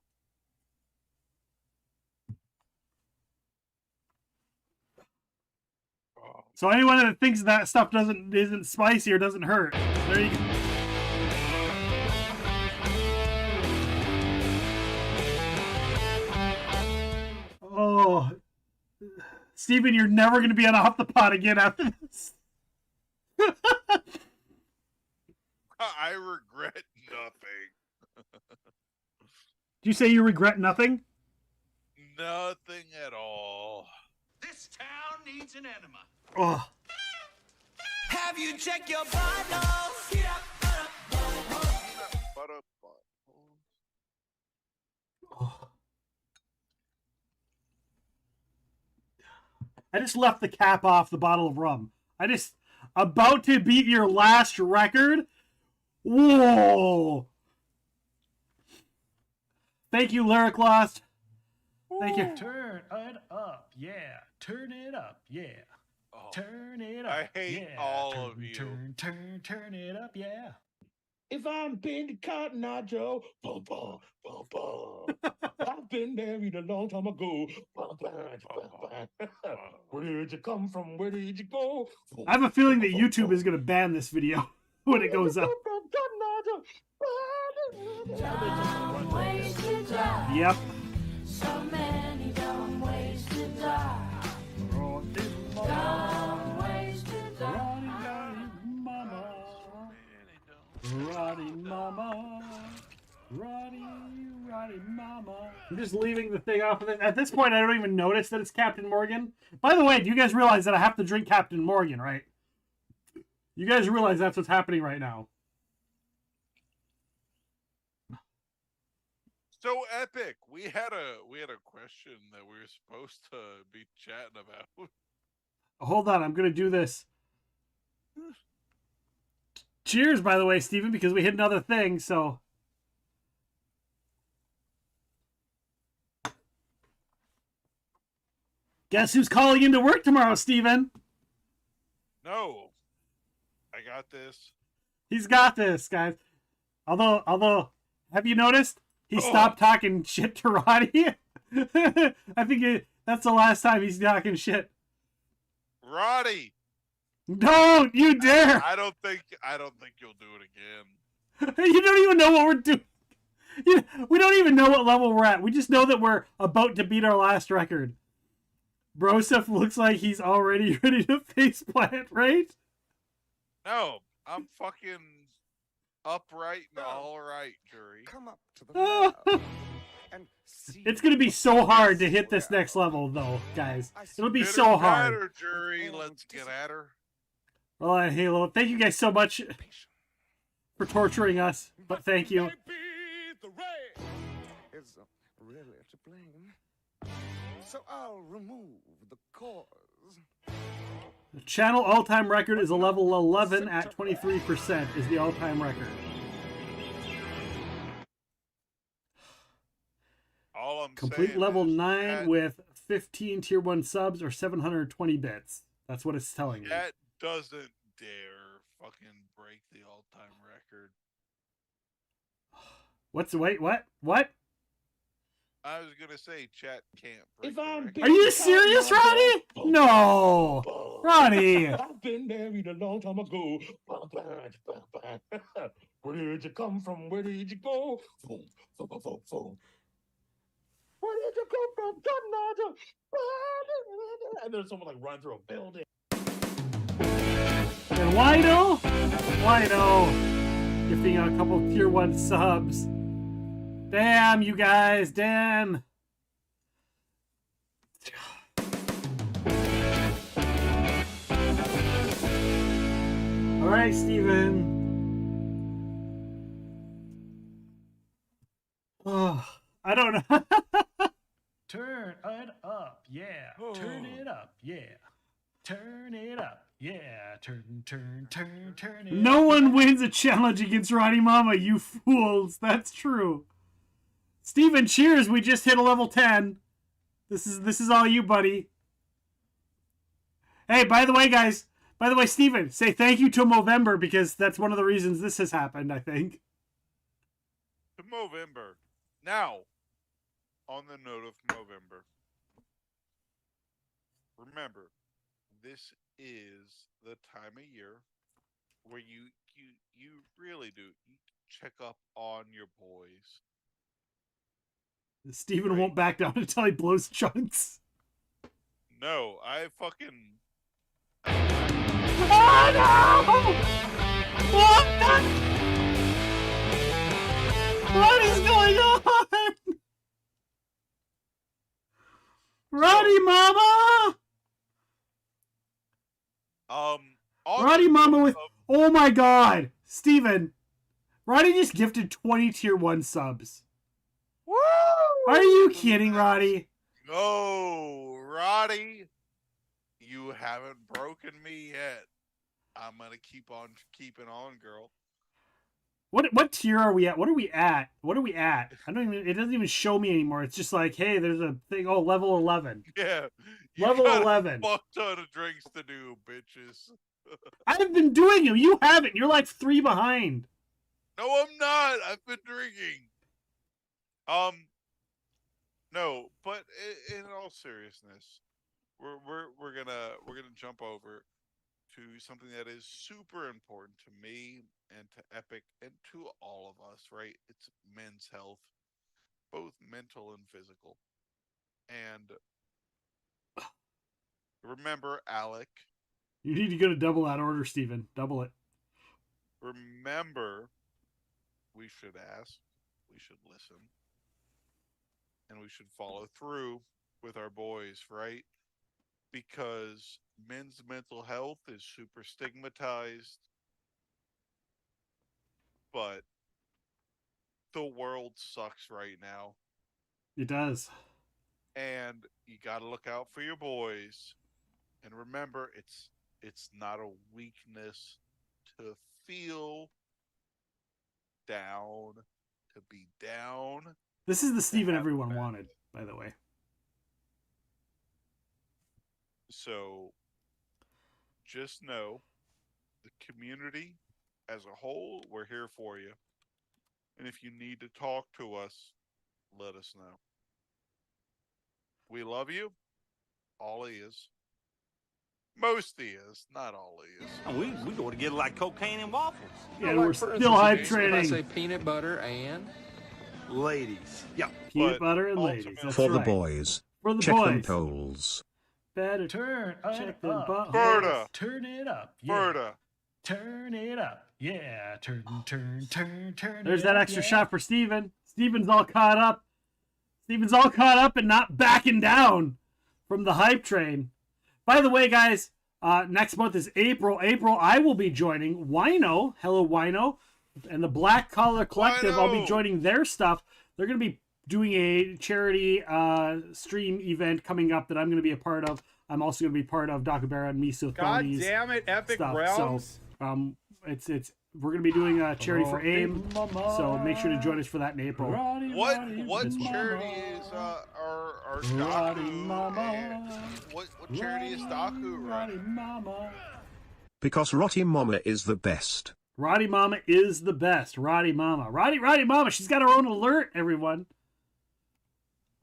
So anyone that thinks that stuff isn't spicy or doesn't hurt, there you go. Oh, Steven, you're never going to be on Off the Pod again after this. I regret nothing. Did you say you regret nothing? Nothing at all. This town needs an enema. Oh. Have you checked your vitals? I just left the cap off the bottle of rum. About to beat your last record? Whoa! Thank you, Lyric Lost. Thank you. Turn it up, yeah. Turn it up, yeah. Turn it up. I hate yeah. all turn, of you. Turn it up, yeah. If I'm been to Cotton Eye Joe, I've been married a long time ago. Where did you come from? Where did you go? I have a feeling that YouTube is going to ban this video when it goes up. Yep. So many dumb ways to die. Dumb ways to die. I'm just leaving the thing off of it. At this point, I don't even notice that it's Captain Morgan. By the way, do you guys realize that I have to drink Captain Morgan, right? You guys realize that's what's happening right now. So Epic, we had a question that we were supposed to be chatting about. Hold on, I'm gonna do this. Cheers, by the way, Steven, because we hit another thing, so. Guess who's calling into work tomorrow, Steven? No, I got this. He's got this, guys. Although, have you noticed? He stopped talking shit to Roddy. I think that's the last time he's talking shit. Roddy! Don't you dare! I don't think you'll do it again. You don't even know what we're doing. We don't even know what level we're at. We just know that we're about to beat our last record. Broseph looks like he's already ready to faceplant, right? No, I'm fucking upright and all right, jury. Come up to the lab and see. It's gonna be so hard to hit this next level, though, guys. It'll be so hard. Her, jury. Let's get at her. Well, Halo, thank you guys so much for torturing us, but thank you. Is really to blame. So I'll remove the cause. The channel all-time record is a level 11 at 23% is the all-time record. All I'm Complete level 9 with 15 tier 1 subs or 720 bits. That's what it's telling me. That doesn't dare fucking break the all-time record. What? I was gonna say chat can't break. Are you serious, Roddy? No, Roddy. I've been married a long time ago. Where did you come from? Where did you go? Where did you come from? And there's someone like running through a building. And Wino, gifting out a couple tier 1 subs. Damn, you guys, damn. All right, Steven. Oh, I don't know. Turn it up, yeah. Turn it up, yeah. Turn it up, yeah. Turn it No up. one wins a challenge against Roddy Mama, you fools. That's true. Steven, cheers. We just hit a level 10. This is all you, buddy. Hey, by the way, guys. By the way, Steven, say thank you to Movember because that's one of the reasons this has happened, I think. To Movember. Now, on the note of Movember, remember, this is the time of year where you really do. You check up on your boys. Steven won't back down until he blows chunks. No, I fucking... Oh no! What is going on? Roddy Mama! Roddy Mama with... Oh my god! Steven! Roddy just gifted 20 tier 1 subs. Woo! Are you kidding, Roddy? No, Roddy, you haven't broken me yet. I'm gonna keep on keeping on, girl. What tier are we at? What are we at? I don't even. It doesn't even show me anymore. It's just like, hey, there's a thing. Oh, level 11. Yeah, level 11. Fuck ton of drinks to do, bitches. I've been doing them. You haven't. You're like 3 behind. No, I'm not. I've been drinking. No, but in all seriousness, we're gonna jump over to something that is super important to me and to Epic and to all of us, right? It's men's health, both mental and physical. And remember, Alec. You need to go to double that order, Steven. Double it. Remember, we should ask, we should listen. and we should follow through with our boys, right? Because men's mental health is super stigmatized, but the world sucks right now. It does. And you got to look out for your boys. And remember, it's not a weakness to feel down, to be down. This is the Steven everyone wanted, by the way. So just know the community as a whole, we're here for you. And if you need to talk to us, let us know. We love you. All ears. Most ears, not all ears. And we go to get like cocaine and waffles. Yeah, we're still hype training. I say peanut butter and ladies. Yeah. Peanut butter and ladies. That's For right. the boys. For the Check them boys. polls. Better Turn check it them up. buttholes. Berta. Turn it up. Yeah. Berta. Turn it up. Yeah. Turn There's it that up, extra yeah. shot for Steven. Steven's all caught up. Steven's all caught up and not backing down from the hype train. By the way, guys, next month is April. April, I will be joining Wino. Hello, Wino. And the Black Collar Collective. I'll be joining their stuff. They're going to be doing a charity stream event coming up that I'm going to be a part of. I'm also going to be part of Dakabara and Miso God damn it, Epic stuff. Realms. So, we're going to be doing a charity for AIM, so make sure to join us for that in April. What charity is our Daku? What charity is Daku running? Because Rotty Mama is the best. Roddy Mama is the best. Roddy Mama. Roddy Mama. She's got her own alert, everyone.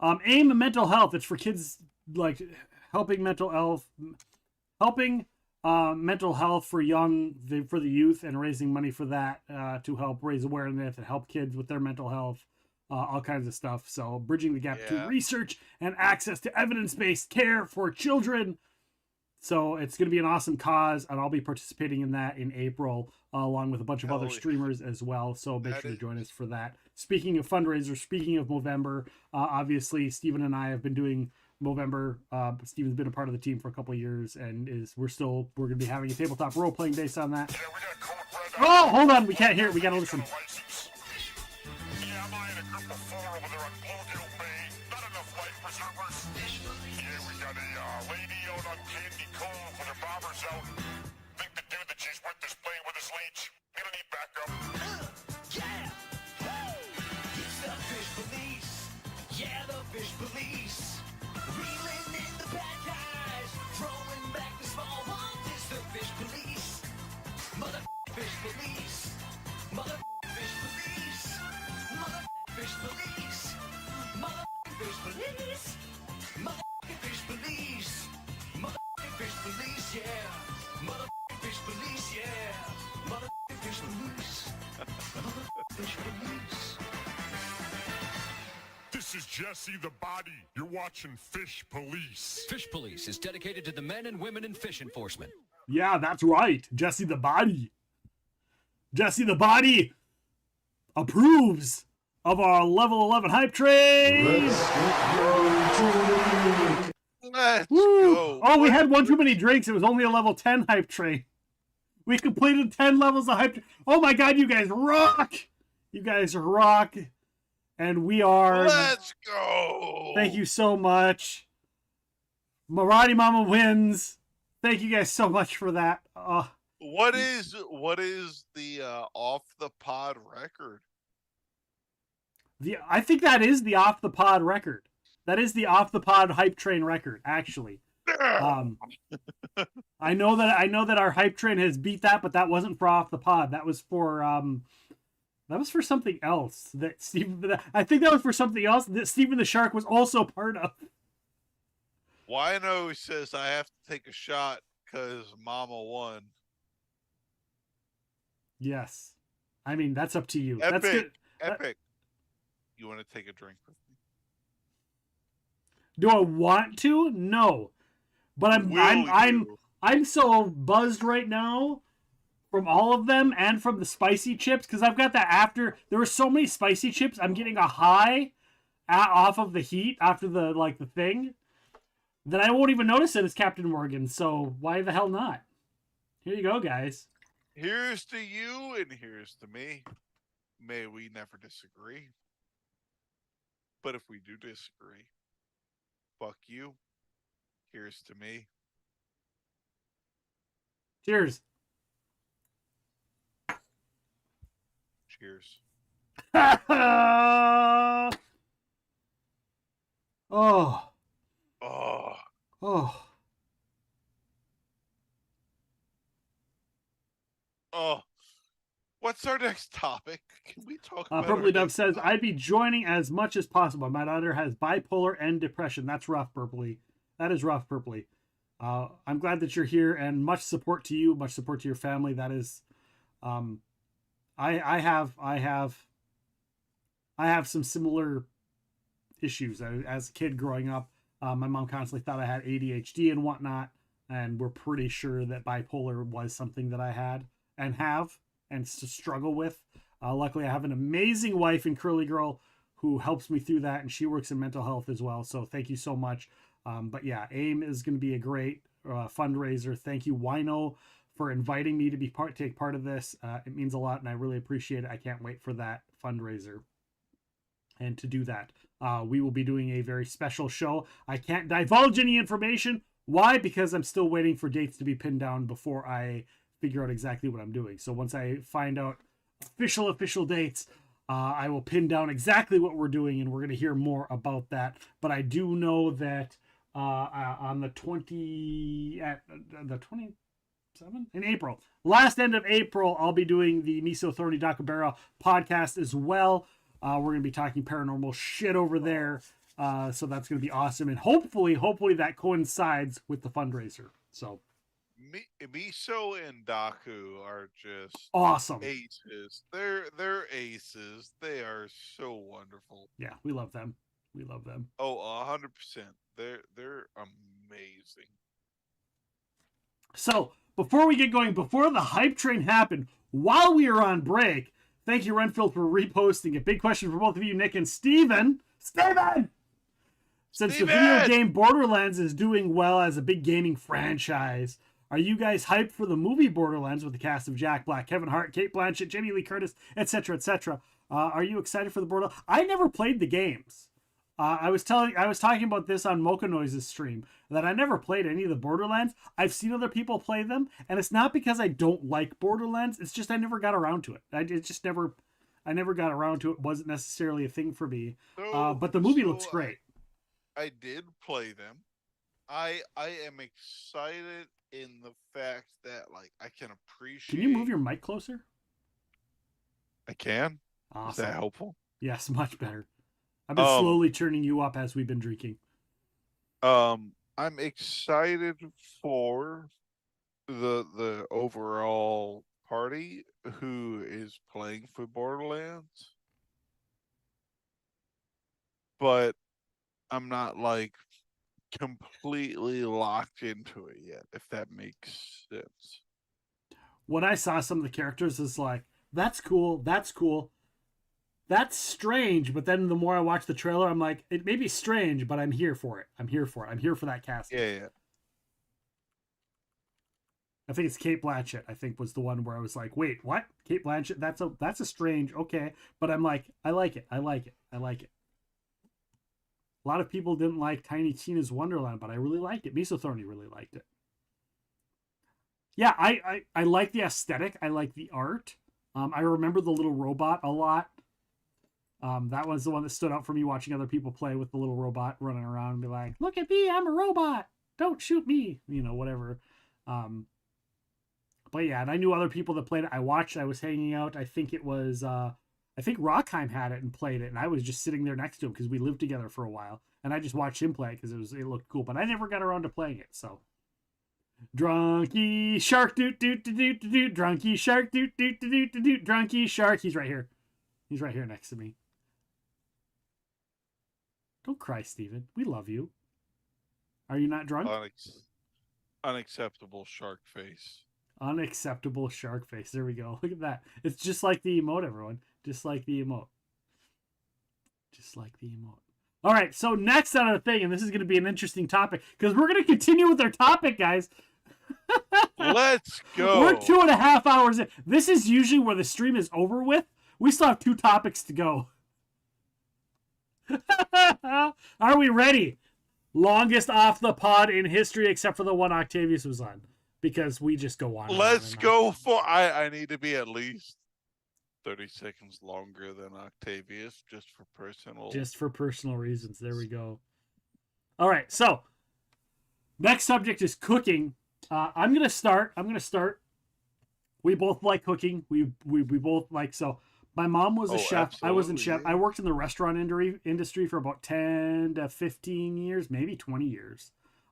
AIM mental health. It's for kids, like helping mental health for the youth, and raising money for that to help raise awareness and help kids with their mental health, all kinds of stuff. So bridging the gap to research and access to evidence-based care for children. So it's going to be an awesome cause, and I'll be participating in that in April, along with a bunch of other streamers as well. So make sure to join us for that. Speaking of fundraisers, speaking of Movember, obviously Steven and I have been doing Movember. Steven's been a part of the team for a couple of years, and we're going to be having a tabletop role playing based on that. Oh, hold on, we can't hear it. We got to listen. This is Jesse the Body. You're watching Fish Police. Fish Police is dedicated to the men and women in fish enforcement. Yeah, that's right. Jesse the Body. Jesse the Body approves of our level 11 hype train. Let's go. Oh, we had one too many drinks. It was only a level 10 hype train. We completed 10 levels of hype train. Oh my God, you guys rock. You guys rock. And we are. Let's go. Thank you so much. Maradi Mama wins. Thank you guys so much for that. What is the off the pod record? I think that is the off the pod record. That is the off the pod hype train record, actually. I know that our hype train has beat that, but that wasn't for off the pod. That was for something else. I think that was for something else that Steven the Shark was also part of. Wino says I have to take a shot because Mama won. Yes, I mean that's up to you. Epic, That's good. Epic. You want to take a drink with me? Do I want to? No, but I'm so buzzed right now from all of them and from the spicy chips, because I've got that after. There were so many spicy chips. I'm getting a high, off of the heat after the thing, then I won't even notice it as Captain Morgan. So why the hell not? Here you go, guys. Here's to you and here's to me. May we never disagree. But if we do disagree, fuck you. Here's to me. Cheers. Cheers. Oh. Oh. Oh. Oh. What's our next topic? Can we talk about Purpley Dove says, I'd be joining as much as possible. My daughter has bipolar and depression. That's rough, Purpley. That is rough, Purpley. I'm glad that you're here, and much support to you, much support to your family. That is, I have some similar issues as a kid growing up. My mom constantly thought I had ADHD and whatnot, and we're pretty sure that bipolar was something that I had and have and struggle with. Luckily, I have an amazing wife in Curly Girl who helps me through that, and she works in mental health as well. So thank you so much. But yeah, AIM is going to be a great fundraiser. Thank you, Wino, for inviting me to take part of this. It means a lot, and I really appreciate it. I can't wait for that fundraiser. And to do that, we will be doing a very special show. I can't divulge any information. Why? Because I'm still waiting for dates to be pinned down before I figure out exactly what I'm doing. So once I find out official dates, I will pin down exactly what we're doing, and we're going to hear more about that. But I do know that on the 27th in April, last end of April, I'll be doing the Miso Thorny Dakabara podcast as well. We're going to be talking paranormal shit over there. So that's going to be awesome. And hopefully that coincides with the fundraiser. So Miso and Daku are just awesome. Aces. They're aces. They are so wonderful. Yeah, we love them. We love them. Oh, 100%. They're amazing. So before we get going, before the hype train happened, while we are on break, thank you, Renfield, for reposting it. Big question for both of you, Nick and Steven. Since the video game Borderlands is doing well as a big gaming franchise, are you guys hyped for the movie Borderlands with the cast of Jack Black, Kevin Hart, Cate Blanchett, Jamie Lee Curtis, etc., etc.? Are you excited for the Borderlands? I never played the games. I was talking about this on Mocha Noise's stream, that I never played any of the Borderlands. I've seen other people play them, and it's not because I don't like Borderlands. It's just I never got around to it. I never got around to it. It wasn't necessarily a thing for me. But the movie looks great. I did play them. I am excited in the fact that I can appreciate. Can you move your mic closer? I can. Awesome. Is that helpful? Yes, much better. I've been slowly turning you up as we've been drinking. I'm excited for the overall party who is playing for Borderlands, but I'm not completely locked into it yet, if that makes sense. When I saw some of the characters, it's like, that's cool, that's strange, but then the more I watch the trailer, I'm like, it may be strange, but I'm here for it. I'm here for that casting. Yeah. I think it's Cate Blanchett, I think, was the one where I was like, wait, what? Cate Blanchett? That's a strange, okay. But I'm like, I like it. A lot of people didn't like Tiny Tina's Wonderland, but I really liked it. Miso Thorny really liked it. Yeah, I like the aesthetic. I like the art. I remember the little robot a lot. That was the one that stood out for me, watching other people play with the little robot running around and be like, look at me, I'm a robot. Don't shoot me. Whatever. But yeah, and I knew other people that played it. I was hanging out. I think it was, I think Rockheim had it and played it. And I was just sitting there next to him because we lived together for a while. And I just watched him play it because it looked cool. But I never got around to playing it. So, Drunky Shark, doot, doot, doot, doot, doot, Drunky Shark, doot, doot, doot, doot, doot, Drunky Shark. He's right here. He's right here next to me. Don't cry, Steven. We love you. Are you not drunk? Unacceptable shark face. Unacceptable shark face. There we go. Look at that. It's just like the emote, everyone. Just like the emote. All right, so next on our thing, and this is going to be an interesting topic because we're going to continue with our topic, guys. Let's go. We're 2.5 hours in. This is usually where the stream is over with. We still have 2 topics to go. Are we ready? Longest off the pod in history, except for the one Octavius was on, because we just go on. Let's go for. I need to be at least 30 seconds longer than Octavius, just for personal reasons. There we go. All right, so next subject is cooking. I'm gonna start. We both like cooking. We both like, so my mom was a chef. I wasn't chef. I worked in the restaurant industry for about 10 to 15 years, maybe 20 years.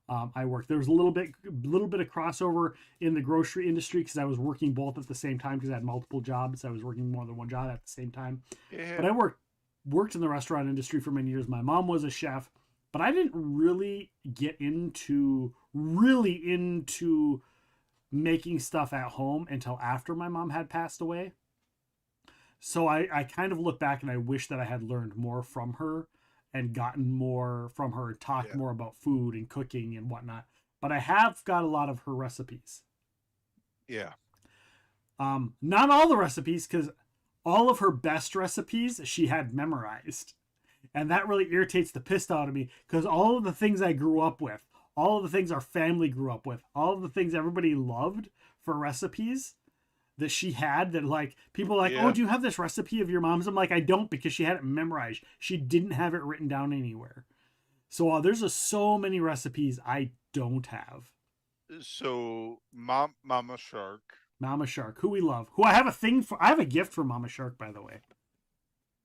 I worked. There was a little bit of crossover in the grocery industry because I was working both at the same time because I had multiple jobs. I was working more than one job at the same time. Yeah. But I worked in the restaurant industry for many years. My mom was a chef, but I didn't really get into making stuff at home until after my mom had passed away. So I kind of look back and I wish that I had learned more from her and gotten more from her and talked more about food and cooking and whatnot. But I have got a lot of her recipes. Yeah. Not all the recipes, because all of her best recipes she had memorized. And that really irritates the piss out of me, because all of the things I grew up with, all of the things our family grew up with, all of the things everybody loved for recipes that she had, that like people are like, oh, do you have this recipe of your mom's? I'm like, I don't, because she had it memorized. She didn't have it written down anywhere. So there's so many recipes I don't have. So Mama Shark, who we love, who I have a thing for. I have a gift for Mama Shark, by the way.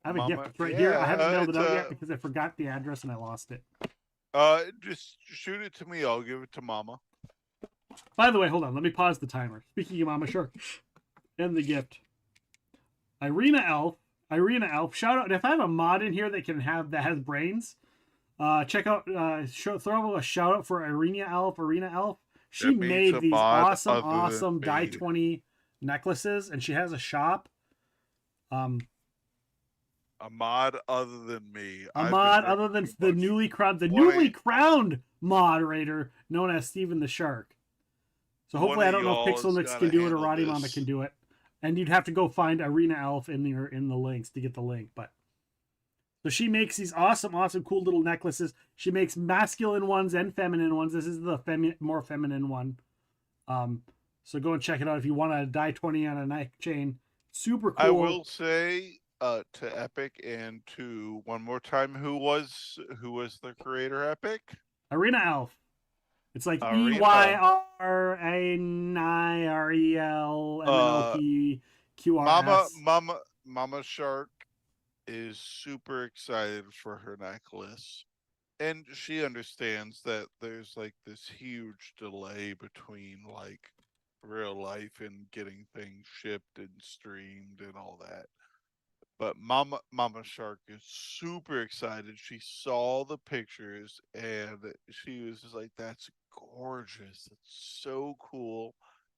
I have a gift right here. I haven't mailed it out yet because I forgot the address and I lost it. Just shoot it to me. I'll give it to Mama. By the way, hold on. Let me pause the timer. Speaking of Mama Shark and the gift, Irina Elf. Shout out. If I have a mod in here that has brains, check out. Throw a shout out for Irina Elf. She made these awesome die 20 necklaces, and she has a shop. A mod other than me. A mod other than the newly crowned moderator known as Steven the Shark. So hopefully, I don't know if Pixel Nix can do it or Roddy Mama can do it. And you'd have to go find Irina Elf in the links to get the link. But so she makes these awesome, cool little necklaces. She makes masculine ones and feminine ones. This is the more feminine one. So go and check it out if you want a die 20 on a neck chain. Super cool. I will say to Epic and to one more time, who was the creator, Epic? Irina Elf. It's like EYRINIRELMNOPQRS. Mama Shark is super excited for her necklace, and she understands that there's like this huge delay between like real life and getting things shipped and streamed and all that. But Mama Shark is super excited. She saw the pictures and she was just like, "That's gorgeous. That's so cool.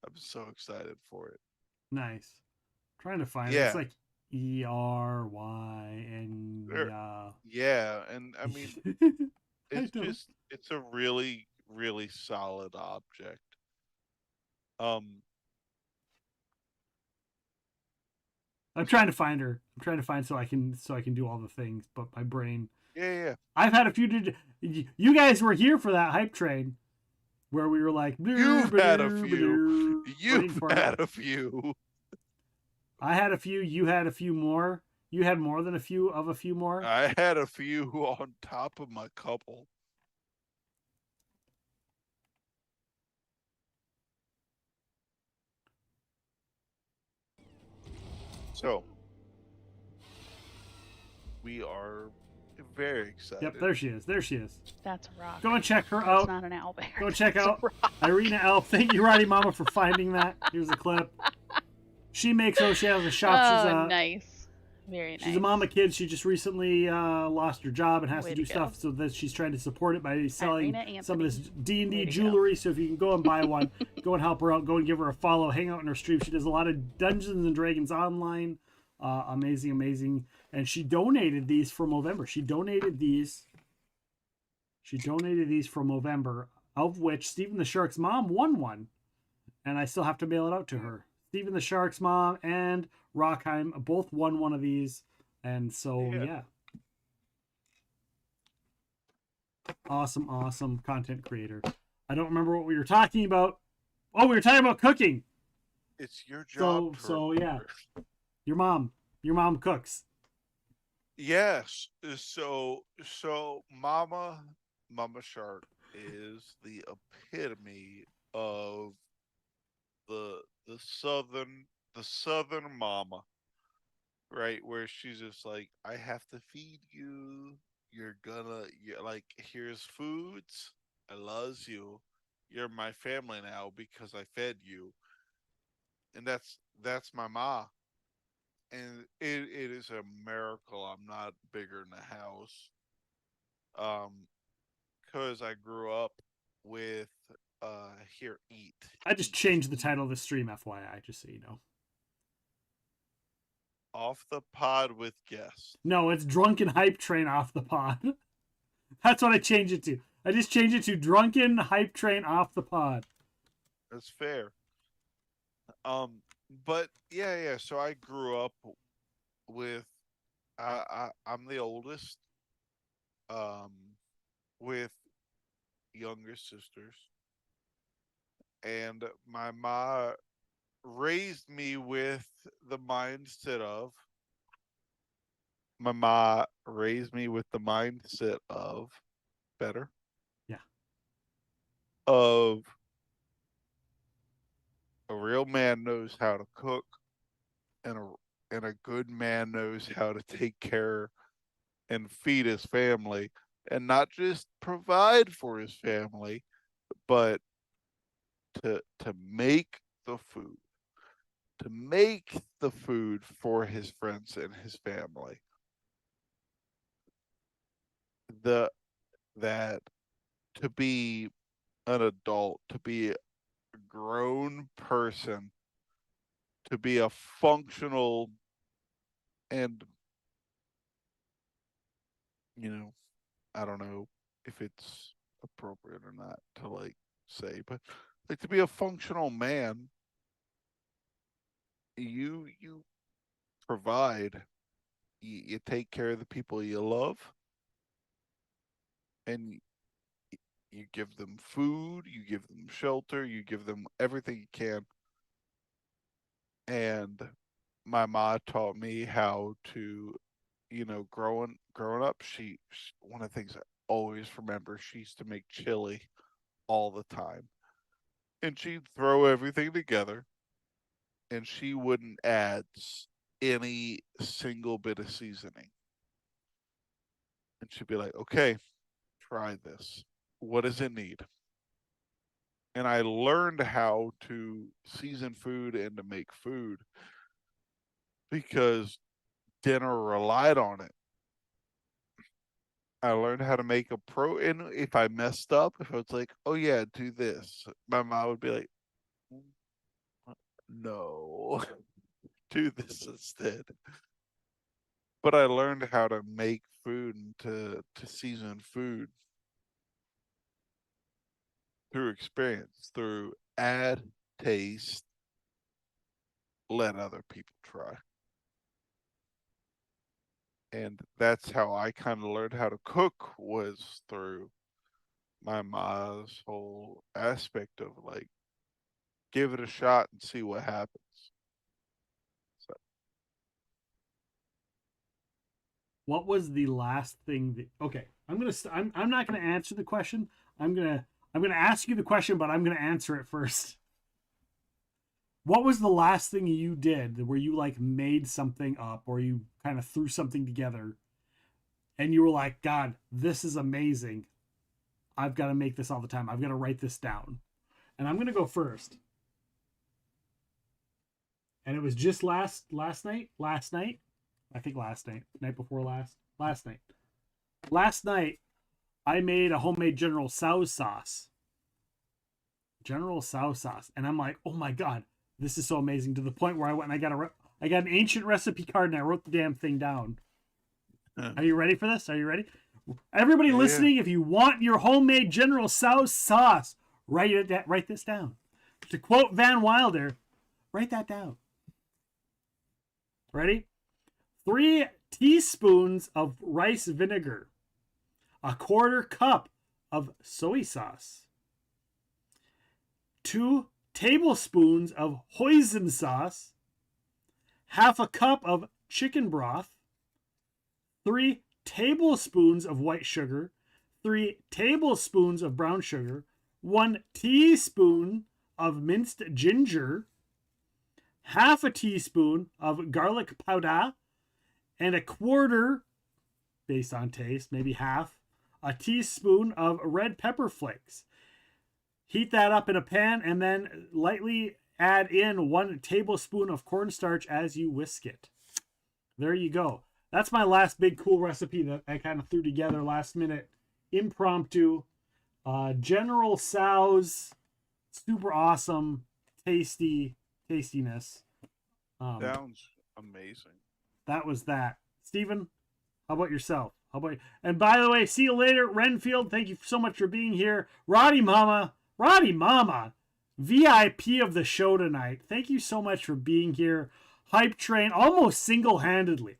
I'm so excited for it." Nice. I'm trying to find it. It's like ERYN. Yeah, and I mean, it's a really, really solid object. I'm trying to find her. I'm trying to find so I can do all the things, but my brain. Yeah. I've had a few. You guys were here for that hype train, where we were like, You've had a few. You've had a few. I had a few. You had a few more. You had more than a few more. I had a few on top of my couple. So, we are very excited. Yep, there she is. That's a rock. Go and check her out. That's not an owlbear. Go check out Irina Elf. Thank you, Roddy Mama, for finding that. Here's a clip. She has a shop. Oh, nice. Very nice. She's a mama kid. She just recently lost her job and has to do stuff, so that she's trying to support it by selling some of this D&D jewelry. So if you can go and buy one, go and help her out. Go and give her a follow. Hang out in her stream. She does a lot of Dungeons and Dragons online. Amazing. And she donated these for Movember. She donated these She donated these from November, of which Steven the Shark's mom won one. And I still have to mail it out to her. Steven the Shark's mom and Rockheim both won one of these. And so, yeah. Awesome content creator. I don't remember what we were talking about. Oh, we were talking about cooking. It's your job. So yeah. Your mom cooks. Yes. So Mama Shark is the epitome of the southern mama, right? Where she's just like, I have to feed you. You're like, here's foods. I loves you. You're my family now because I fed you. And that's my ma. And it is a miracle I'm not bigger in the house. Because I grew up with here eat. I just changed the title of the stream, FYI, just so you know. Off the pod with guests. No, it's Drunken Hype Train Off the Pod. That's what I changed it to. I just changed it to Drunken Hype Train Off the Pod. That's fair. But yeah. So I grew up with I'm the oldest. With younger sisters. And my ma raised me with the mindset of better. Yeah. Of a real man knows how to cook, and a good man knows how to take care and feed his family, and not just provide for his family, but to make the food. To make the food for his friends and his family. That to be an adult, to be a grown person, to be a functional and, I don't know if it's appropriate or not to like say, but like to be a functional man, you provide, you take care of the people you love, and you give them food, you give them shelter, you give them everything you can. And my mom taught me how to, growing up, she one of the things I always remember, she used to make chili all the time. And she'd throw everything together, and she wouldn't add any single bit of seasoning. And she'd be like, okay, try this. What does it need? And I learned how to season food and to make food because dinner relied on it. I learned how to make and if I messed up, if I was like, oh yeah, do this, my mom would be like, no, do this instead. But I learned how to make food and to season food through experience, through add, taste, let other people try. And that's how I kind of learned how to cook, was through my ma's whole aspect of like, give it a shot and see what happens. So. What was the last thing that? Okay, I'm not gonna answer the question. I'm gonna ask you the question, but I'm gonna answer it first. What was the last thing you did where you like made something up, or you kind of threw something together and you were like, God, this is amazing. I've got to make this all the time. I've got to write this down. And I'm going to go first. And it was just last night. I think last night, night before last night. Last night, I made a homemade General Tso's sauce. And I'm like, oh my God, this is so amazing, to the point where I went and I got an ancient recipe card and I wrote the damn thing down. Are you ready for this? Are you ready? Everybody Yeah. listening, if you want your homemade General Tso's sauce, write this down. To quote Van Wilder, write that down. Ready? 3 teaspoons of rice vinegar, a 1/4 cup of soy sauce, 2 tablespoons of hoisin sauce, 1/2 cup of chicken broth, 3 tablespoons of white sugar, 3 tablespoons of brown sugar, 1 teaspoon of minced ginger, 1/2 teaspoon of garlic powder, and 1/4, based on taste, maybe half, a teaspoon of red pepper flakes. Heat that up in a pan and then lightly add in 1 tablespoon of cornstarch as you whisk it. There you go. That's my last big cool recipe that I kind of threw together last minute, impromptu. General Tso's, super awesome, tastiness. Sounds amazing. That was that. Steven, how about yourself? How about you? And by the way, see you later, Renfield. Thank you so much for being here. Roddy Mama, VIP of the show tonight. Thank you so much for being here. Hype Train almost single-handedly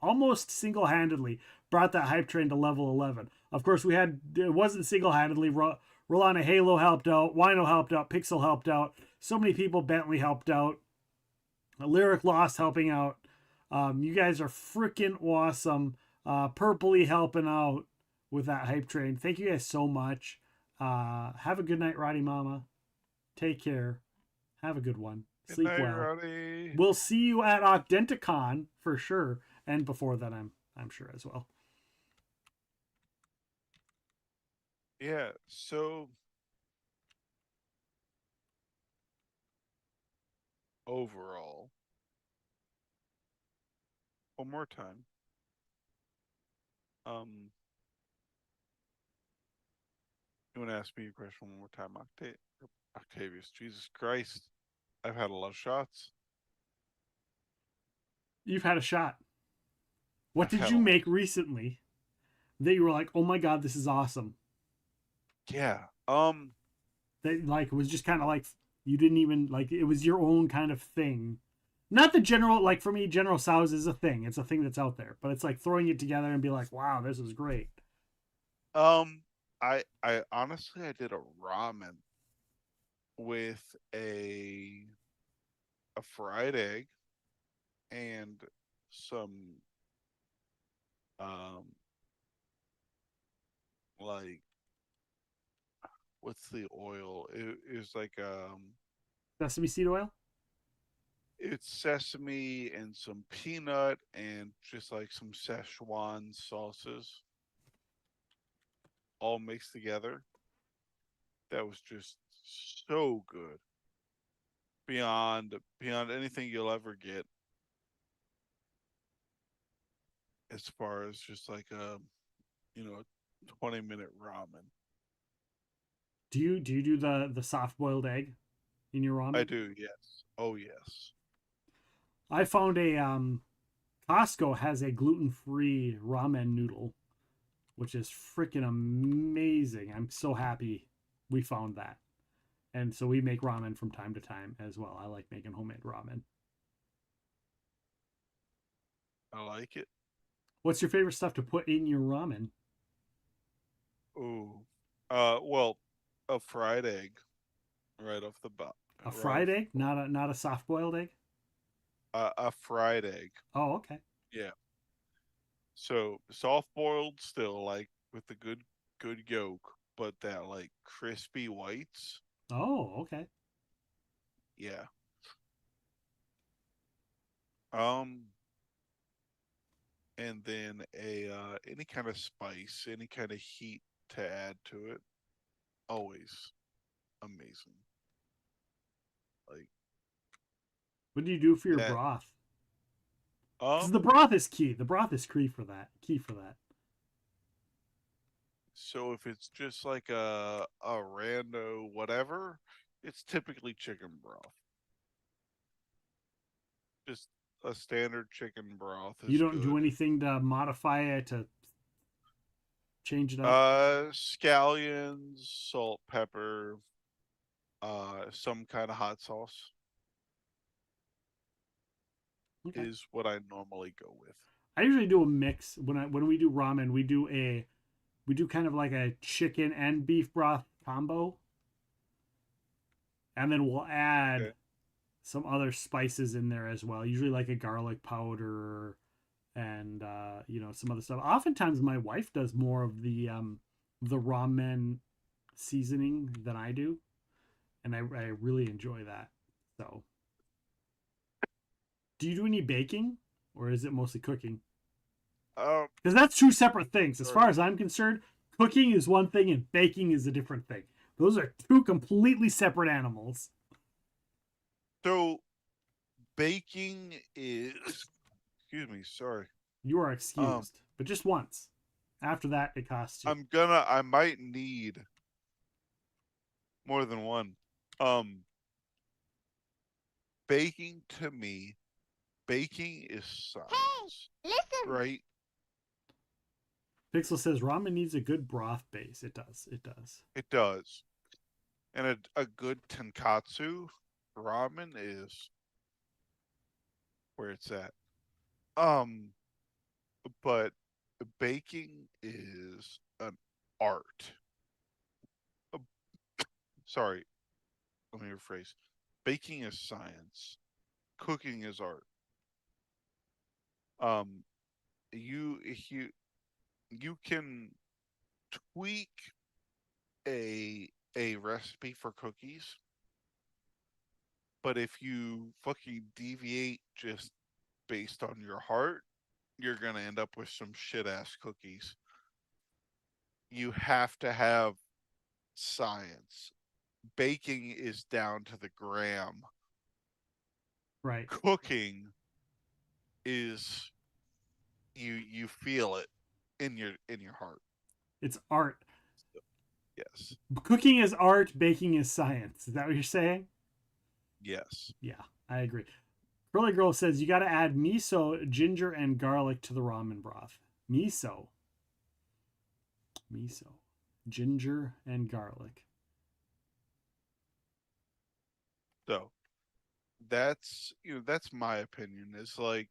brought that Hype Train to level 11. Of course, it wasn't single-handedly. Rolana Halo helped out. Wino helped out. Pixel helped out. So many people. Bentley helped out. Lyric Lost helping out. You guys are freaking awesome. Purpley helping out with that Hype Train. Thank you guys so much. Have a good night, Roddy Mama. Take care. Have a good one. Sleep Good night, well. Roddy. We'll see you at Ocdenticon for sure, and before that, I'm sure as well. Yeah. So overall, one more time. You want to ask me a question one more time, Octavius? Jesus Christ, I've had a lot of shots. You've had a shot. What I've did had you a- make recently that you were like, oh my god, this is awesome? Yeah. That like it was just kind of like you didn't even like it was your own kind of thing. Not the general, like for me, General Tso's is a thing. It's a thing that's out there, but it's like throwing it together and be like, wow, this is great. I honestly I did a ramen with a fried egg and some like what's the oil? It is like Sesame seed oil? it's sesame and some peanut and just like some Szechuan sauces all mixed together. That was just so good. Beyond anything you'll ever get as far as just like a 20-minute ramen. Do you do the soft boiled egg in your ramen? I do, yes. Oh yes. I found a Costco has a gluten-free ramen noodle, which is freaking amazing. I'm so happy we found that. And so we make ramen from time to time as well. I like making homemade ramen. I like it. What's your favorite stuff to put in your ramen? Ooh. Well, a fried egg right off the bat. A fried egg? Not a soft boiled egg? A fried egg. Oh, okay. Yeah. So soft boiled still like with the good yolk, but that like crispy whites. Oh, okay. Yeah. And then any kind of spice, any kind of heat to add to it. Always amazing. Like what do you do for your broth? 'Cause the broth is key. The broth is key for that. So if it's just like a rando whatever, it's typically chicken broth. Just a standard chicken broth. You don't do anything to modify it to Change it up. Scallions, salt, pepper, some kind of hot sauce is what I normally go with. I usually do a mix when we do ramen. We do kind of like a chicken and beef broth combo, and then we'll add some other spices in there as well. Usually like a garlic powder and some other stuff. Oftentimes my wife does more of the ramen seasoning than I do, and I really enjoy that. So, do you do any baking, or is it mostly cooking? Because that's two separate things. As far as I'm concerned, cooking is one thing and baking is a different thing. Those are two completely separate animals. So, baking is... Excuse me, sorry. You are excused, but just once. After that, it costs you. I might need more than one. Baking to me, baking is science. Hey, listen. Right? Pixel says ramen needs a good broth base. It does. It does. It does. And a good tonkatsu ramen is where it's at. But baking is an art. Sorry, let me rephrase. Baking is science. Cooking is art. You can tweak a recipe for cookies, but if you fucking deviate just based on your heart, you're gonna end up with some shit ass cookies. You have to have science. Baking is down to the gram. Right. Cooking is you feel it in your heart. It's art. Yes. Cooking is art, baking is science. Is that what you're saying? Yes. Yeah, I agree. Curly Girl says you got to add miso, ginger, and garlic to the ramen broth. Miso, ginger, and garlic. So that's that's my opinion. It's like,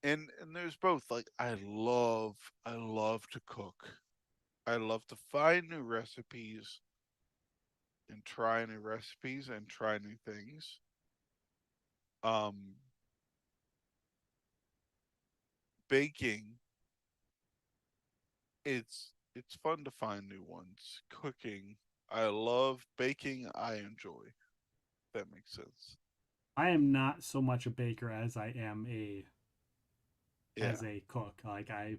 and there's both. Like I love to cook. I love to find new recipes and try new recipes and try new things. Baking, it's fun to find new ones. Cooking, I love. Baking, I enjoy. If that makes sense. I am not so much a baker as I am as a cook. Like I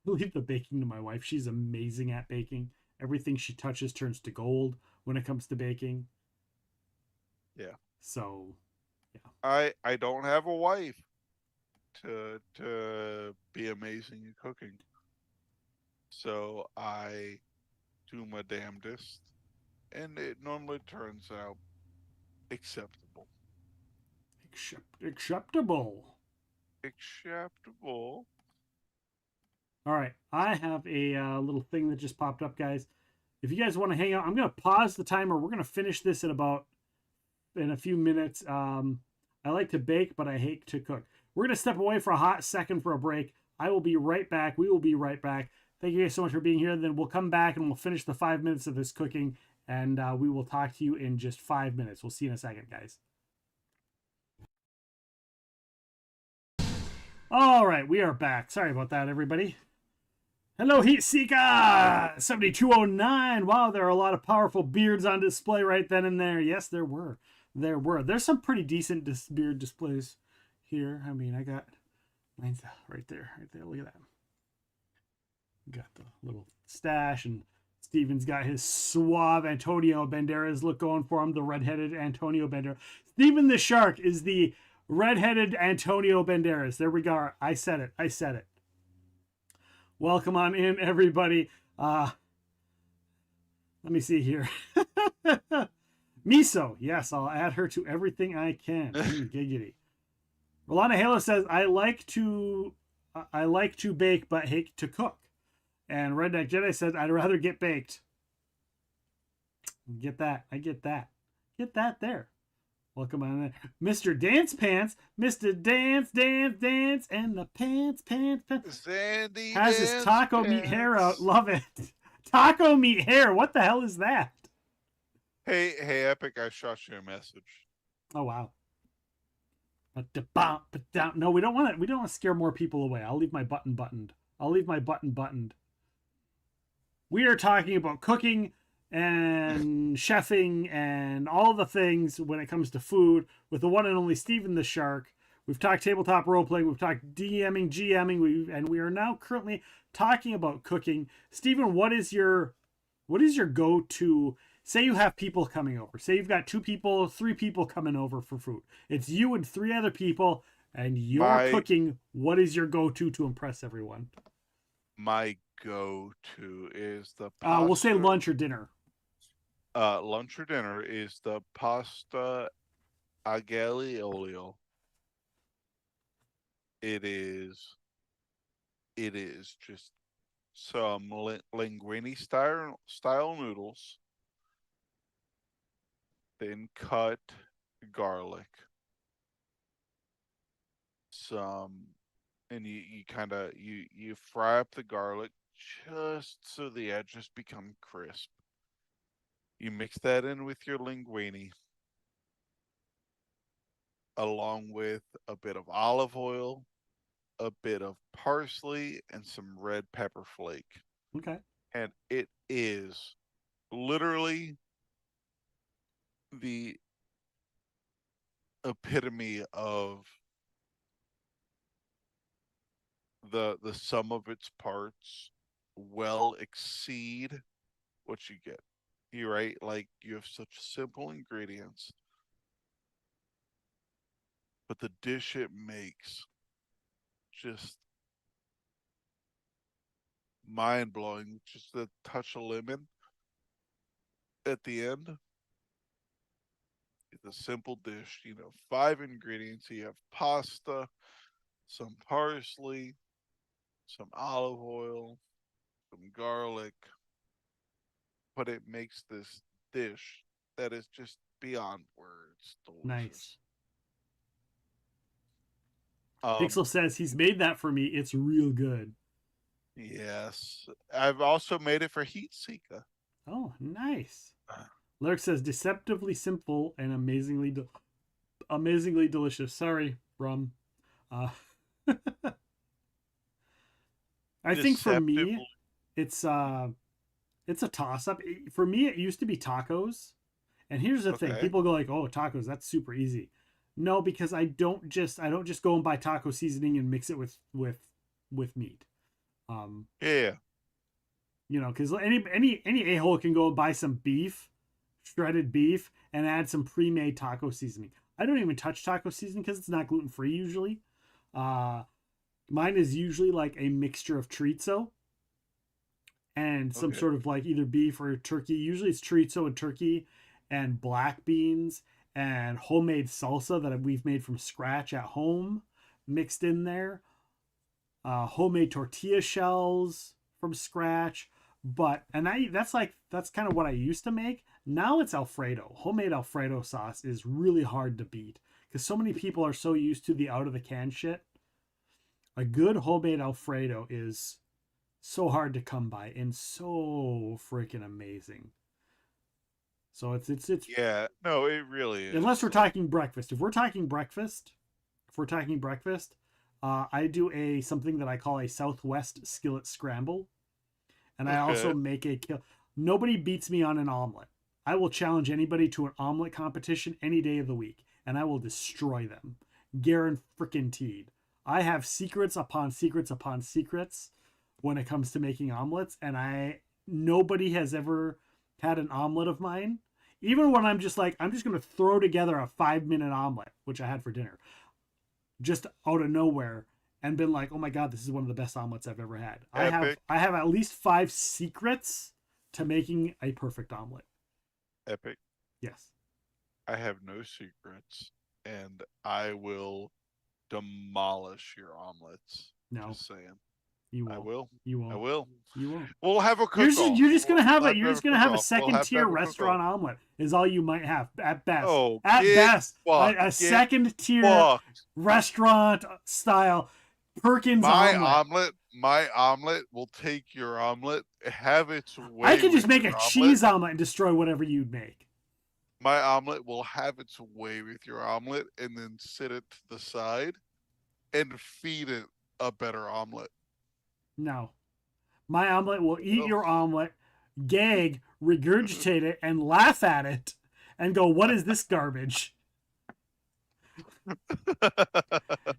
leave the baking to my wife. She's amazing at baking. Everything she touches turns to gold when it comes to baking. Yeah. So, yeah. I don't have a wife to be amazing at cooking. So I do my damnedest, and it normally turns out acceptable. Acceptable. All right, I have a little thing that just popped up, guys. If you guys want to hang out, I'm going to pause the timer. We're going to finish this in a few minutes. I like to bake, but I hate to cook. We're going to step away for a hot second for a break. I will be right back. We will be right back. Thank you guys so much for being here. Then we'll come back and we'll finish the 5 minutes of this cooking, and we will talk to you in just 5 minutes. We'll see you in a second, guys. All right, we are back. Sorry about that, everybody. Hello, Heat Seeker 7209. Wow, there are a lot of powerful beards on display right then and there. Yes, there were. There's some pretty decent beard displays here. I mean, I got mine's right there. Look at that. Got the little stash, and Steven's got his suave Antonio Banderas look going for him. The redheaded Antonio Banderas. Steven the Shark is the redheaded Antonio Banderas. There we go. I said it. Welcome on in, everybody. Let me see here. Miso. Yes, I'll add her to everything I can. Giggity. Rolanda Halo says, I like to bake, but hate to cook. And Redneck Jedi said, I'd rather get baked. Get that. I get that. Get that there. Welcome on there. Mr. Dance Pants. Mr. Dance, and the pants. Sandy has his Dance taco meat hair out. Love it. Taco meat hair. What the hell is that? Hey, Epic, I shot you a message. Oh, wow. No, we don't want to scare more people away. I'll leave my button buttoned. We are talking about cooking and chefing and all the things when it comes to food with the one and only Steven the Shark. We've talked tabletop role playing, we've talked DMing, GMing, and we are now currently talking about cooking. Steven, what is your go-to? Say you have people coming over. Say you've got 2 people, 3 people coming over for food. It's you and 3 other people, and you're cooking. What is your go-to to impress everyone? My go-to is the pasta. We'll say lunch or dinner. Lunch or dinner is the pasta aglio olio. It is just some linguine style noodles, then cut garlic, and you fry up the garlic just so the edges become crisp. You mix that in with your linguine, along with a bit of olive oil, a bit of parsley, and some red pepper flake. Okay. And it is literally the epitome of the sum of its parts well exceed what you get. You're right, like you have such simple ingredients, but the dish it makes just mind-blowing. Just a touch of lemon at the end. It's a simple dish, 5 ingredients. You have pasta, some parsley, some olive oil, some garlic, but it makes this dish that is just beyond words delicious. Nice. Pixel says he's made that for me. It's real good. Yes. I've also made it for Heat Seeker. Oh, nice. Lurk says deceptively simple and amazingly delicious. Sorry, Rum. I think for me, it's a toss up. For me, it used to be tacos. And here's the thing: people go like, "Oh, tacos, that's super easy." No, because I don't just go and buy taco seasoning and mix it with meat. Yeah. Because any a-hole can go and buy some beef, shredded beef, and add some pre-made taco seasoning. I don't even touch taco seasoning because it's not gluten-free usually. Mine is usually like a mixture of chorizo and some sort of like either beef or turkey. Usually it's chorizo and turkey and black beans and homemade salsa that we've made from scratch at home mixed in there. Homemade tortilla shells from scratch. That's kind of what I used to make. Now it's Alfredo. Homemade Alfredo sauce is really hard to beat because so many people are so used to the out of the can shit. A good homemade Alfredo is so hard to come by and so freaking amazing. So it's yeah, no, it really is. Unless we're talking breakfast. If we're talking breakfast, I do something that I call a Southwest skillet scramble. And I also make nobody beats me on an omelet. I will challenge anybody to an omelet competition any day of the week, and I will destroy them. Guaranteed. I have secrets upon secrets upon secrets when it comes to making omelets, and nobody has ever had an omelet of mine. Even when I'm just going to throw together a 5-minute omelet, which I had for dinner, just out of nowhere, and been like, oh my God, this is one of the best omelets I've ever had. I have at least 5 secrets to making a perfect omelet. Epic. Yes. I have no secrets, and I will demolish your omelets. No. Just saying. You won't. I will. You won't. I will. You won't. We'll have a cook-off. You're just gonna have We'll it. You're just gonna have a second tier restaurant omelet. Is all you might have at best. Oh, at best, a get second tier fucked. restaurant style Perkins omelet. My omelet will take your omelet, have its way. I could just with make a your cheese omelet and destroy whatever you'd make. My omelet will have its way with your omelet, and then sit it to the side, and feed it a better omelet. No. My omelet will eat your omelet, gag, regurgitate it, and laugh at it, and go, "What is this garbage?"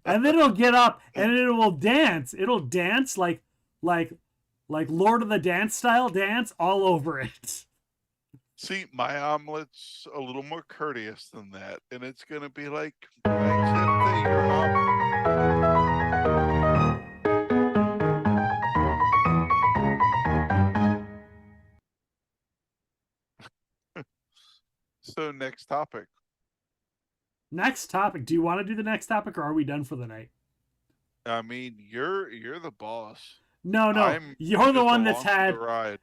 And then it'll get up and it will dance. It'll dance like Lord of the Dance style dance all over it. See, my omelet's a little more courteous than that, and it's gonna be like, "I accept that you're omelet." So next topic. Next topic. Do you want to do the next topic, or are we done for the night? I mean, you're the boss. No, you're the one that's had.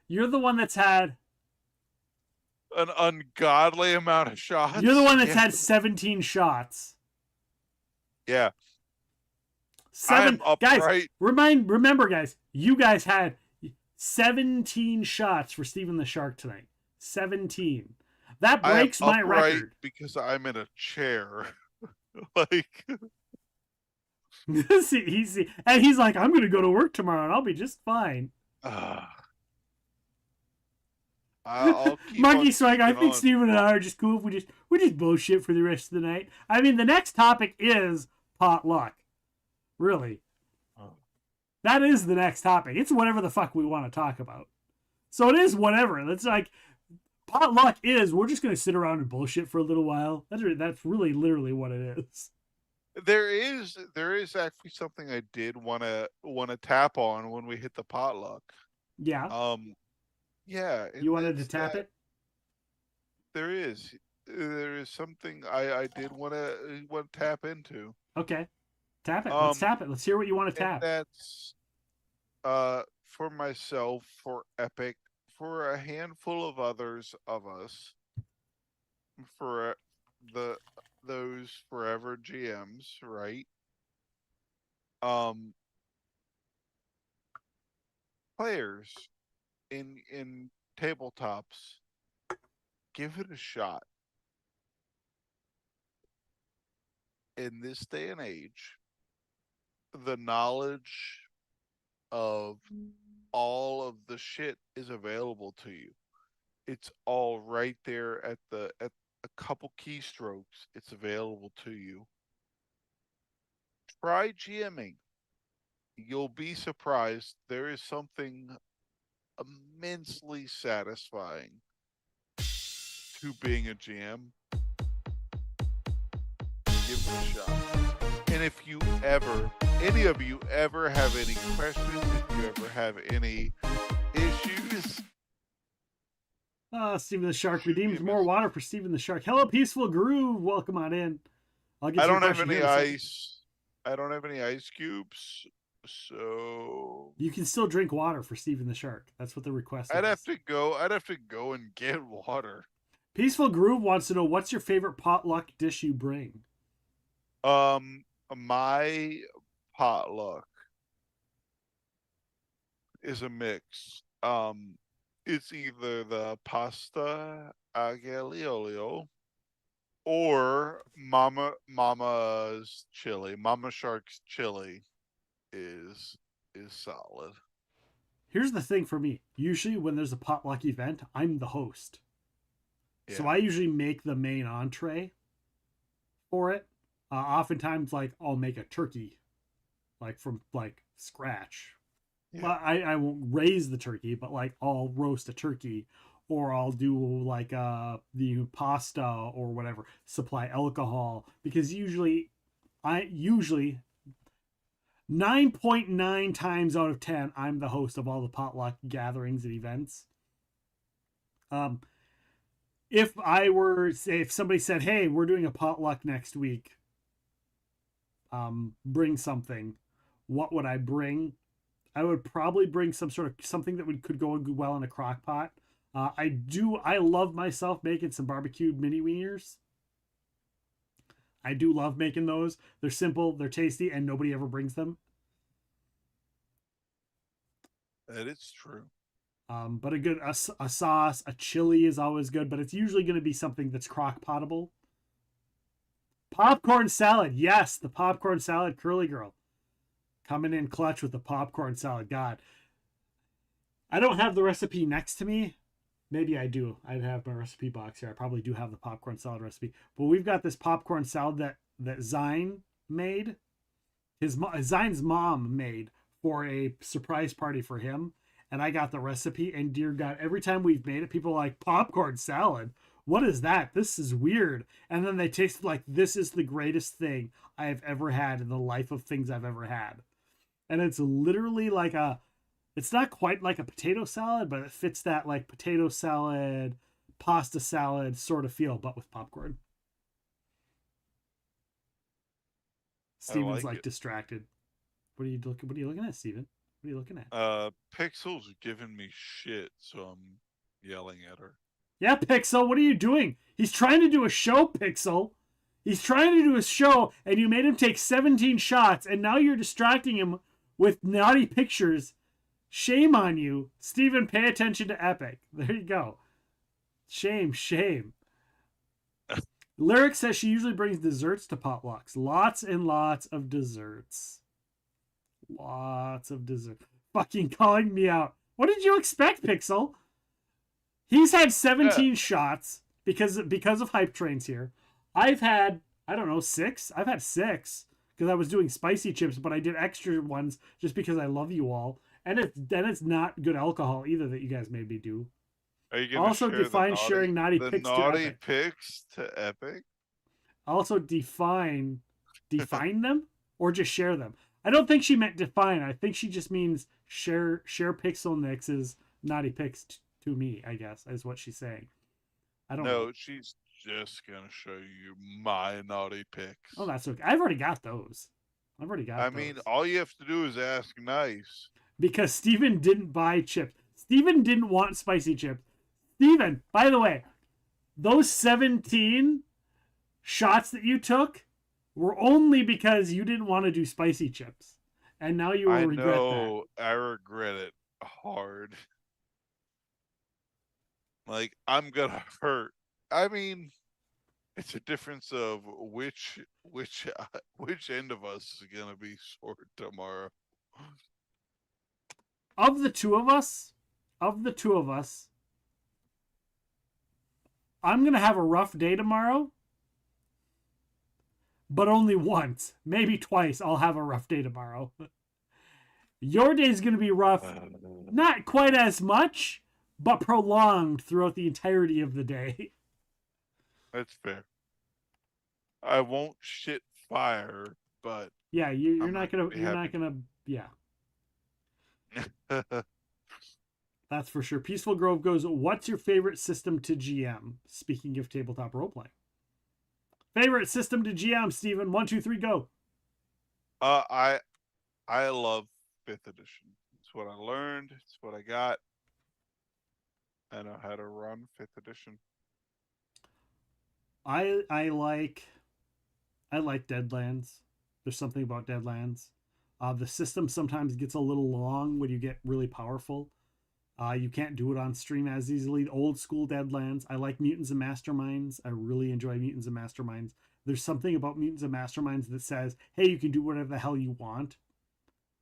You're the one that's had an ungodly amount of shots. You're the one that's had 17 shots. Yeah. 7 guys. Remember, guys. You guys had 17 shots for Steven the Shark tonight. 17. That breaks my record because I'm in a chair. Like, see, and he's like, "I'm going to go to work tomorrow, and I'll be just fine." I'll keep Monkey Swag. I think Steven and I are just cool if we just bullshit for the rest of the night. I mean, the next topic is potluck. Really, that is the next topic. It's whatever the fuck we want to talk about. So it is whatever. That's like. Potluck is we're just going to sit around and bullshit for a little while. That's really literally what it is. There is actually something I did want to tap on when we hit the potluck. Yeah. Yeah. You wanted to tap it? There is something I did want to tap into. Okay. Tap it. Let's tap it. Let's hear what you want to tap. That's for myself, for Epic, for a handful of others of us, for those forever GMs, right? Players in tabletops, give it a shot. In this day and age, the knowledge of all of the shit is available to you. It's all right there at a couple keystrokes. It's available to you. Try GMing. You'll be surprised. There is something immensely satisfying to being a GM. Give it a shot. And if you any of you ever have any questions, if you ever have any issues. Steven the Shark redeems more water for Steven the Shark. Hello, Peaceful Groove. Welcome on in. I don't have any ice. I don't have any ice cubes, so you can still drink water for Steven the Shark. That's what the request is. I'd have to go and get water. Peaceful Groove wants to know, what's your favorite potluck dish you bring? My potluck is a mix. It's either the pasta aglio or Mama's chili. Mama Shark's chili is solid. Here's the thing for me. Usually when there's a potluck event, I'm the host. Yeah. So I usually make the main entree for it. Oftentimes, like, I'll make a turkey, like, from, like, scratch. Yeah. Well, I won't raise the turkey, but, like, I'll roast a turkey, or I'll do, like, the pasta or whatever, supply alcohol, because usually 9.9 times out of 10, I'm the host of all the potluck gatherings and events. If somebody said, "Hey, we're doing a potluck next week, bring something," what would I bring? I would probably bring something that could go well in a crock pot. I love myself making some barbecued mini wieners. I do love making those. They're simple, they're tasty, and nobody ever brings them. That is true. But a sauce, a chili is always good, but it's usually going to be something that's crock potable. Popcorn salad. Yes, the popcorn salad, Curly Girl. Coming in clutch with the popcorn salad. God. I don't have the recipe next to me. Maybe I do. I'd have my recipe box here. I probably do have the popcorn salad recipe. But we've got this popcorn salad that Zine made. Zine's mom made for a surprise party for him. And I got the recipe. And dear God, every time we've made it, people are like, popcorn salad? What is that? This is weird. And then they taste like, this is the greatest thing I have ever had in the life of things I've ever had. And it's literally like it's not quite like a potato salad, but it fits that like potato salad, pasta salad sort of feel, but with popcorn. Steven's like distracted. What are you looking at, Steven? What are you looking at? Pixel's giving me shit, so I'm yelling at her. Yeah, Pixel, what are you doing? He's trying to do a show, Pixel. He's trying to do a show, and you made him take 17 shots, and now you're distracting him with naughty pictures. Shame on you. Steven, pay attention to Epic. There you go. Shame, shame. Lyric says she usually brings desserts to potlucks. Lots and lots of desserts. Lots of dessert. Fucking calling me out. What did you expect, Pixel? He's had 17 shots because of hype trains here. I've had, I don't know, 6. I've had 6 because I was doing spicy chips, but I did extra ones just because I love you all. And it's not good alcohol either that you guys made me do. Are you gonna also define sharing naughty the pics naughty to Epic. pics to Epic? Also define them or just share them. I don't think she meant define. I think she just means share Pixel Nix's naughty pics to me, I guess, is what she's saying. I don't know. No, she's just gonna show you my naughty pics. Oh, that's okay. I've already got those. I mean, all you have to do is ask nice. Because Steven didn't buy chips. Steven didn't want spicy chips. Steven, by the way, those 17 shots that you took were only because you didn't want to do spicy chips. And now you will regret that. I regret it hard. Like, I'm gonna hurt. I mean, it's a difference of which end of us is gonna be sore tomorrow. Of the two of us, I'm gonna have a rough day tomorrow. But only once, maybe twice, I'll have a rough day tomorrow. Your day's gonna be rough, not quite as much, but prolonged throughout the entirety of the day. That's fair. I won't shit fire, but yeah, you're not gonna. Yeah. That's for sure. Peaceful Grove goes, what's your favorite system to GM? Speaking of tabletop role-playing. Favorite system to GM, Steven. 1, 2, 3, go. I love 5th edition. It's what I learned. It's what I got. I know how to run 5th edition. I like Deadlands. There's something about Deadlands. The system sometimes gets a little long when you get really powerful. You can't do it on stream as easily. Old school Deadlands. I like Mutants and Masterminds. I really enjoy Mutants and Masterminds. There's something about Mutants and Masterminds that says, hey, you can do whatever the hell you want,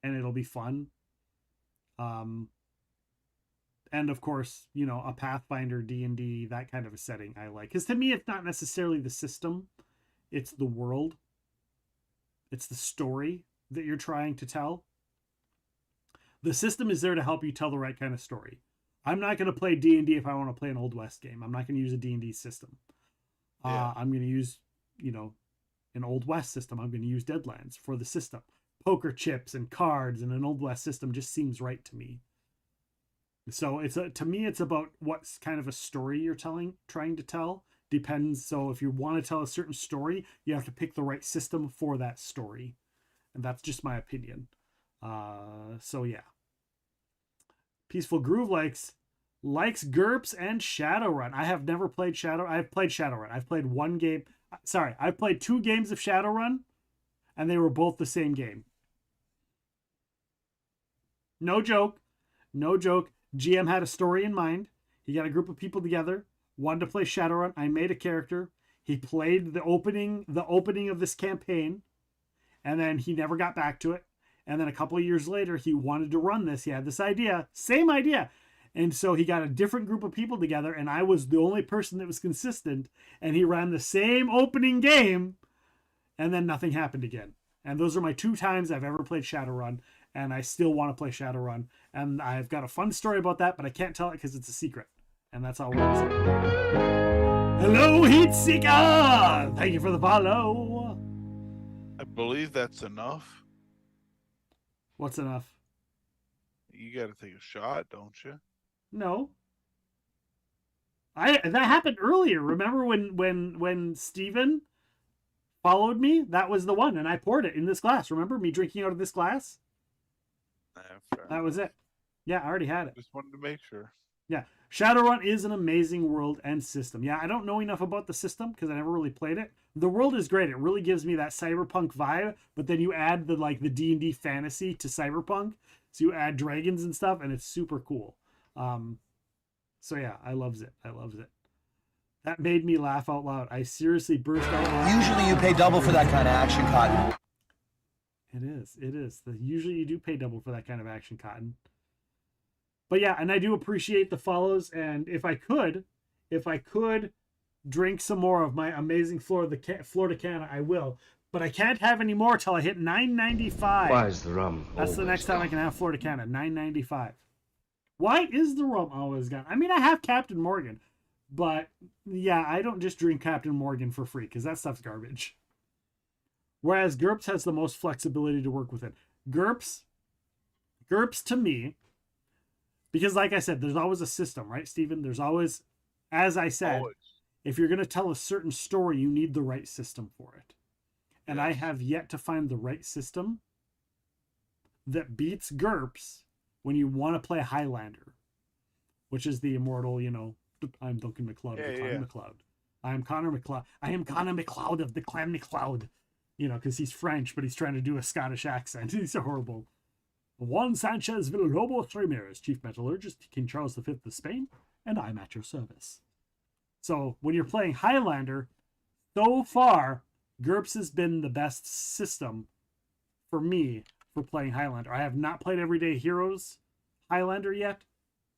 and it'll be fun. And of course, you know, a Pathfinder, D&D, that kind of a setting I like. Because to me, it's not necessarily the system. It's the world. It's the story that you're trying to tell. The system is there to help you tell the right kind of story. I'm not going to play D&D if I want to play an Old West game. I'm not going to use a D&D system. I'm going to use, you know, an Old West system. I'm going to use Deadlands for the system. Poker chips and cards and an Old West system just seems right to me. So to me, it's about what's kind of a story you're trying to tell. Depends. So if you want to tell a certain story, you have to pick the right system for that story. And that's just my opinion. So yeah, Peaceful Groove likes GURPS and Shadowrun. I have never played I've played Shadowrun. I've played one game. Sorry, I've played 2 games of Shadowrun, and they were both the same game. No joke. No joke. GM had a story in mind. He got a group of people together, wanted to play Shadowrun. I made a character. He played the opening of this campaign, and then he never got back to it. And then a couple of years later, he wanted to run this. He had this idea, same idea. And so he got a different group of people together, and I was the only person that was consistent. And he ran the same opening game, and then nothing happened again. And those are my 2 times I've ever played Shadowrun, and I still want to play Shadowrun. And I've got a fun story about that, but I can't tell it because it's a secret. And that's all we're going to say. Hello, Heat Seeker! Thank you for the follow. I believe that's enough. What's enough? You got to take a shot, don't you? No. That happened earlier. Remember when Steven followed me? That was the one, and I poured it in this glass. Remember me drinking out of this glass? That was it. Yeah, I already had it. Just wanted to make sure. Yeah. Shadowrun is an amazing world and system. Yeah, I don't know enough about the system because I never really played it. The world is great. It really gives me that cyberpunk vibe, but then you add the D&D fantasy to cyberpunk. So you add dragons and stuff, and it's super cool. So yeah, I loves it. That made me laugh out loud. I seriously burst out laughing. Usually you pay double for that kind of action, Cotton. It is. Usually you do pay double for that kind of action, Cotton. But yeah, and I do appreciate the follows. And if I could drink some more of my amazing Florida Canna, I will. But I can't have any more till I hit 9.95. Why is the rum? That's the next time I can have Florida Canna. 9.95. Why is the rum always gone? I mean, I have Captain Morgan, but yeah, I don't just drink Captain Morgan for free because that stuff's garbage. Whereas GURPS has the most flexibility to work with it. GURPS to me, because like I said, there's always a system, right, Steven? There's always, as I said, if you're going to tell a certain story, you need the right system for it. And I have yet to find the right system that beats GURPS when you want to play Highlander, which is the immortal, I'm Duncan MacLeod of the Clan MacLeod. I am Connor MacLeod. I am Connor MacLeod of the Clan MacLeod. Because he's French, but he's trying to do a Scottish accent. He's so horrible. Juan Sanchez Villalobos Ramirez, Chief Metallurgist, King Charles V of Spain, and I'm at your service. So when you're playing Highlander, so far, GURPS has been the best system for me for playing Highlander. I have not played Everyday Heroes Highlander yet.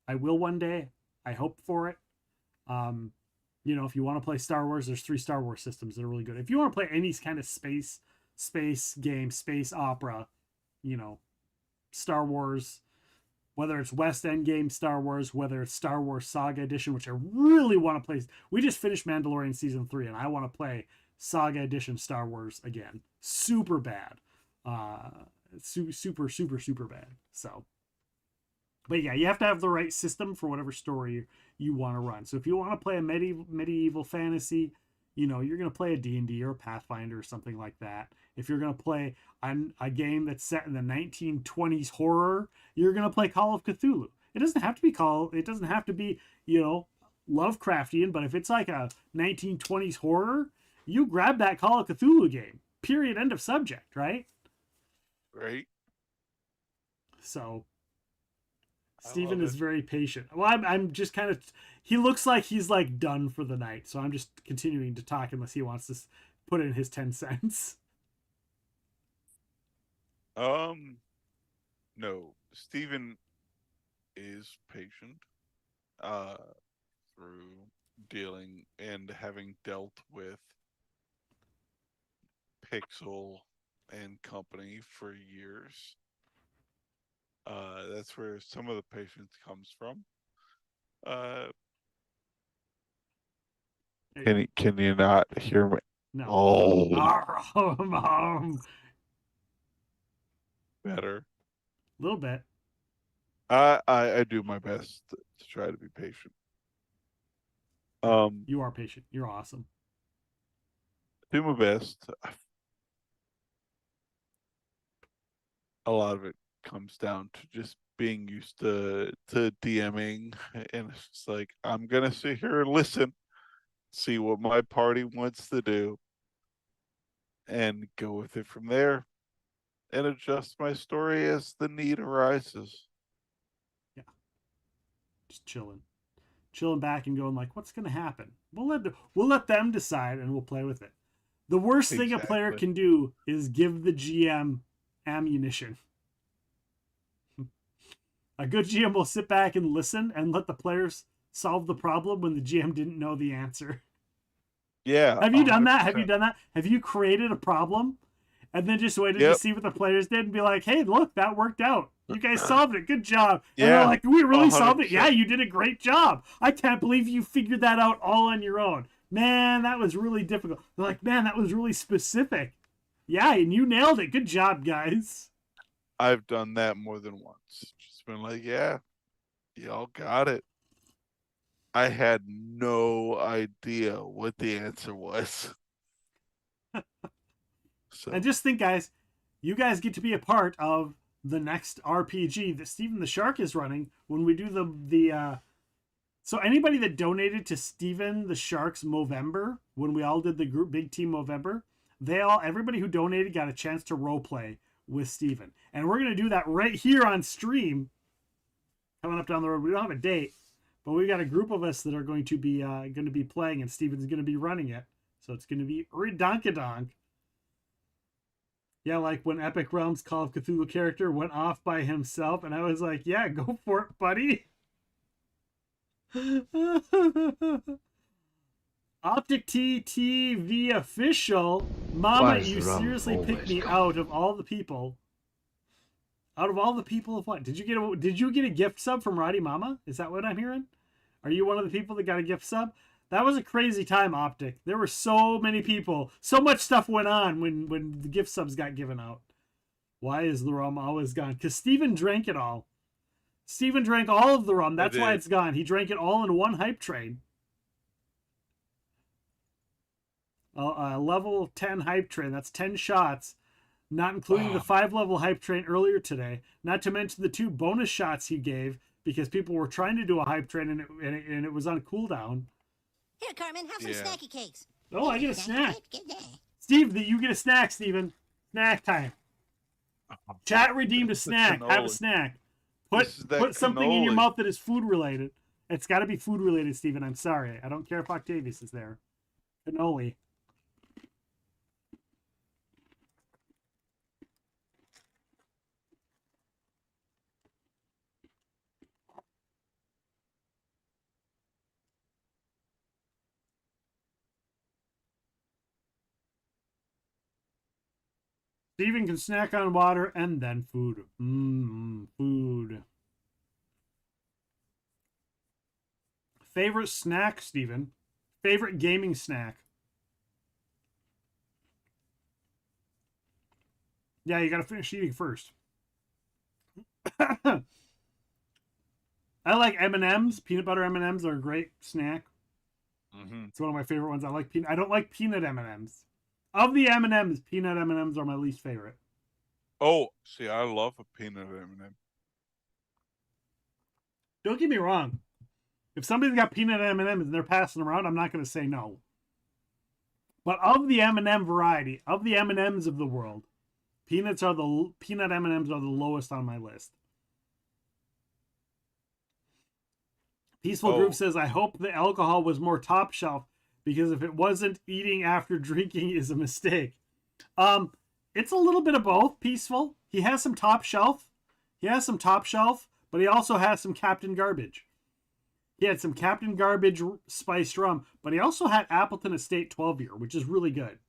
I will one day. I hope for it. If you want to play Star Wars, there's 3 Star Wars systems that are really good. If you want to play any kind of space game, space opera, Star Wars, whether it's West End game Star Wars, whether it's Star Wars Saga Edition, which I really want to play. We just finished Mandalorian Season 3, and I want to play Saga Edition Star Wars again. Super bad. Super, super, super bad. So, but yeah, you have to have the right system for whatever story you want to run. So if you want to play a medieval fantasy, you're going to play a D&D or a Pathfinder or something like that. If you're going to play a game that's set in the 1920s horror, you're going to play Call of Cthulhu. It doesn't have to be Lovecraftian, but if it's like a 1920s horror, you grab that Call of Cthulhu game. Period. End of subject, right? Right. So Steven is very patient. Well, I'm just kind of, he looks like he's like done for the night. So I'm just continuing to talk unless he wants to put in his 10 cents. No, Steven is patient, through dealing and having dealt with Pixel and company for years. That's where some of the patience comes from. Can you not hear me? No. Oh. Better. A little bit. I do my best to try to be patient. You are patient. You're awesome. Do my best. A lot of it comes down to just being used to DMing, and it's just like, I'm gonna sit here and listen, see what my party wants to do, and go with it from there, and adjust my story as the need arises. Yeah, just chilling back and going like, what's gonna happen? We'll let them decide, and we'll play with it. The worst thing a player Exactly. can do is give the GM ammunition. A good GM will sit back and listen and let the players solve the problem when the GM didn't know the answer. Yeah. Have you done that? 100%. Have you done that? Have you created a problem and then just waited to see what the players did and be like, hey, look, that worked out. You guys solved it. Good job. And they're Yeah, like, we really solved it. 100%. Yeah, you did a great job. I can't believe you figured that out all on your own. Man, that was really difficult. They're like, man, that was really specific. Yeah, and you nailed it. Good job, guys. I've done that more than once. Just been like, yeah, y'all got it. I had no idea what the answer was. So, And just think, guys, you guys get to be a part of the next RPG that Steven the Shark is running when we do so anybody that donated to Steven the Shark's Movember, when we all did the group Big Team Movember, everybody who donated got a chance to role play with Steven. And we're going to do that right here on stream coming up down the road. We don't have a date, but we got a group of us that are going to be playing, and Steven's going to be running it. So it's going to be redonkadonk. Yeah, like when Epic Realms Call of Cthulhu character went off by himself, and I was like, yeah, go for it, buddy. Optic TV official. Mama, you seriously picked me out of all the people. Out of all the people of what? Did you get a gift sub from Roddy Mama? Is that what I'm hearing? Are you one of the people that got a gift sub? That was a crazy time, Optic. There were so many people. So much stuff went on when the gift subs got given out. Why is the rum always gone? Because Steven drank it all. Steven drank all of the rum. That's why it's gone. He drank it all in one hype train. Level 10 hype train. That's 10 shots. Not including the 5-level hype train earlier today. Not to mention the 2 bonus shots he gave because people were trying to do a hype train and it was on cooldown. Here, Carmen, have some snacky cakes. Oh, I get a snack. Steve, you get a snack, Steven. Snack time. Chat redeemed a snack. Have a snack. Put something in your mouth that is food related. It's got to be food related, Steven. I'm sorry. I don't care if Octavius is there. Cannoli. Steven can snack on water and then food. Food. Favorite snack, Steven? Favorite gaming snack? Yeah, you gotta finish eating first. I like M&Ms. Peanut butter M&Ms are a great snack. It's one of my favorite ones. I don't like peanut M&Ms. Of the M&Ms, peanut M&Ms are my least favorite. Oh, see, I love a peanut M&M. Don't get me wrong. If somebody's got peanut M&Ms and they're passing around, I'm not going to say no. But of the M&M variety, of the M&Ms of the world, peanut M&Ms are the lowest on my list. Peaceful Group says, I hope the alcohol was more top shelf because if it wasn't, eating after drinking is a mistake. It's a little bit of both, Peaceful. He has some top shelf. But he also has some Captain Garbage. He had some Captain Garbage spiced rum, but he also had Appleton Estate 12-year, which is really good.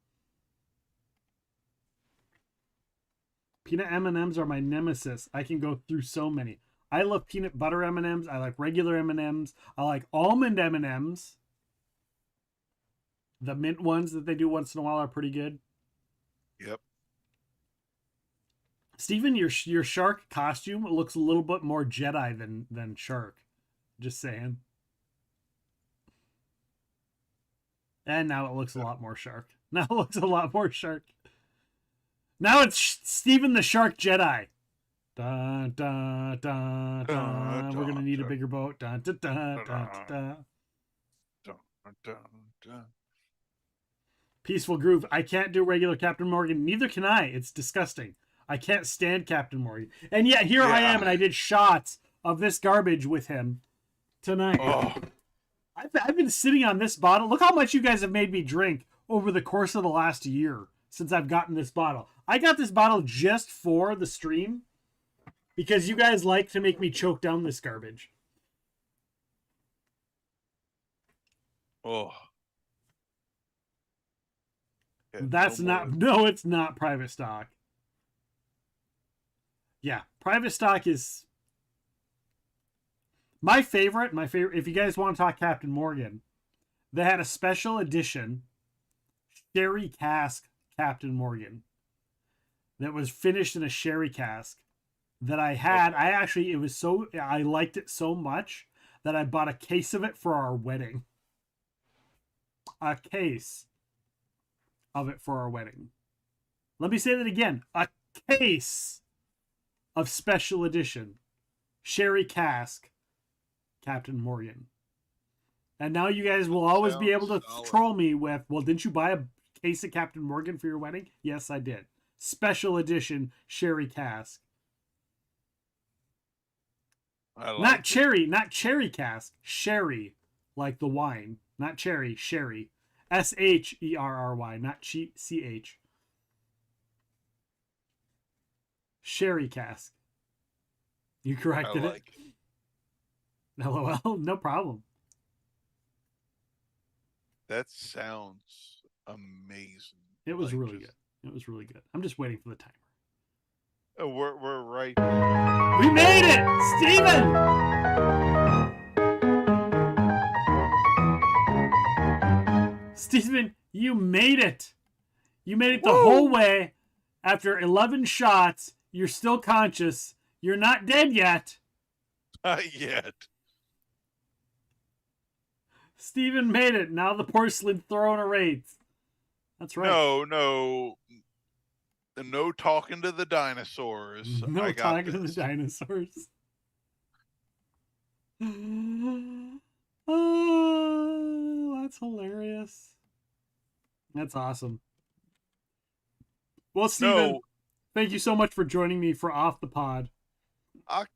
Peanut M&Ms are my nemesis. I can go through so many. I love peanut butter M&Ms. I like regular M&Ms. I like almond M&Ms. The mint ones that they do once in a while are pretty good. Yep. Steven, your shark costume looks a little bit more Jedi than shark. Just saying. And now it looks a lot more shark. Now it looks a lot more shark. Now it's Steven the Shark Jedi. Dun, dun, dun, dun. We're gonna need a bigger boat. Dun, dun, dun, dun, dun, dun. Peaceful Groove. I can't do regular Captain Morgan. Neither can I. It's disgusting. I can't stand Captain Morgan. And yet here I am, and I did shots of this garbage with him tonight. Oh. I've been sitting on this bottle. Look how much you guys have made me drink over the course of the last year since I've gotten this bottle. I got this bottle just for the stream because you guys like to make me choke down this garbage. Oh. That's no, it's not private stock. Yeah, private stock is my favorite. If you guys want to talk Captain Morgan, they had a special edition sherry cask Captain Morgan that was finished in a sherry cask that I had. I liked it so much that I bought a case of it for our wedding. A case of it for our wedding. Let me say that again. A case of special edition sherry cask Captain Morgan. And now you guys will always be able to troll me with, well, didn't you buy a case of Captain Morgan for your wedding? Yes, I did. Special edition sherry cask. Not cherry cask. Sherry, like the wine. Not cherry, sherry. SHERRY, not CH. Sherry cask. You corrected it. LOL, no problem. That sounds amazing. It was really good. It was really good. I'm just waiting for the timer. Oh, we're right. We made it, Steven! Steven, you made it. You made it the whole way. After 11 shots, you're still conscious. You're not dead yet. Not yet. Steven made it. Now the porcelain throne a wraith. That's right. No talking to the dinosaurs. No talking to the dinosaurs. Oh, that's hilarious. That's awesome. Well, Steven, thank you so much for joining me for Off the Pod. Oh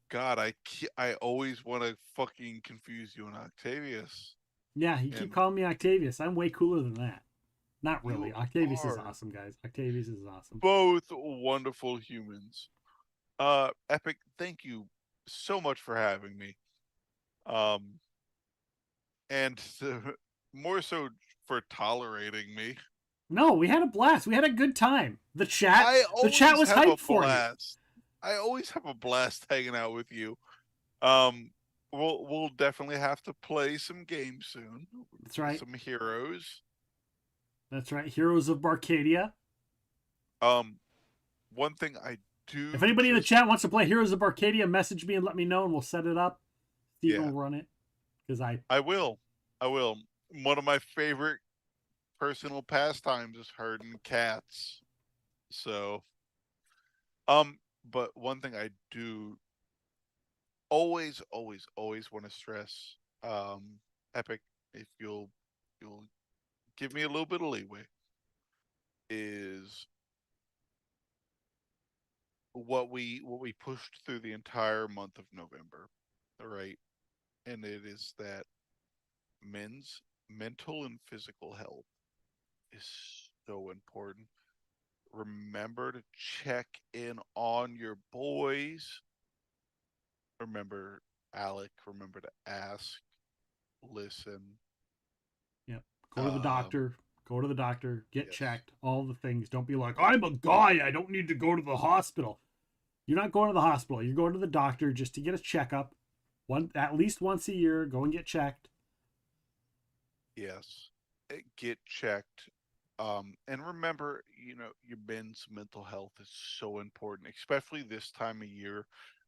God, I always want to fucking confuse you and Octavius. Yeah, you keep calling me Octavius. I'm way cooler than that. Not really. Octavius is awesome, guys. Octavius is awesome. Both wonderful humans. Epic, thank you so much for having me. And more so for tolerating me. No, we had a blast. We had a good time. The chat was hyped for you. I always have a blast hanging out with you. We'll definitely have to play some games soon. That's right. Some Heroes. That's right. Heroes of Arcadia. One thing I do. If anybody in the chat wants to play Heroes of Arcadia, message me and let me know, and we'll set it up. Steve will run it because I will. One of my favorite personal pastimes is herding cats. So, but one thing I do always want to stress, Epic, if you'll give me a little bit of leeway, is what we pushed through the entire month of November, all right? And it is that men's mental and physical health is so important. Remember to check in on your boys. Remember, Alec, remember to ask, listen. Yep. Go to the doctor. Go to the doctor. Get checked. All the things. Don't be like, I'm a guy. I don't need to go to the hospital. You're not going to the hospital. You're going to the doctor just to get a checkup. At least once a year. Go and get checked. Yes. Get checked. And remember, your men's mental health is so important, especially this time of year,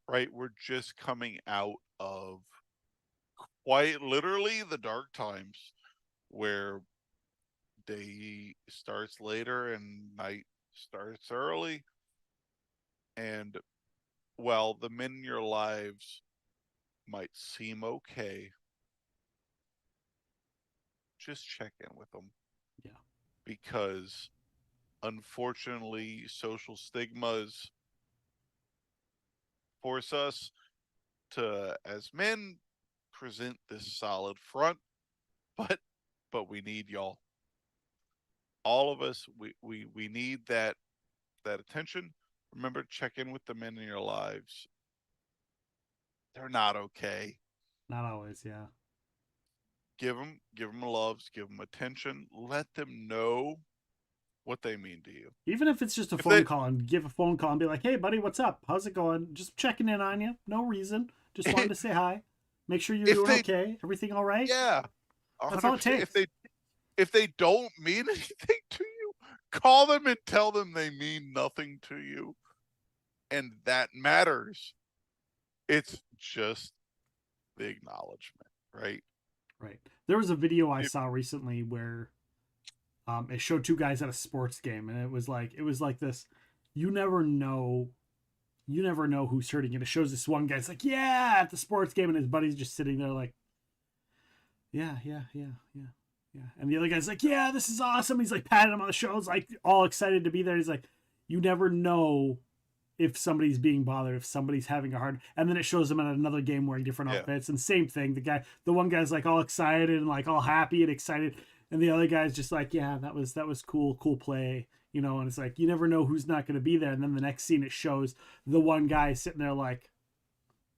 right? We're just coming out of quite literally the dark times where day starts later and night starts early. And while the men in your lives might seem okay, just check in with them. Yeah. Because unfortunately, social stigmas force us to, as men, present this solid front, but we need y'all. All of us, we need that attention. Remember, check in with the men in your lives. They're not okay. Not always, yeah. Give them loves, give them attention. Let them know what they mean to you. Even if it's just a phone call, and give a phone call and be like, "Hey, buddy, what's up? How's it going? Just checking in on you. No reason. Just wanted to say hi. Make sure you're doing okay. Everything all right?" Yeah. That's all it takes. If they don't mean anything to you, call them and tell them they mean nothing to you. And that matters. It's just the acknowledgement, right? Right. There was a video I saw recently where it showed two guys at a sports game, and it was like this. You never know who's hurting. And it shows this one guy's like, "Yeah," at the sports game, and his buddy's just sitting there like, yeah. And the other guy's like, "Yeah, this is awesome." He's like patting him on the shoulder, like all excited to be there. He's like, you never know if somebody's being bothered, if somebody's having a hard. And then it shows them at another game wearing different outfits, and same thing. The one guy's like all excited and like all happy and excited, and the other guy's just like, "Yeah, that was cool play." You know, and it's like, you never know who's not going to be there. And then the next scene, it shows the one guy sitting there like,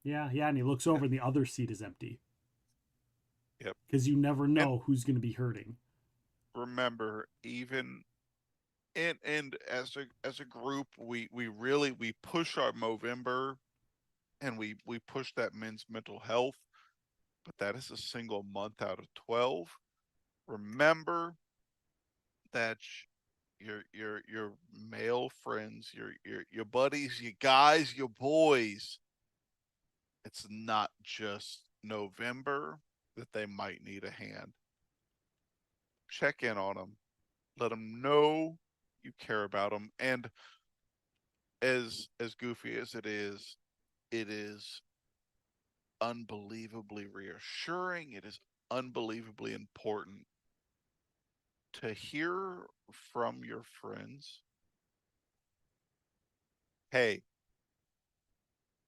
yeah. And he looks over and the other seat is empty. Yep. Because you never know who's going to be hurting. Remember, even and as a group, we push our Movember, and we push that men's mental health, but that is a single month out of 12. Remember that your male friends, your buddies, your guys, your boys, it's not just November that they might need a hand. Check in on them. Let them know you care about them. And as goofy as it is unbelievably reassuring. It is unbelievably important to hear from your friends. Hey,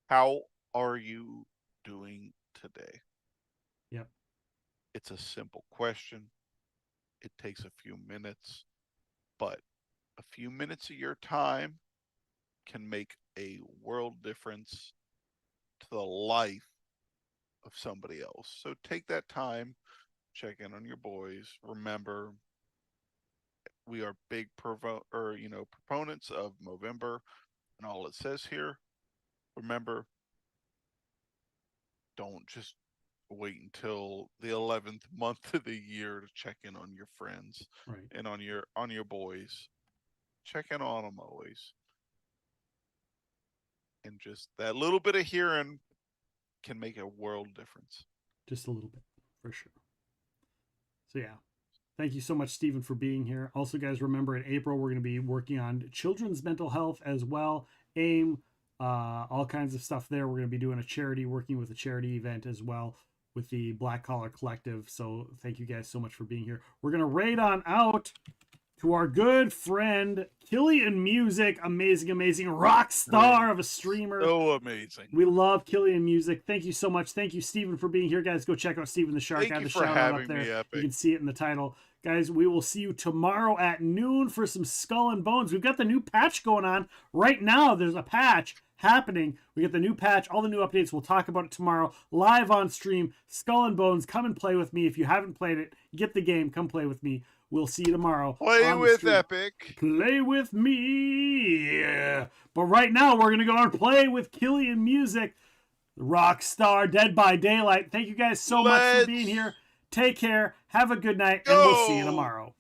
how are you doing today? Yep. It's a simple question. It takes a few minutes, but a few minutes of your time can make a world difference to the life of somebody else. So take that time, check in on your boys. Remember, we are big proponents of Movember and all it says here. Remember, don't just wait until the 11th month of the year to check in on your friends, right, and on your boys. Check in on them always. And just that little bit of hearing can make a world difference. Just a little bit, for sure. So yeah, thank you so much, Steven, for being here. Also, guys, remember in April, we're going to be working on children's mental health as well. AIM, all kinds of stuff there. We're going to be doing a charity, working with a charity event as well with the Black Collar Collective. So thank you guys so much for being here. We're going to raid on out to our good friend Killian Music. Amazing rock star of a streamer. So amazing. We love Killian Music. Thank you so much. Thank you, Steven, for being here. Guys, go check out Steven the Shark. Thank I have you the for shout out up having me, there. Epic. You can see it in the title. Guys, we will see you tomorrow at noon for some Skull and Bones. We've got the new patch going on right now. There's a patch happening. We get the new patch, all the new updates. We'll talk about it tomorrow live on stream. Skull and Bones, come and play with me. If you haven't played it, get the game. Come play with me. We'll see you tomorrow. Play with Epic. Play with me. Yeah. But right now, we're going to go and play with Killian Music, Rockstar, Dead by Daylight. Thank you guys so much for being here. Take care. Have a good night, and we'll see you tomorrow.